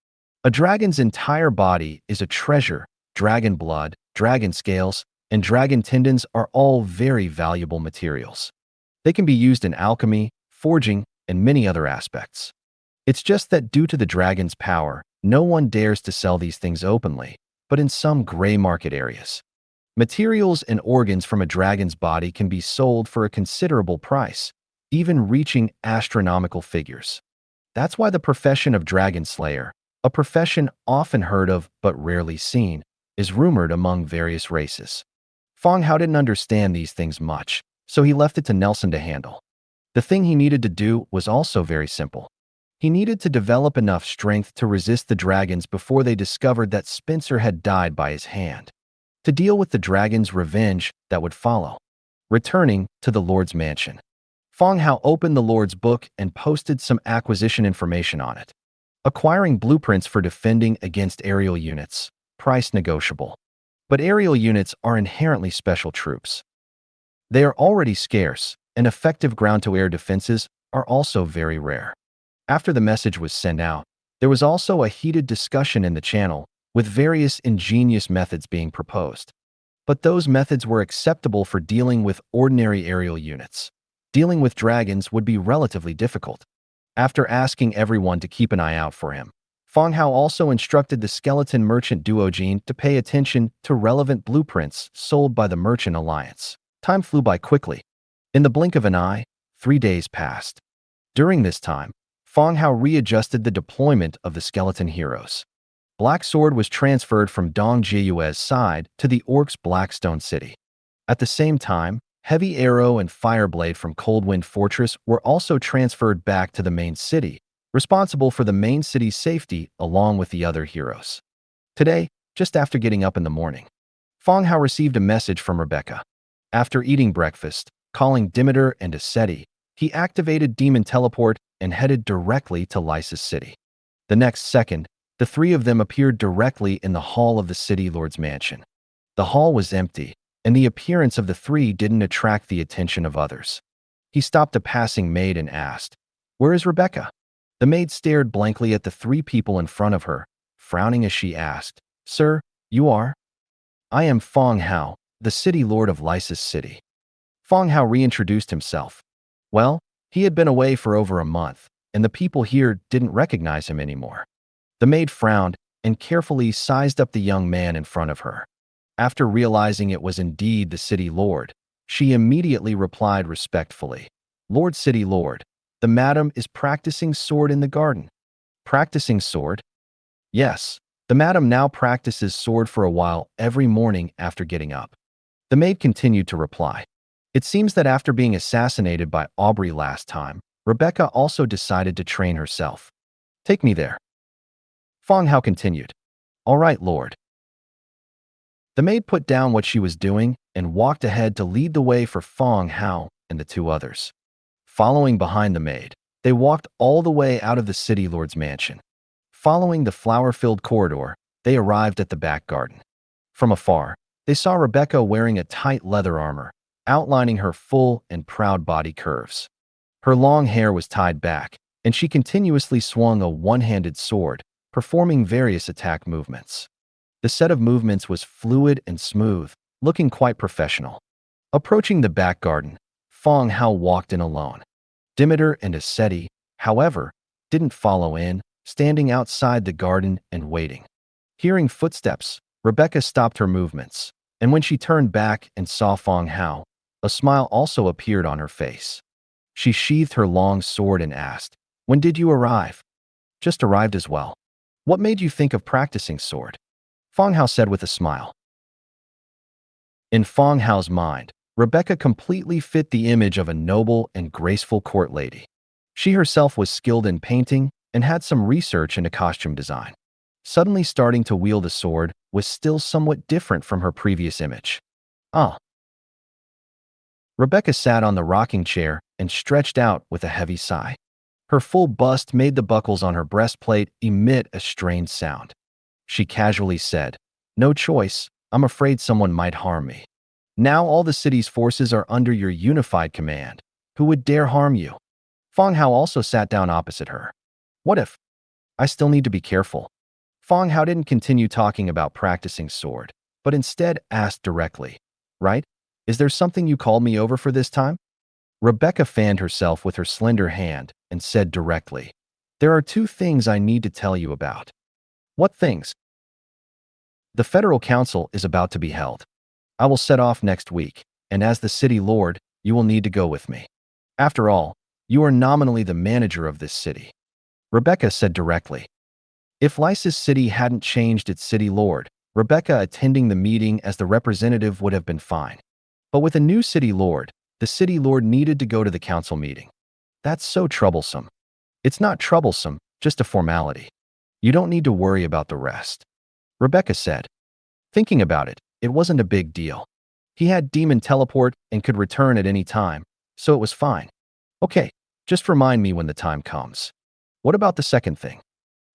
A dragon's entire body is a treasure. Dragon blood, dragon scales, and dragon tendons are all very valuable materials. They can be used in alchemy, forging, and many other aspects. It's just that due to the dragon's power, No one dares to sell these things openly, but in some gray market areas. Materials and organs from a dragon's body can be sold for a considerable price, even reaching astronomical figures. That's why the profession of dragon slayer, a profession often heard of but rarely seen, is rumored among various races. Fang Hao didn't understand these things much, so he left it to Nelson to handle. The thing he needed to do was also very simple. He needed to develop enough strength to resist the dragons before they discovered that Spencer had died by his hand, to deal with the dragon's revenge that would follow. Returning to the Lord's mansion, Fang Hao opened the Lord's book and posted some acquisition information on it. Acquiring blueprints for defending against aerial units, price negotiable. But aerial units are inherently special troops. They are already scarce, and effective ground-to-air defenses are also very rare. After the message was sent out, there was also a heated discussion in the channel, with various ingenious methods being proposed. But those methods were acceptable for dealing with ordinary aerial units. Dealing with dragons would be relatively difficult. After asking everyone to keep an eye out for him, Fang Hao also instructed the skeleton merchant Duogene to pay attention to relevant blueprints sold by the Merchant Alliance. Time flew by quickly. In the blink of an eye, 3 days passed. During this time, Fang Hao readjusted the deployment of the skeleton heroes. Black Sword was transferred from Dong Jiayue's side to the Orcs' Blackstone City. At the same time, Heavy Arrow and Fireblade from Coldwind Fortress were also transferred back to the main city, responsible for the main city's safety along with the other heroes. Today, just after getting up in the morning, Fang Hao received a message from Rebecca. After eating breakfast, calling Demeter and Aseti, he activated Demon Teleport and headed directly to Lysis City. The next second, the three of them appeared directly in the hall of the City Lord's mansion. The hall was empty, and the appearance of the three didn't attract the attention of others. He stopped a passing maid and asked, "Where is Rebecca?" The maid stared blankly at the three people in front of her, frowning as she asked, "Sir, you are?" "I am Fang Hao, the City Lord of Lysis City." Fang Hao reintroduced himself. Well, he had been away for over a month, and the people here didn't recognize him anymore. The maid frowned and carefully sized up the young man in front of her. After realizing it was indeed the City Lord, she immediately replied respectfully, "Lord City Lord, the madam is practicing sword in the garden." "Practicing sword?" "Yes, the madam now practices sword for a while every morning after getting up." The maid continued to reply, "It seems that after being assassinated by Aubrey last time, Rebecca also decided to train herself. Take me there." Fang Hao continued, "All right, Lord." The maid put down what she was doing and walked ahead to lead the way for Fang Hao and the two others. Following behind the maid, they walked all the way out of the City Lord's mansion. Following the flower-filled corridor, they arrived at the back garden. From afar, they saw Rebecca wearing a tight leather armor, outlining her full and proud body curves. Her long hair was tied back, and she continuously swung a one-handed sword, performing various attack movements. The set of movements was fluid and smooth, looking quite professional. Approaching the back garden, Fang Hao walked in alone. Demeter and Aseti, however, didn't follow in, standing outside the garden and waiting. Hearing footsteps, Rebecca stopped her movements, and when she turned back and saw Fang Hao, a smile also appeared on her face. She sheathed her long sword and asked, "When did you arrive?" "Just arrived as well." "What made you think of practicing sword?" Fang Hao said with a smile. In Fang Hao's mind, Rebecca completely fit the image of a noble and graceful court lady. She herself was skilled in painting and had some research into costume design. Suddenly starting to wield a sword was still somewhat different from her previous image. Ah. Rebecca sat on the rocking chair and stretched out with a heavy sigh. Her full bust made the buckles on her breastplate emit a strange sound. She casually said, "No choice, I'm afraid someone might harm me. Now all the city's forces are under your unified command. Who would dare harm you?" Fang Hao also sat down opposite her. "What if? I still need to be careful." Fang Hao didn't continue talking about practicing sword, but instead asked directly, "Right? Is there something you called me over for this time?" Rebecca fanned herself with her slender hand and said directly, "There are two things I need to tell you about." What things? The Federal Council is about to be held. I will set off next week, and as the city lord, you will need to go with me. After all, you are nominally the manager of this city. Rebecca said directly. If Lysa's city hadn't changed its city lord, Rebecca attending the meeting as the representative would have been fine. But with a new city lord, the city lord needed to go to the council meeting. That's so troublesome. It's not troublesome, just a formality. You don't need to worry about the rest. Rebecca said. Thinking about it, it wasn't a big deal. He had demon teleport and could return at any time, so it was fine. Okay, just remind me when the time comes. What about the second thing?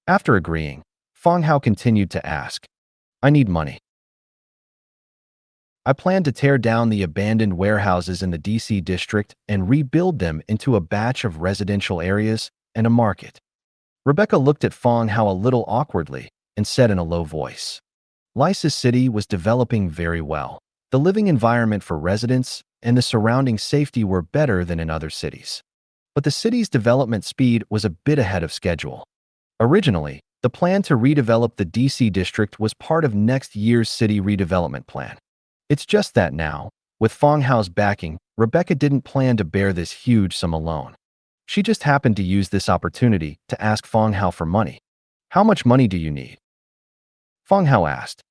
After agreeing, Fang Hao continued to ask. I need money. I plan to tear down the abandoned warehouses in the DC district and rebuild them into a batch of residential areas and a market. Rebecca looked at Fang Hao a little awkwardly and said in a low voice. Lysa's city was developing very well. The living environment for residents and the surrounding safety were better than in other cities. But the city's development speed was a bit ahead of schedule. Originally, the plan to redevelop the DC district was part of next year's city redevelopment plan. It's just that now, with Fang Hao's backing, Rebecca didn't plan to bear this huge sum alone. She just happened to use this opportunity to ask Fang Hao for money. How much money do you need? Fang Hao asked.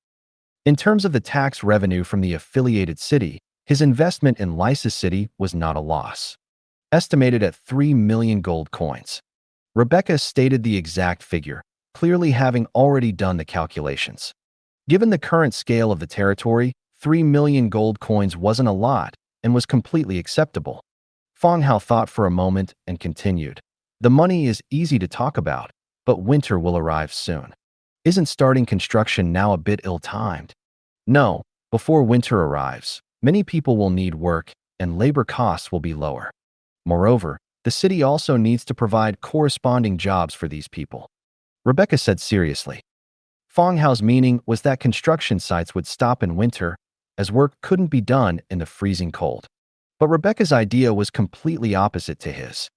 In terms of the tax revenue from the affiliated city, his investment in Lysa's city was not a loss. Estimated at 3 million gold coins. Rebecca stated the exact figure, clearly having already done the calculations. Given the current scale of the territory, 3 million gold coins wasn't a lot and was completely acceptable. Fang Hao thought for a moment and continued. The money is easy to talk about, but winter will arrive soon. Isn't starting construction now a bit ill-timed? No, before winter arrives, many people will need work and labor costs will be lower. Moreover, the city also needs to provide corresponding jobs for these people. Rebecca said seriously. Fang Hao's meaning was that construction sites would stop in winter, as work couldn't be done in the freezing cold. But Rebecca's idea was completely opposite to his.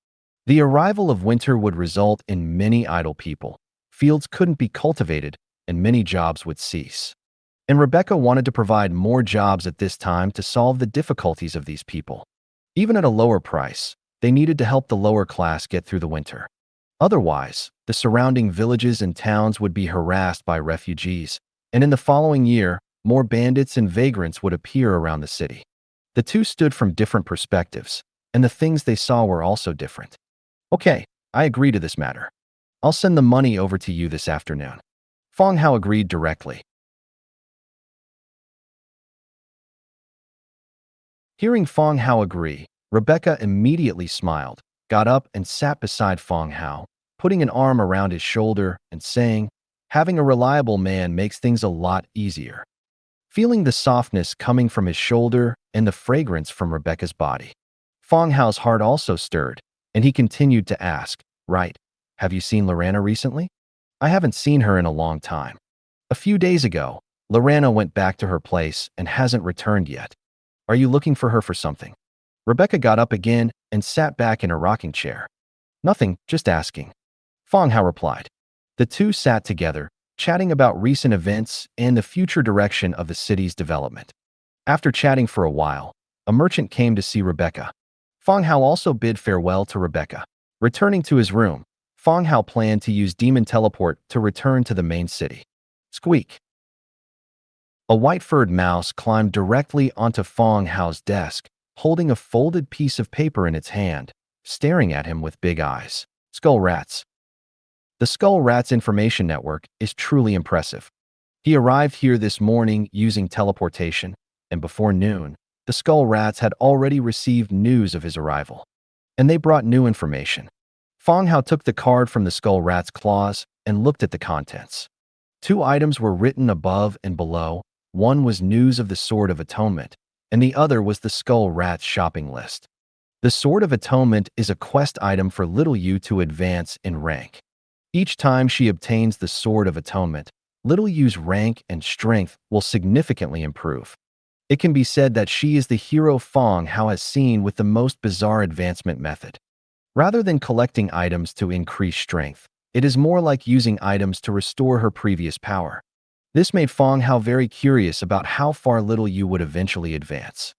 The arrival of winter would result in many idle people. Fields couldn't be cultivated, and many jobs would cease. And Rebecca wanted to provide more jobs at this time to solve the difficulties of these people. Even at a lower price, they needed to help the lower class get through the winter. Otherwise, the surrounding villages and towns would be harassed by refugees, and in the following year, more bandits and vagrants would appear around the city. The two stood from different perspectives, and the things they saw were also different. Okay, I agree to this matter. I'll send the money over to you this afternoon. Fang Hao agreed directly. Hearing Fang Hao agree, Rebecca immediately smiled, got up and sat beside Fang Hao, putting an arm around his shoulder and saying, having a reliable man makes things a lot easier. Feeling the softness coming from his shoulder and the fragrance from Rebecca's body, Fang Hao's heart also stirred, and he continued to ask, right, have you seen Lorana recently? I haven't seen her in a long time. A few days ago, Lorana went back to her place and hasn't returned yet. Are you looking for her for something? Rebecca got up again and sat back in her rocking chair. Nothing, just asking. Fang Hao replied. The two sat together, chatting about recent events and the future direction of the city's development. After chatting for a while, a merchant came to see Rebecca. Fang Hao also bid farewell to Rebecca. Returning to his room, Fang Hao planned to use demon teleport to return to the main city. Squeak. A white-furred mouse climbed directly onto Fang Hao's desk, holding a folded piece of paper in its hand, staring at him with big eyes. Skull Rats. The Skull Rats information network is truly impressive. He arrived here this morning using teleportation, and before noon, the Skull Rats had already received news of his arrival. And they brought new information. Fang Hao took the card from the Skull Rat's claws and looked at the contents. 2 items were written above and below. One was news of the Sword of Atonement, and the other was the Skull Rat's shopping list. The Sword of Atonement is a quest item for Little Yu to advance in rank. Each time she obtains the Sword of Atonement, Little Yu's rank and strength will significantly improve. It can be said that she is the hero Fang Hao has seen with the most bizarre advancement method. Rather than collecting items to increase strength, It is more like using items to restore her previous power. This made Fang Hao very curious about how far Little Yu would eventually advance.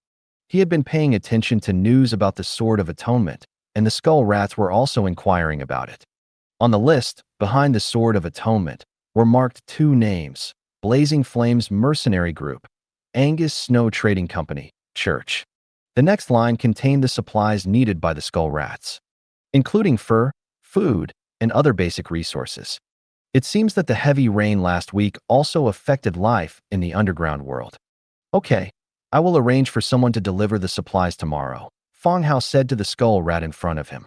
He had been paying attention to news about the Sword of Atonement, and the Skull Rats were also inquiring about it. On the list, behind the Sword of Atonement, were marked two names: Blazing Flames Mercenary Group, Angus Snow Trading Company, Church. The next line contained the supplies needed by the Skull Rats, including fur, food, and other basic resources. It seems that the heavy rain last week also affected life in the underground world. Okay, I will arrange for someone to deliver the supplies tomorrow, Fang Hao said to the Skull Rat in front of him.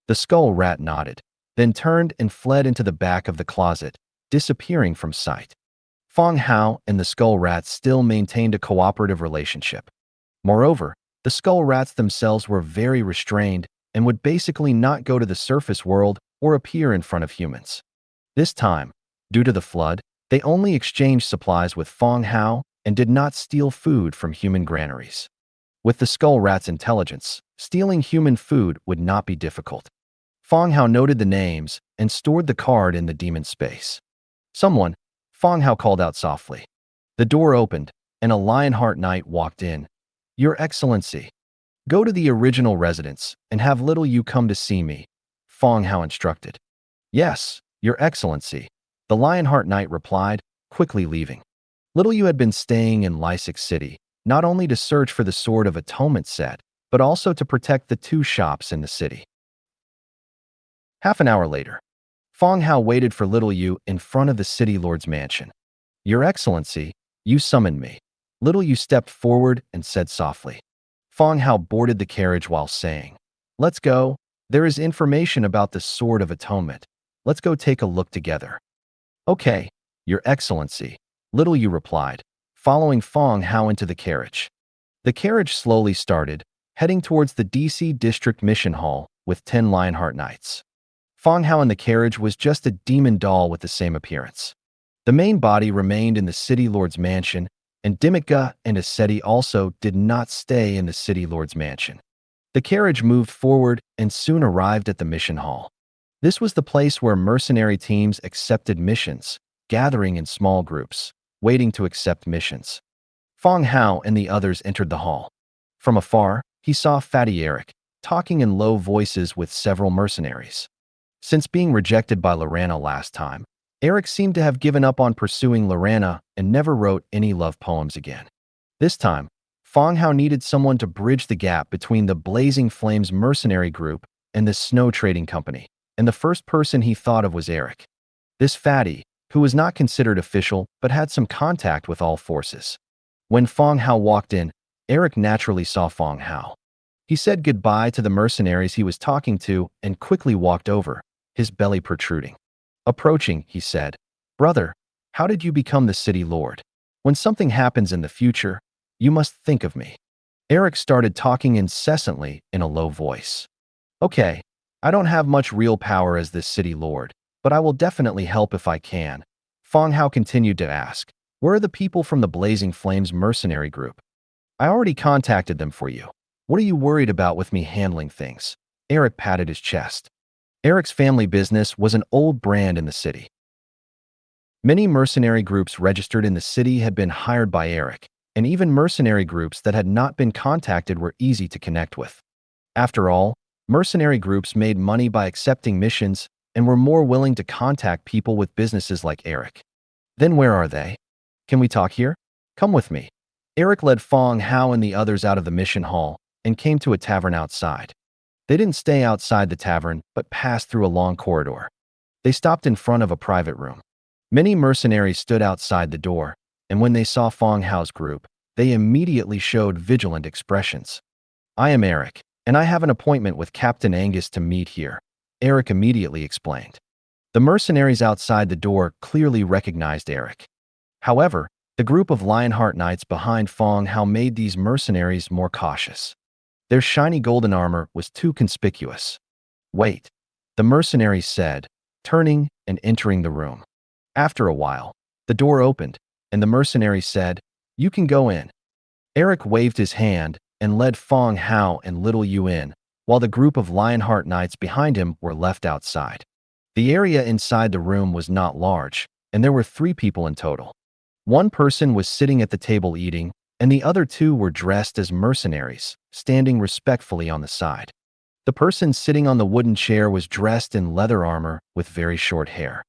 The Skull Rat nodded, then turned and fled into the back of the closet, disappearing from sight. Fang Hao and the Skull Rats still maintained a cooperative relationship. Moreover, the Skull Rats themselves were very restrained and would basically not go to the surface world or appear in front of humans. This time, due to the flood, they only exchanged supplies with Fang Hao and did not steal food from human granaries. With the Skull Rat's intelligence, stealing human food would not be difficult. Fang Hao noted the names and stored the card in the demon space. Someone, Fang Hao called out softly. The door opened, and a Lionheart Knight walked in. Your Excellency, go to the original residence and have Little Yu come to see me, Fang Hao instructed. Yes, Your Excellency, the Lionheart Knight replied, quickly leaving. Little Yu had been staying in Lysic City, not only to search for the Sword of Atonement set, but also to protect the two shops in the city. Half an hour later, Fang Hao waited for Little Yu in front of the city lord's mansion. Your Excellency, you summoned me. Little Yu stepped forward and said softly. Fang Hao boarded the carriage while saying, Let's go. There is information about the Sword of Atonement. Let's go take a look together. Okay, Your Excellency, Little Yu replied, following Fang Hao into the carriage. The carriage slowly started, heading towards the DC District Mission Hall with 10 Lionheart Knights. Fang Hao in the carriage was just a demon doll with the same appearance. The main body remained in the city lord's mansion, and Dimika and Aseti also did not stay in the city lord's mansion. The carriage moved forward and soon arrived at the mission hall. This was the place where mercenary teams accepted missions, gathering in small groups, waiting to accept missions. Fang Hao and the others entered the hall. From afar, he saw Fatty Eric, talking in low voices with several mercenaries. Since being rejected by Lorana last time, Eric seemed to have given up on pursuing Lorana and never wrote any love poems again. This time, Fang Hao needed someone to bridge the gap between the Blazing Flames mercenary group and the Snow Trading Company, and the first person he thought of was Eric. This fatty, who was not considered official but had some contact with all forces. When Fang Hao walked in, Eric naturally saw Fang Hao. He said goodbye to the mercenaries he was talking to and quickly walked over, his belly protruding. Approaching, he said, Brother, how did you become the city lord? When something happens in the future, you must think of me. Eric started talking incessantly in a low voice. Okay, I don't have much real power as this city lord, but I will definitely help if I can. Fang Hao continued to ask, where are the people from the Blazing Flames mercenary group? I already contacted them for you. What are you worried about with me handling things? Eric patted his chest. Eric's family business was an old brand in the city. Many mercenary groups registered in the city had been hired by Eric, and even mercenary groups that had not been contacted were easy to connect with. After all, mercenary groups made money by accepting missions and were more willing to contact people with businesses like Eric. Then where are they? Can we talk here? Come with me. Eric led Fang Hao and the others out of the mission hall and came to a tavern outside. They didn't stay outside the tavern, but passed through a long corridor. They stopped in front of a private room. Many mercenaries stood outside the door, and when they saw Fang Hao's group, they immediately showed vigilant expressions. I am Eric, and I have an appointment with Captain Angus to meet here, Eric immediately explained. The mercenaries outside the door clearly recognized Eric. However, the group of Lionheart Knights behind Fang Hao made these mercenaries more cautious. Their shiny golden armor was too conspicuous. Wait, the mercenaries said, turning and entering the room. After a while, the door opened, and the mercenaries said, You can go in. Eric waved his hand and led Fang Hao and Little Yu in, while the group of Lionheart Knights behind him were left outside. The area inside the room was not large, and there were 3 people in total. One person was sitting at the table eating, and the other 2 were dressed as mercenaries, standing respectfully on the side. The person sitting on the wooden chair was dressed in leather armor with very short hair.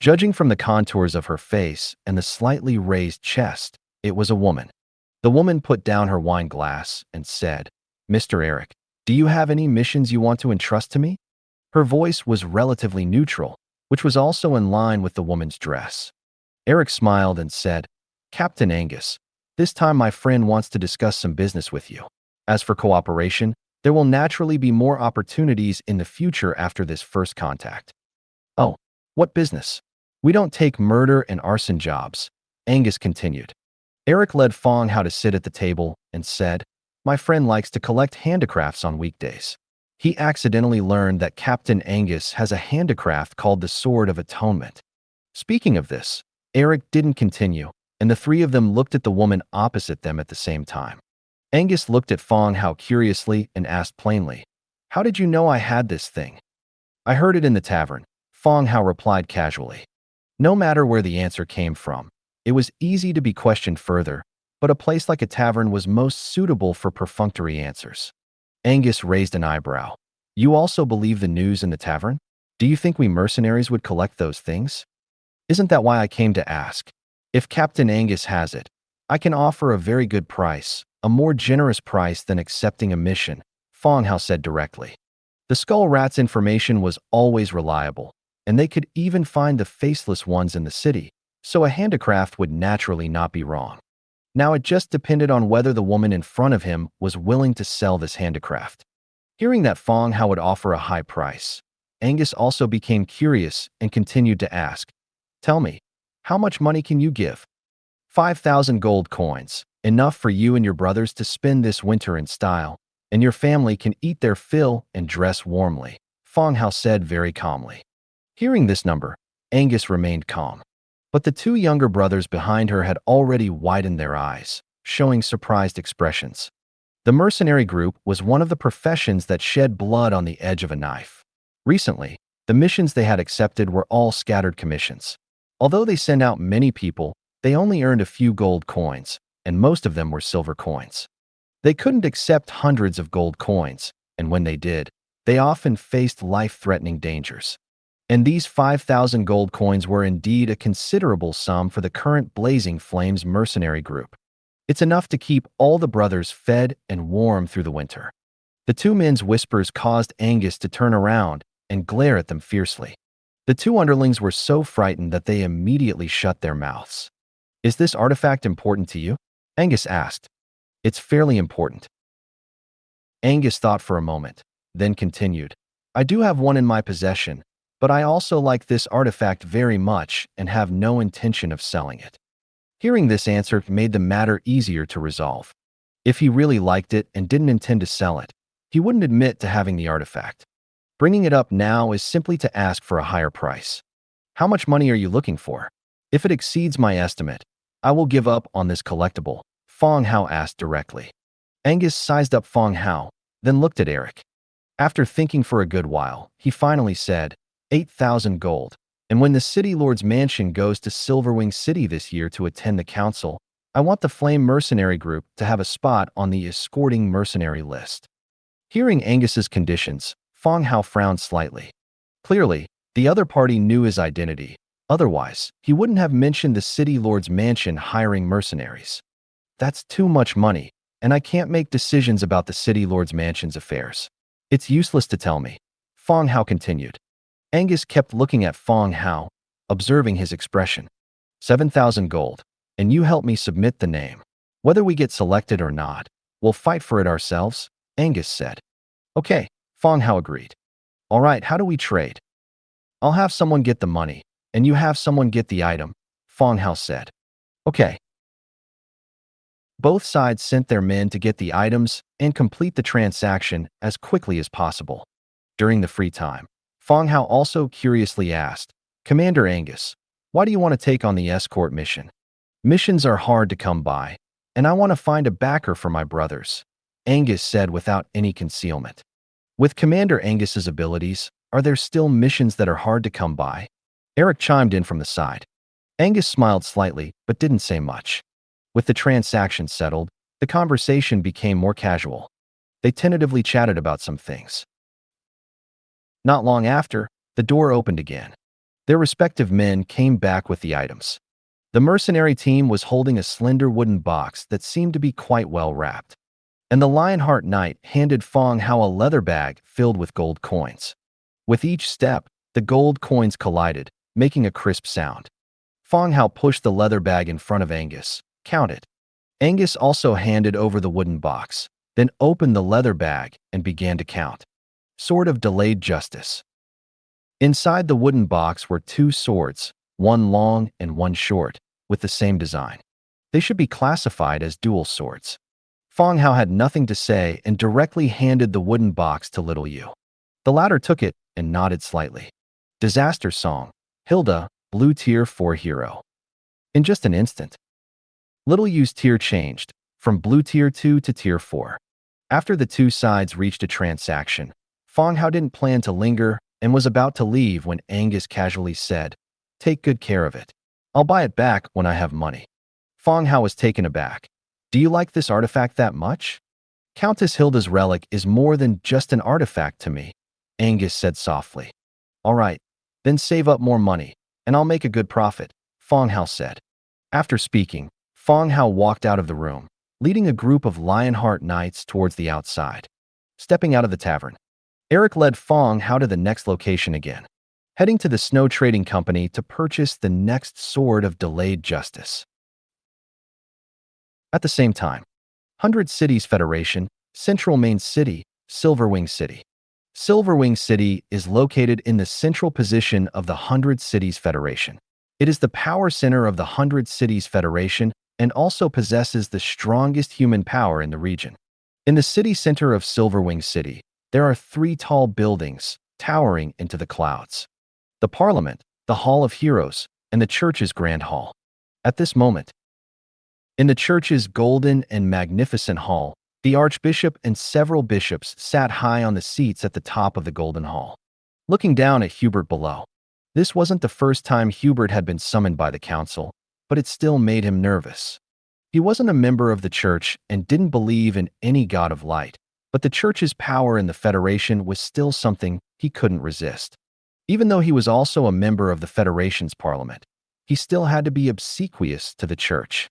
Judging from the contours of her face and the slightly raised chest, it was a woman. The woman put down her wine glass and said, "Mr. Eric, do you have any missions you want to entrust to me?" Her voice was relatively neutral, which was also in line with the woman's dress. Eric smiled and said, "Captain Angus, this time my friend wants to discuss some business with you. As for cooperation, there will naturally be more opportunities in the future after this first contact." "Oh, what business?" "We don't take murder and arson jobs," Angus continued. Eric led Fang Hao to sit at the table and said, "My friend likes to collect handicrafts on weekdays." He accidentally learned that Captain Angus has a handicraft called the Sword of Atonement. Speaking of this, Eric didn't continue, and the 3 of them looked at the woman opposite them at the same time. Angus looked at Fang Hao curiously and asked plainly, "How did you know I had this thing?" "I heard it in the tavern," Fang Hao replied casually. No matter where the answer came from, it was easy to be questioned further, but a place like a tavern was most suitable for perfunctory answers. Angus raised an eyebrow. "You also believe the news in the tavern? Do you think we mercenaries would collect those things?" "Isn't that why I came to ask? If Captain Angus has it, I can offer a very good price, a more generous price than accepting a mission," Fang Hao said directly. The Skull Rat's information was always reliable, and they could even find the faceless ones in the city, so a handicraft would naturally not be wrong. Now it just depended on whether the woman in front of him was willing to sell this handicraft. Hearing that Fang Hao would offer a high price, Angus also became curious and continued to ask, "Tell me, how much money can you give?" 5,000 gold coins, enough for you and your brothers to spend this winter in style, and your family can eat their fill and dress warmly," Fang Hao said very calmly. Hearing this number, Angus remained calm. But the 2 younger brothers behind her had already widened their eyes, showing surprised expressions. The mercenary group was one of the professions that shed blood on the edge of a knife. Recently, the missions they had accepted were all scattered commissions. Although they sent out many people, they only earned a few gold coins, and most of them were silver coins. They couldn't accept hundreds of gold coins, and when they did, they often faced life-threatening dangers. And these 5,000 gold coins were indeed a considerable sum for the current Blazing Flames mercenary group. It's enough to keep all the brothers fed and warm through the winter. The 2 men's whispers caused Angus to turn around and glare at them fiercely. The 2 underlings were so frightened that they immediately shut their mouths. "Is this artifact important to you?" Angus asked. "It's fairly important." Angus thought for a moment, then continued, "I do have one in my possession, but I also like this artifact very much and have no intention of selling it." Hearing this answer made the matter easier to resolve. If he really liked it and didn't intend to sell it, he wouldn't admit to having the artifact. Bringing it up now is simply to ask for a higher price. "How much money are you looking for?" "If it exceeds my estimate, I will give up on this collectible," Fang Hao asked directly. Angus sized up Fang Hao, then looked at Eric. After thinking for a good while, he finally said, 8,000 gold. "And when the City Lord's mansion goes to Silverwing City this year to attend the council, I want the Flame Mercenary Group to have a spot on the escorting mercenary list." Hearing Angus's conditions, Fang Hao frowned slightly. Clearly, the other party knew his identity. Otherwise, he wouldn't have mentioned the City Lord's mansion hiring mercenaries. "That's too much money, and I can't make decisions about the City Lord's mansion's affairs. It's useless to tell me," Fang Hao continued. Angus kept looking at Fang Hao, observing his expression. 7,000 gold, and you help me submit the name. Whether we get selected or not, we'll fight for it ourselves," Angus said. "Okay," Fang Hao agreed. "All right, how do we trade?" "I'll have someone get the money, and you have someone get the item," Fang Hao said. "Okay." Both sides sent their men to get the items and complete the transaction as quickly as possible. During the free time, Fang Hao also curiously asked, "Commander Angus, why do you want to take on the escort mission?" "Missions are hard to come by, and I want to find a backer for my brothers," Angus said without any concealment. With Commander Angus's abilities, Are there still missions that are hard to come by? Eric chimed in from the side. Angus smiled slightly, but didn't say much. With the transaction settled, the conversation became more casual. They tentatively chatted about some things. Not long after, the door opened again. Their respective men came back with the items. The mercenary team was holding a slender wooden box that seemed to be quite well wrapped. And the Lionheart Knight handed Fang Hao a leather bag filled with gold coins. With each step, the gold coins collided, making a crisp sound. Fang Hao pushed the leather bag in front of Angus. Count it. Angus also handed over the wooden box, then opened the leather bag and began to count. Sword of Delayed Justice. Inside the wooden box were two swords, one long and one short, with the same design. They should be classified as dual swords. Fang Hao had nothing to say and directly handed the wooden box to Little Yu. The latter took it and nodded slightly. Disaster Song, Hilda, Blue Tier 4 Hero. In just an instant, Little Yu's tier changed, from Blue Tier 2 to Tier 4. After the two sides reached a transaction, Fang Hao didn't plan to linger and was about to leave when Angus casually said, "Take good care of it. I'll buy it back when I have money." Fang Hao was taken aback. "Do you like this artifact that much?" "Countess Hilda's relic is more than just an artifact to me," Angus said softly. "All right, then save up more money, and I'll make a good profit," Fang Hao said. After speaking, Fang Hao walked out of the room, leading a group of Lionheart Knights towards the outside. Stepping out of the tavern, Eric led Fang Hao to the next location again, heading to the Snow Trading Company to purchase the next Sword of Delayed Justice. At the same time, 100 Cities Federation, Central Main City, Silverwing City. Silverwing City is located in the central position of the 100 Cities Federation. It is the power center of the 100 Cities Federation and also possesses the strongest human power in the region. In the city center of Silverwing City, there are three tall buildings towering into the clouds: the Parliament, the Hall of Heroes, and the church's Grand Hall. At this moment, in the church's golden and magnificent hall, the Archbishop and several bishops sat high on the seats at the top of the Golden Hall, looking down at Hubert below. This wasn't the first time Hubert had been summoned by the council, but it still made him nervous. He wasn't a member of the church and didn't believe in any god of light, but the church's power in the Federation was still something he couldn't resist. Even though he was also a member of the Federation's parliament, he still had to be obsequious to the church.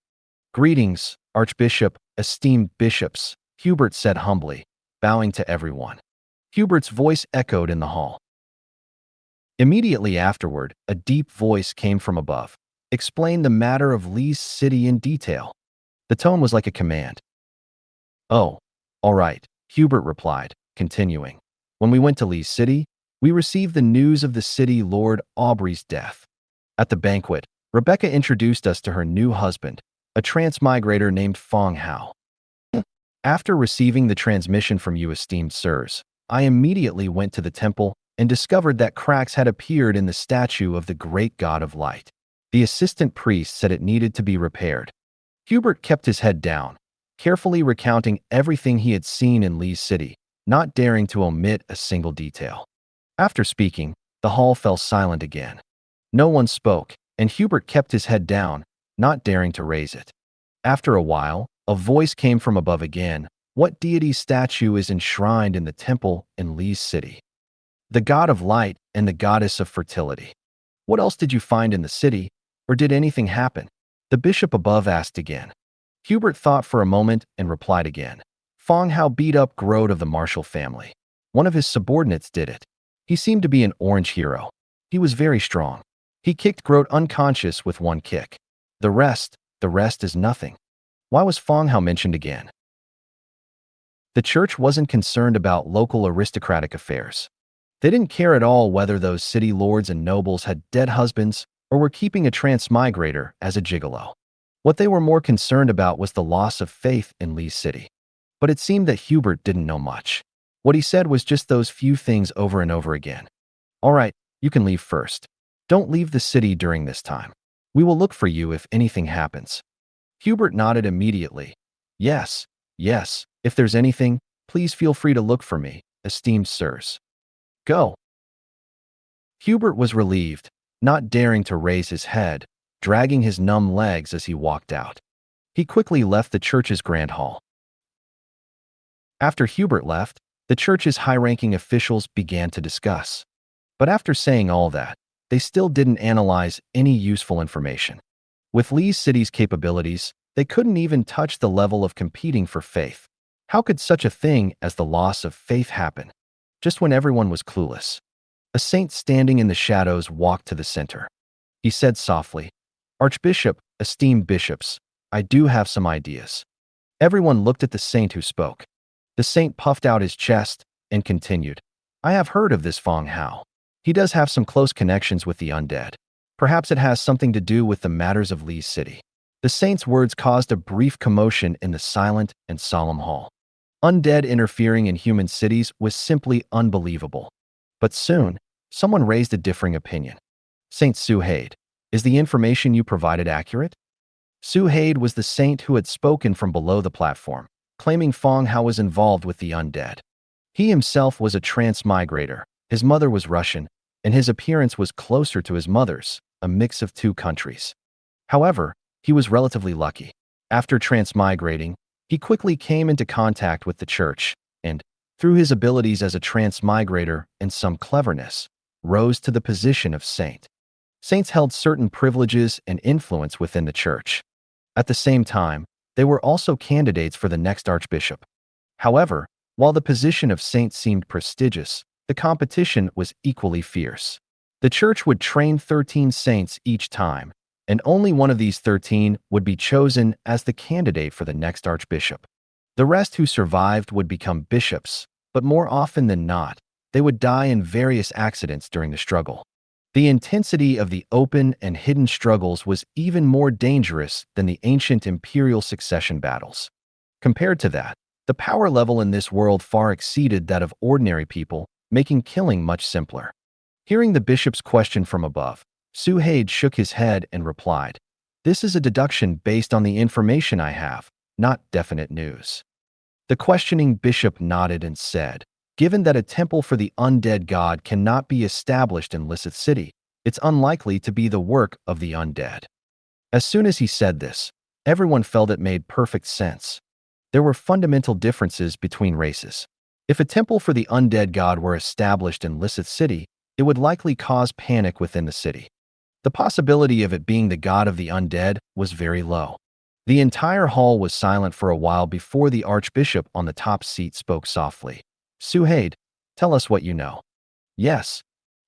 "Greetings, Archbishop, esteemed bishops," Hubert said humbly, bowing to everyone. Hubert's voice echoed in the hall. Immediately afterward, a deep voice came from above, explained the matter of Lee's city in detail. The tone was like a command. "Oh, all right," Hubert replied, continuing. "When we went to Lee's city, we received the news of the city Lord Aubrey's death. At the banquet, Rebecca introduced us to her new husband, a transmigrator named Fang Hao. After receiving the transmission from you, esteemed sirs, I immediately went to the temple and discovered that cracks had appeared in the statue of the great god of light. The assistant priest said it needed to be repaired." Hubert kept his head down, carefully recounting everything he had seen in Lee's city, not daring to omit a single detail. After speaking, the hall fell silent again. No one spoke, and Hubert kept his head down, not daring to raise it. After a while, a voice came from above again. "What deity's statue is enshrined in the temple in Lee's city?" "The god of light and the goddess of fertility." "What else did you find in the city, or did anything happen?" the bishop above asked again. Hubert thought for a moment and replied again. "Fang Hao beat up Grode of the Marshall family. One of his subordinates did it. He seemed to be an orange hero. He was very strong. He kicked Grode unconscious with one kick. The rest is nothing." Why was Fang Hao mentioned again? The church wasn't concerned about local aristocratic affairs. They didn't care at all whether those city lords and nobles had dead husbands or were keeping a transmigrator as a gigolo. What they were more concerned about was the loss of faith in Lee's city. But it seemed that Hubert didn't know much. What he said was just those few things over and over again. "All right, you can leave first. Don't leave the city during this time. We will look for you if anything happens." Hubert nodded immediately. Yes, if there's anything, please feel free to look for me, esteemed sirs." "Go." Hubert was relieved, not daring to raise his head, dragging his numb legs as he walked out. He quickly left the church's grand hall. After Hubert left, the church's high-ranking officials began to discuss. But after saying all that, they still didn't analyze any useful information. With Li's city's capabilities, they couldn't even touch the level of competing for faith. How could such a thing as the loss of faith happen? Just when everyone was clueless. A saint standing in the shadows walked to the center. He said softly, "Archbishop, esteemed bishops, I do have some ideas." Everyone looked at the saint who spoke. The saint puffed out his chest and continued, "I have heard of this Fang Hao. He does have some close connections with the undead. Perhaps it has something to do with the matters of Li's city." The saint's words caused a brief commotion in the silent and solemn hall. Undead interfering in human cities was simply unbelievable. But soon, someone raised a differing opinion. "Saint Suhaid, is the information you provided accurate?" Suhaid was the saint who had spoken from below the platform, claiming Fang Hao was involved with the undead. He himself was a transmigrator, his mother was Russian, and his appearance was closer to his mother's, a mix of two countries. However, he was relatively lucky. After transmigrating, he quickly came into contact with the church, and, through his abilities as a transmigrator and some cleverness, rose to the position of saint. Saints held certain privileges and influence within the church. At the same time, they were also candidates for the next archbishop. However, while the position of saint seemed prestigious, the competition was equally fierce. The church would train 13 saints each time, and only one of these 13 would be chosen as the candidate for the next archbishop. The rest who survived would become bishops, but more often than not, they would die in various accidents during the struggle. The intensity of the open and hidden struggles was even more dangerous than the ancient imperial succession battles. Compared to that, the power level in this world far exceeded that of ordinary people, making killing much simpler. Hearing the bishop's question from above, Suhaid shook his head and replied, "This is a deduction based on the information I have, not definite news." The questioning bishop nodded and said, "Given that a temple for the undead god cannot be established in Lissith City, it's unlikely to be the work of the undead." As soon as he said this, everyone felt it made perfect sense. There were fundamental differences between races. If a temple for the undead god were established in Lissith City, it would likely cause panic within the city. The possibility of it being the god of the undead was very low. The entire hall was silent for a while before the archbishop on the top seat spoke softly. "Suhaid, tell us what you know." "Yes."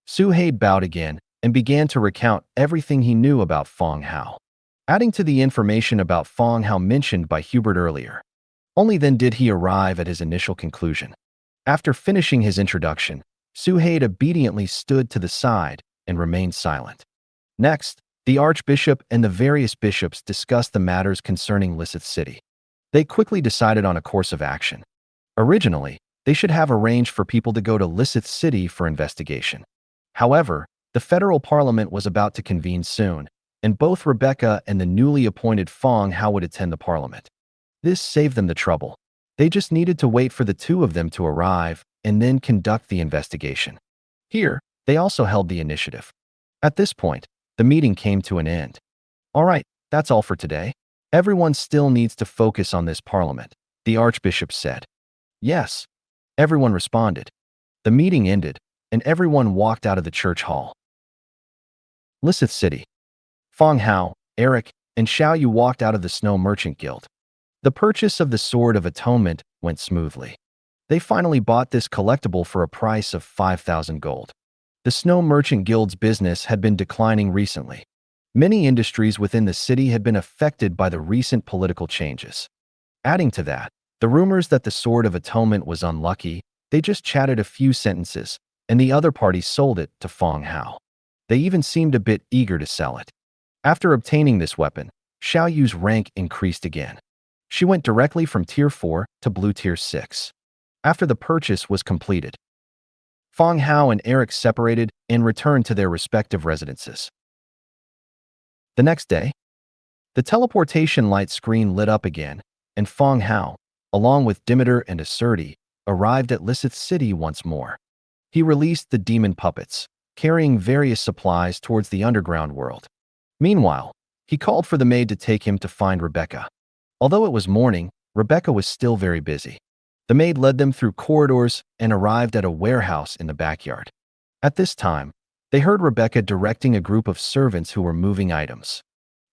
Suhaid bowed again and began to recount everything he knew about Fang Hao, adding to the information about Fang Hao mentioned by Hubert earlier. Only then did he arrive at his initial conclusion. After finishing his introduction, Suhaid obediently stood to the side and remained silent. Next, the archbishop and the various bishops discussed the matters concerning Lissith City. They quickly decided on a course of action. Originally, they should have arranged for people to go to Lissith City for investigation. However, the federal parliament was about to convene soon, and both Rebecca and the newly appointed Fang Hao would attend the parliament. This saved them the trouble. They just needed to wait for the two of them to arrive and then conduct the investigation. Here, they also held the initiative. At this point, the meeting came to an end. "All right, that's all for today. Everyone still needs to focus on this parliament," the archbishop said. "Yes," everyone responded. The meeting ended, and everyone walked out of the church hall. Lissith City. Fang Hao, Eric, and Xiao Yu walked out of the Snow Merchant Guild. The purchase of the Sword of Atonement went smoothly. They finally bought this collectible for a price of 5,000 gold. The Snow Merchant Guild's business had been declining recently. Many industries within the city had been affected by the recent political changes. Adding to that, the rumors that the Sword of Atonement was unlucky, they just chatted a few sentences, and the other party sold it to Fang Hao. They even seemed a bit eager to sell it. After obtaining this weapon, Xiao Yu's rank increased again. She went directly from Tier 4 to Blue Tier 6. After the purchase was completed, Fang Hao and Eric separated and returned to their respective residences. The next day, the teleportation light screen lit up again, and Fang Hao, along with Demeter and Asserti, arrived at Lissith City once more. He released the demon puppets, carrying various supplies towards the underground world. Meanwhile, he called for the maid to take him to find Rebecca. Although it was morning, Rebecca was still very busy. The maid led them through corridors and arrived at a warehouse in the backyard. At this time, they heard Rebecca directing a group of servants who were moving items.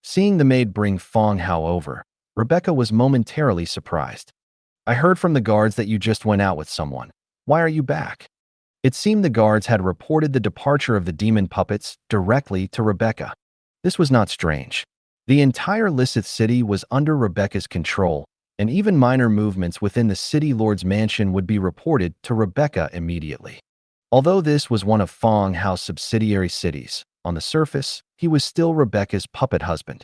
Seeing the maid bring Fang Hao over, Rebecca was momentarily surprised. "I heard from the guards that you just went out with someone. Why are you back?" It seemed the guards had reported the departure of the demon puppets directly to Rebecca. This was not strange. The entire Lysith city was under Rebecca's control, and even minor movements within the city lord's mansion would be reported to Rebecca immediately. Although this was one of Fang Hao's subsidiary cities, on the surface, he was still Rebecca's puppet husband.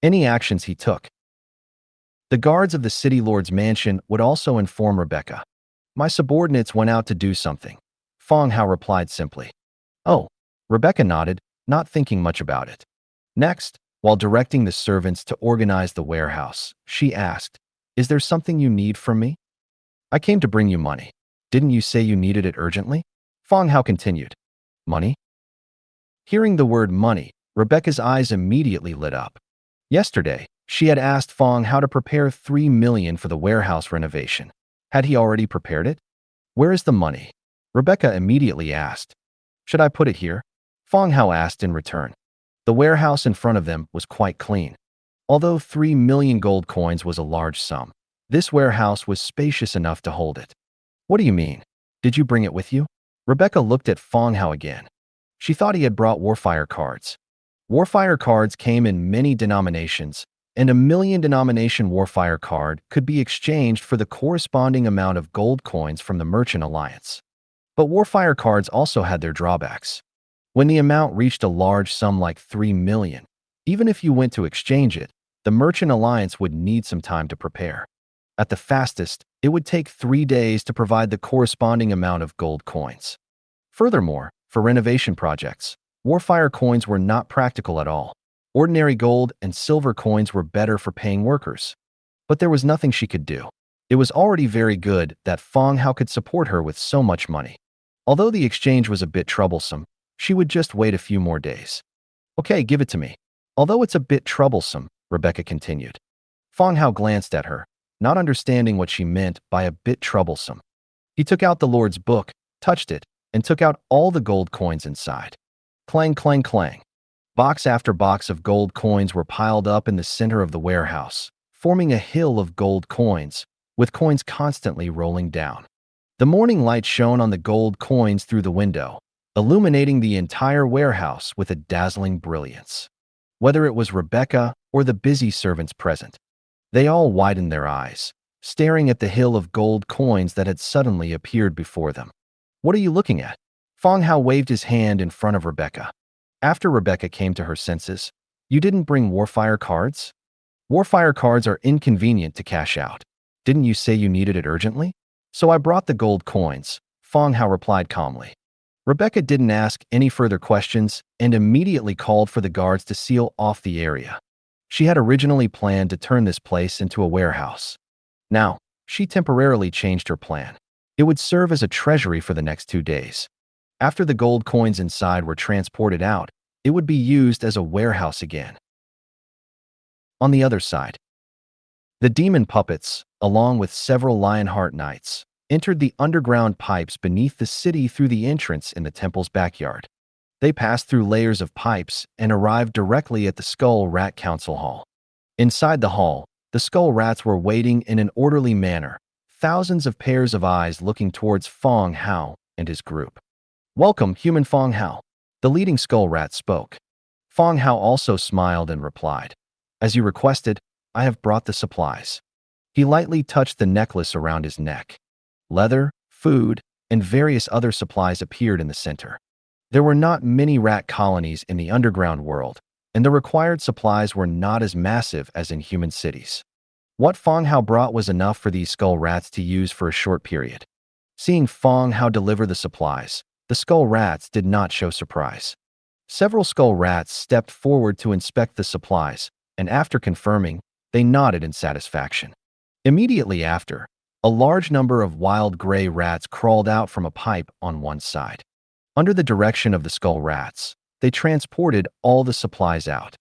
Any actions he took, the guards of the city lord's mansion would also inform Rebecca. "My subordinates went out to do something," Fang Hao replied simply. "Oh," Rebecca nodded, not thinking much about it. Next, while directing the servants to organize the warehouse, she asked, "Is there something you need from me?" "I came to bring you money. Didn't you say you needed it urgently?" Fang Hao continued. "Money?" Hearing the word money, Rebecca's eyes immediately lit up. Yesterday, she had asked Fang Hao to prepare 3 million for the warehouse renovation. Had he already prepared it? "Where is the money?" Rebecca immediately asked. "Should I put it here?" Fang Hao asked in return. The warehouse in front of them was quite clean. Although 3 million gold coins was a large sum, this warehouse was spacious enough to hold it. "What do you mean? Did you bring it with you?" Rebecca looked at Fang Hao again. She thought he had brought Warfire cards. Warfire cards came in many denominations, and a 1,000,000 denomination Warfire card could be exchanged for the corresponding amount of gold coins from the Merchant Alliance. But Warfire cards also had their drawbacks. When the amount reached a large sum like 3 million, even if you went to exchange it, the Merchant Alliance would need some time to prepare. At the fastest, it would take 3 days to provide the corresponding amount of gold coins. Furthermore, for renovation projects, Warfire coins were not practical at all. Ordinary gold and silver coins were better for paying workers. But there was nothing she could do. It was already very good that Fang Hao could support her with so much money. Although the exchange was a bit troublesome, she would just wait a few more days. "Okay, give it to me." "Although it's a bit troublesome," Rebecca continued. Fang Hao glanced at her, not understanding what she meant by a bit troublesome. He took out the Lord's book, touched it, and took out all the gold coins inside. Clang, clang, clang. Box after box of gold coins were piled up in the center of the warehouse, forming a hill of gold coins, with coins constantly rolling down. The morning light shone on the gold coins through the window, illuminating the entire warehouse with a dazzling brilliance. Whether it was Rebecca or the busy servants present, they all widened their eyes, staring at the hill of gold coins that had suddenly appeared before them. "What are you looking at?" Fang Hao waved his hand in front of Rebecca. After Rebecca came to her senses, "You didn't bring Warfire cards?" "Warfire cards are inconvenient to cash out. Didn't you say you needed it urgently?" "So I brought the gold coins," Fang Hao replied calmly. Rebecca didn't ask any further questions and immediately called for the guards to seal off the area. She had originally planned to turn this place into a warehouse. Now, she temporarily changed her plan. It would serve as a treasury for the next 2 days. After the gold coins inside were transported out, it would be used as a warehouse again. On the other side, the demon puppets, along with several Lionheart knights, entered the underground pipes beneath the city through the entrance in the temple's backyard. They passed through layers of pipes and arrived directly at the Skull Rat Council Hall. Inside the hall, the Skull Rats were waiting in an orderly manner, thousands of pairs of eyes looking towards Fang Hao and his group. "Welcome, human Fang Hao," the leading Skull Rat spoke. Fang Hao also smiled and replied, "As you requested, I have brought the supplies." He lightly touched the necklace around his neck. Leather, food, and various other supplies appeared in the center. There were not many rat colonies in the underground world, and the required supplies were not as massive as in human cities. What Fang Hao brought was enough for these skull rats to use for a short period. Seeing Fang Hao deliver the supplies, the skull rats did not show surprise. Several skull rats stepped forward to inspect the supplies, and after confirming, they nodded in satisfaction. Immediately after, a large number of wild gray rats crawled out from a pipe on one side. Under the direction of the skull rats, they transported all the supplies out.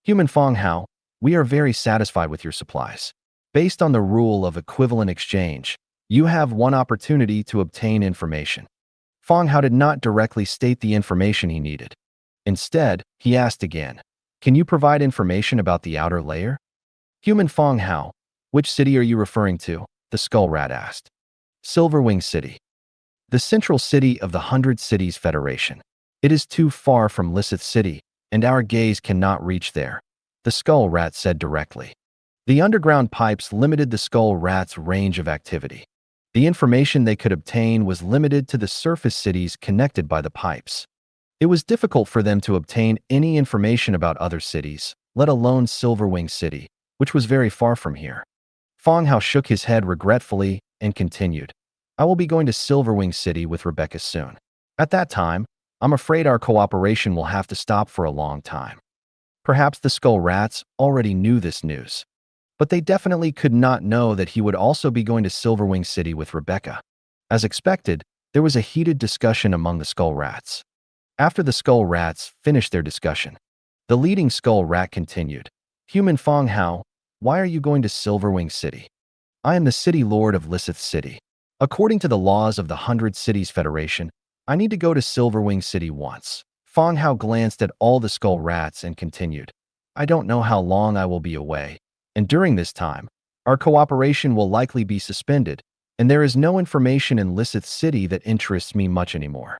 Human Fang Hao, we are very satisfied with your supplies. Based on the rule of equivalent exchange, you have one opportunity to obtain information. Fang Hao did not directly state the information he needed. Instead, he asked again, can you provide information about the outer layer? Human Fang Hao, which city are you referring to? The skull rat asked. Silverwing City. The central city of the 100 Cities Federation. It is too far from Lysith City, and our gaze cannot reach there, the skull rat said directly. The underground pipes limited the skull rat's range of activity. The information they could obtain was limited to the surface cities connected by the pipes. It was difficult for them to obtain any information about other cities, let alone Silverwing City, which was very far from here. Fang Hao shook his head regretfully and continued, I will be going to Silverwing City with Rebecca soon. At that time, I'm afraid our cooperation will have to stop for a long time. Perhaps the skull rats already knew this news, but they definitely could not know that he would also be going to Silverwing City with Rebecca. As expected, there was a heated discussion among the skull rats. After the skull rats finished their discussion, the leading skull rat continued, Human Fang Hao, why are you going to Silverwing City? I am the city lord of Lysith City. According to the laws of the 100 Cities Federation, I need to go to Silverwing City once. Fang Hao glanced at all the skull rats and continued, I don't know how long I will be away, and during this time, our cooperation will likely be suspended, and there is no information in Lysith City that interests me much anymore.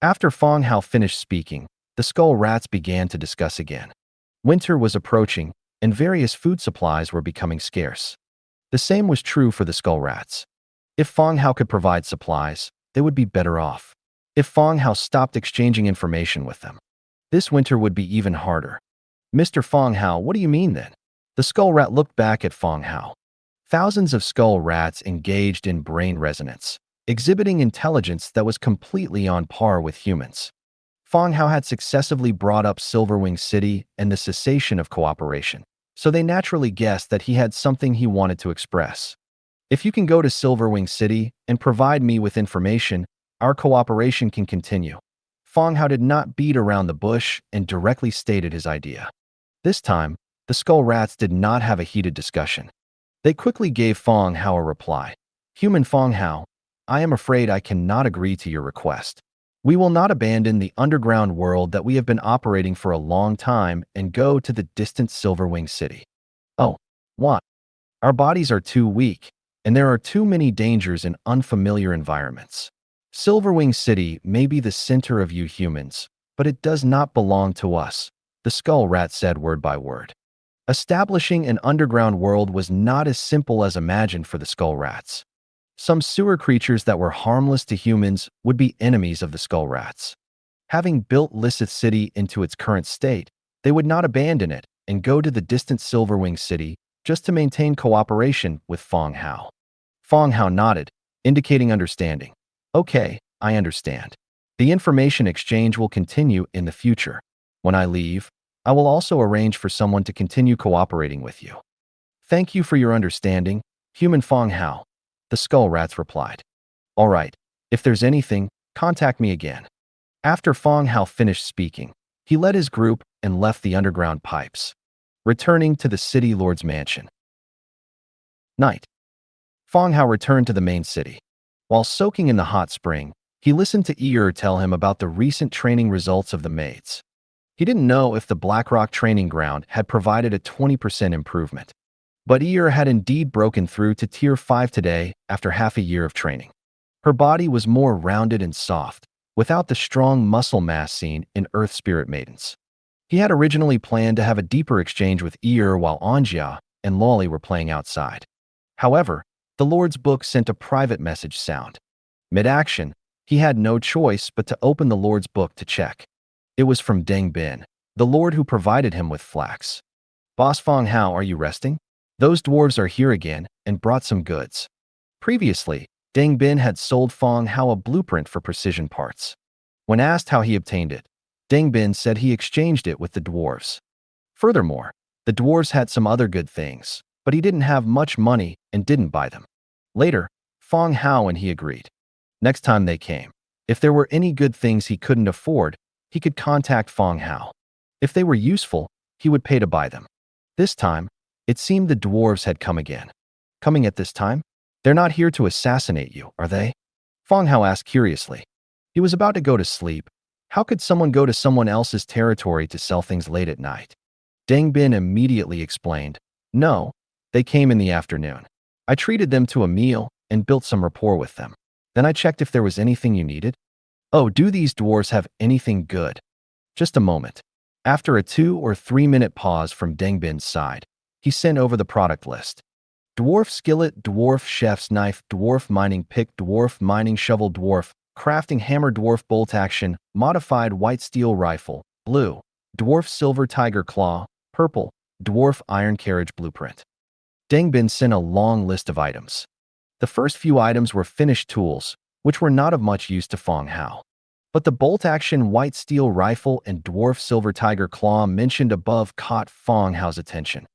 After Fang Hao finished speaking, the skull rats began to discuss again. Winter was approaching, and various food supplies were becoming scarce. The same was true for the skull rats. If Fang Hao could provide supplies, they would be better off. If Fang Hao stopped exchanging information with them, this winter would be even harder. Mr. Fang Hao, what do you mean then? The skull rat looked back at Fang Hao. Thousands of skull rats engaged in brain resonance, exhibiting intelligence that was completely on par with humans. Fang Hao had successively brought up Silverwing City and the cessation of cooperation, so they naturally guessed that he had something he wanted to express. If you can go to Silverwing City and provide me with information, our cooperation can continue. Fang Hao did not beat around the bush and directly stated his idea. This time, the skull rats did not have a heated discussion. They quickly gave Fang Hao a reply. Human Fang Hao, I am afraid I cannot agree to your request. We will not abandon the underground world that we have been operating for a long time and go to the distant Silverwing City. Oh, what? Our bodies are too weak, and there are too many dangers in unfamiliar environments. Silverwing City may be the center of you humans, but it does not belong to us, the skull rat said word by word. Establishing an underground world was not as simple as imagined for the skull rats. Some sewer creatures that were harmless to humans would be enemies of the skull rats. Having built Lysith City into its current state, they would not abandon it and go to the distant Silverwing City just to maintain cooperation with Fang Hao. Fang Hao nodded, indicating understanding. Okay, I understand. The information exchange will continue in the future. When I leave, I will also arrange for someone to continue cooperating with you. Thank you for your understanding, Human Fang Hao, the skull rats replied. All right, if there's anything, contact me again. After Fang Hao finished speaking, he led his group and left the underground pipes, returning to the city lord's mansion. Night. Fang Hao returned to the main city. While soaking in the hot spring, he listened to Eeyore tell him about the recent training results of the maids. He didn't know if the Blackrock training ground had provided a 20% improvement, but Eeyore had indeed broken through to Tier 5 today after half a year of training. Her body was more rounded and soft, without the strong muscle mass seen in Earth Spirit Maidens. He had originally planned to have a deeper exchange with Eeyore while Anjia and Lolly were playing outside. However, the Lord's book sent a private message sound. Mid-action, he had no choice but to open the Lord's book to check. It was from Deng Bin, the Lord who provided him with flax. Boss Fang Hao, are you resting? Those dwarves are here again and brought some goods. Previously, Deng Bin had sold Fang Hao a blueprint for precision parts. When asked how he obtained it, Deng Bin said he exchanged it with the dwarves. Furthermore, the dwarves had some other good things, but he didn't have much money and didn't buy them. Later, Fang Hao and he agreed. Next time they came, If there were any good things he couldn't afford, he could contact Fang Hao. If they were useful, he would pay to buy them. This time, it seemed the dwarves had come again. Coming at this time? They're not here to assassinate you, are they? Fang Hao asked curiously. He was about to go to sleep. How could someone go to someone else's territory to sell things late at night? Deng Bin immediately explained, no, they came in the afternoon. I treated them to a meal and built some rapport with them. Then I checked if there was anything you needed. Oh, do these dwarves have anything good? Just a moment. After a 2 or 3 minute pause from Deng Bin's side, he sent over the product list. Dwarf skillet, dwarf chef's knife, dwarf mining pick, dwarf mining shovel, dwarf crafting hammer, dwarf bolt action, modified white steel rifle, blue, dwarf silver tiger claw, purple, dwarf iron carriage blueprint. Deng Bin sent a long list of items. The first few items were finished tools, which were not of much use to Fang Hao. But the bolt-action white steel rifle and dwarf silver tiger claw mentioned above caught Fang Hao's attention.